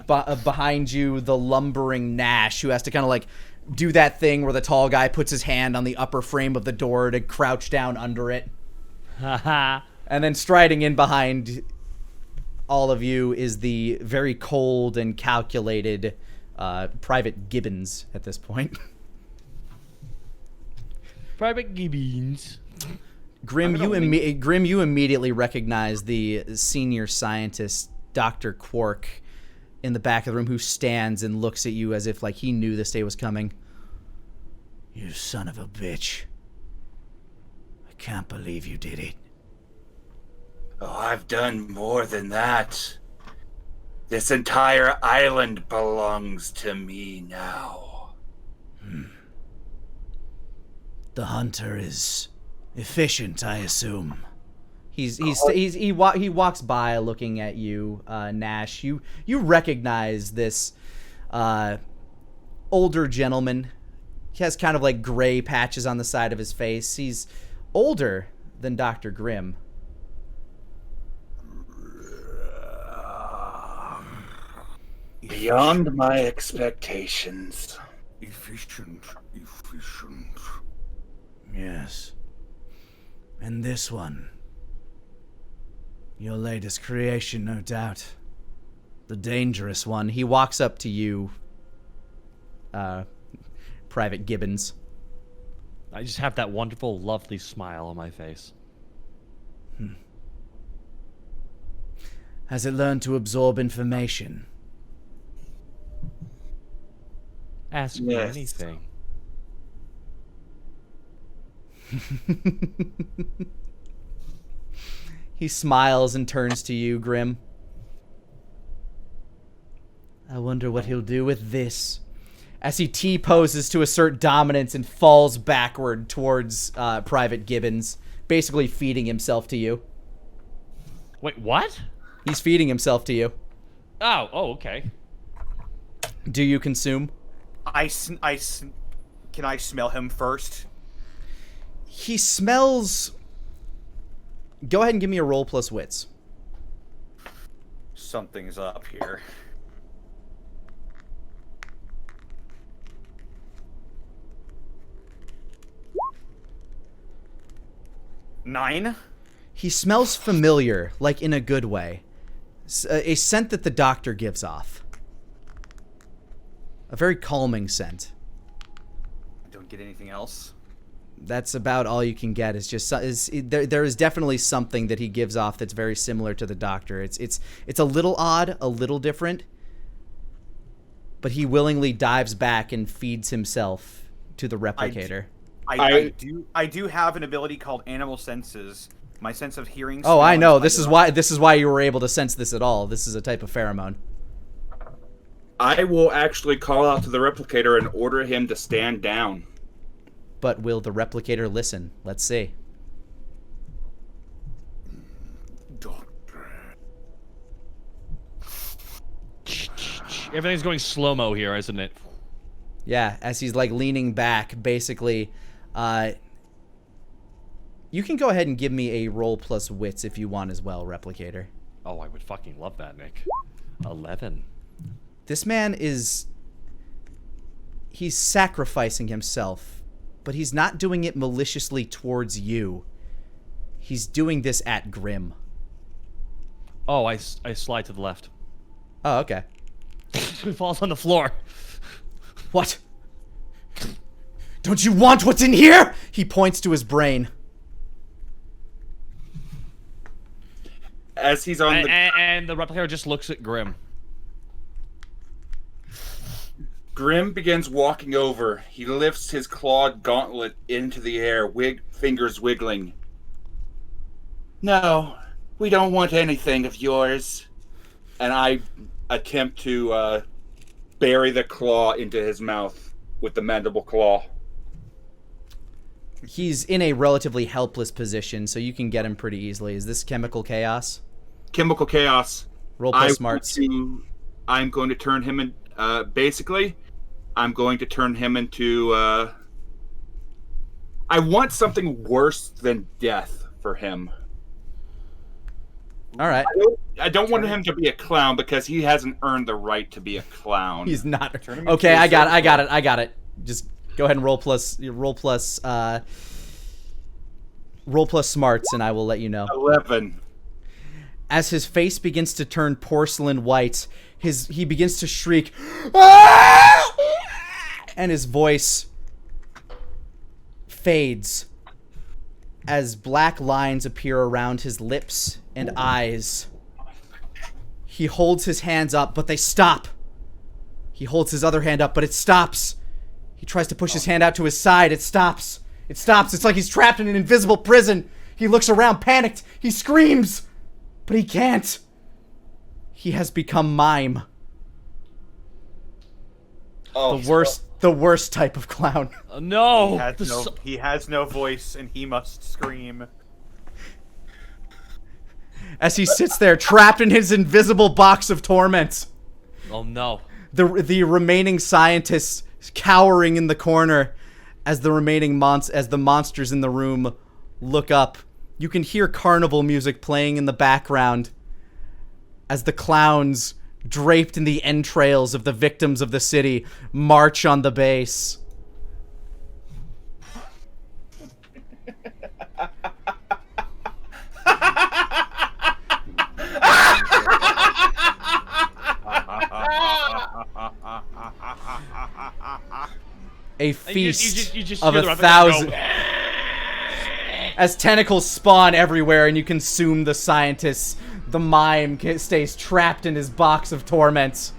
Behind you, the lumbering Nash, who has to kind of like do that thing where the tall guy puts his hand on the upper frame of the door to crouch down under it. And then striding in behind all of you is the very cold and calculated Private Gibbons at this point. Private Gibbons. Grim, you immediately recognize the senior scientist, Dr. Quark, in the back of the room who stands and looks at you as if like he knew this day was coming. You son of a bitch. I can't believe you did it. Oh, I've done more than that. This entire island belongs to me now. The hunter is efficient, I assume. He walks by looking at you, Nash. You recognize this older gentleman. He has kind of like gray patches on the side of his face. He's older than Dr. Grimm. Beyond my expectations. Efficient. Yes. And this one. Your latest creation, no doubt. The dangerous one. He walks up to you, Private Gibbons. I just have that wonderful, lovely smile on my face. Has it learned to absorb information? Ask me Yes. anything. He smiles and turns to you, Grim. I wonder what he'll do with this. As he T-poses to assert dominance and falls backward towards Private Gibbons, basically feeding himself to you. Wait, what? He's feeding himself to you. Oh, okay. Do you consume? Can I smell him first? He smells... Go ahead and give me a roll plus wits. Something's up here. Nine? He smells familiar, like in a good way. A scent that the doctor gives off. A very calming scent. Don't get anything else. That's about all you can get. Is just there is definitely something that he gives off that's very similar to the doctor. It's a little odd, a little different, but he willingly dives back and feeds himself to the replicator. I do have an ability called Animal Senses. My sense of hearing. Oh, I smell, know. and This is why you were able to sense this at all. This is a type of pheromone. I will actually call out to the replicator and order him to stand down. But will the replicator listen? Let's see. Everything's going slow-mo here, isn't it? Yeah, as he's like leaning back, basically. You can go ahead and give me a roll plus wits if you want as well, replicator. Oh, I would fucking love that, Nick. 11. This man is... He's sacrificing himself, but he's not doing it maliciously towards you. He's doing this at Grimm. Oh, I slide to the left. Oh, okay. He falls on the floor. What? Don't you want what's in here? He points to his brain. As he's on And the replicator just looks at Grim. Grim begins walking over. He lifts his clawed gauntlet into the air, fingers wiggling. No, we don't want anything of yours. And I attempt to bury the claw into his mouth with the mandible claw. He's in a relatively helpless position, so you can get him pretty easily. Is this chemical chaos? Chemical chaos. Roll plus smarts. I'm going to turn him in. Basically, I'm going to turn him into. I want something worse than death for him. All right. I don't want him to be a clown because he hasn't earned the right to be a clown. He's not. Okay, I got it. Just go ahead and roll plus smarts, and I will let you know. 11. As his face begins to turn porcelain white, he begins to shriek, "Ah!" And his voice fades as black lines appear around his lips and eyes. He holds his hands up, but they stop. He holds his other hand up, but it stops. He tries to push his hand out to his side. It stops. It stops. It's like he's trapped in an invisible prison. He looks around, panicked. He screams, but he can't. He has become mime. Oh, The worst type of clown. No. He has no voice, and he must scream. As he sits there, trapped in his invisible box of torment. Oh no. The remaining scientists cowering in the corner as the monsters in the room look up. You can hear carnival music playing in the background as the clowns, draped in the entrails of the victims of the city, march on the base. A feast you just of hear the 1,000 as tentacles spawn everywhere and you consume the scientists. The mime stays trapped in his box of torments.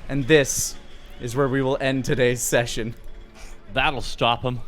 And this is where we will end today's session. That'll stop him.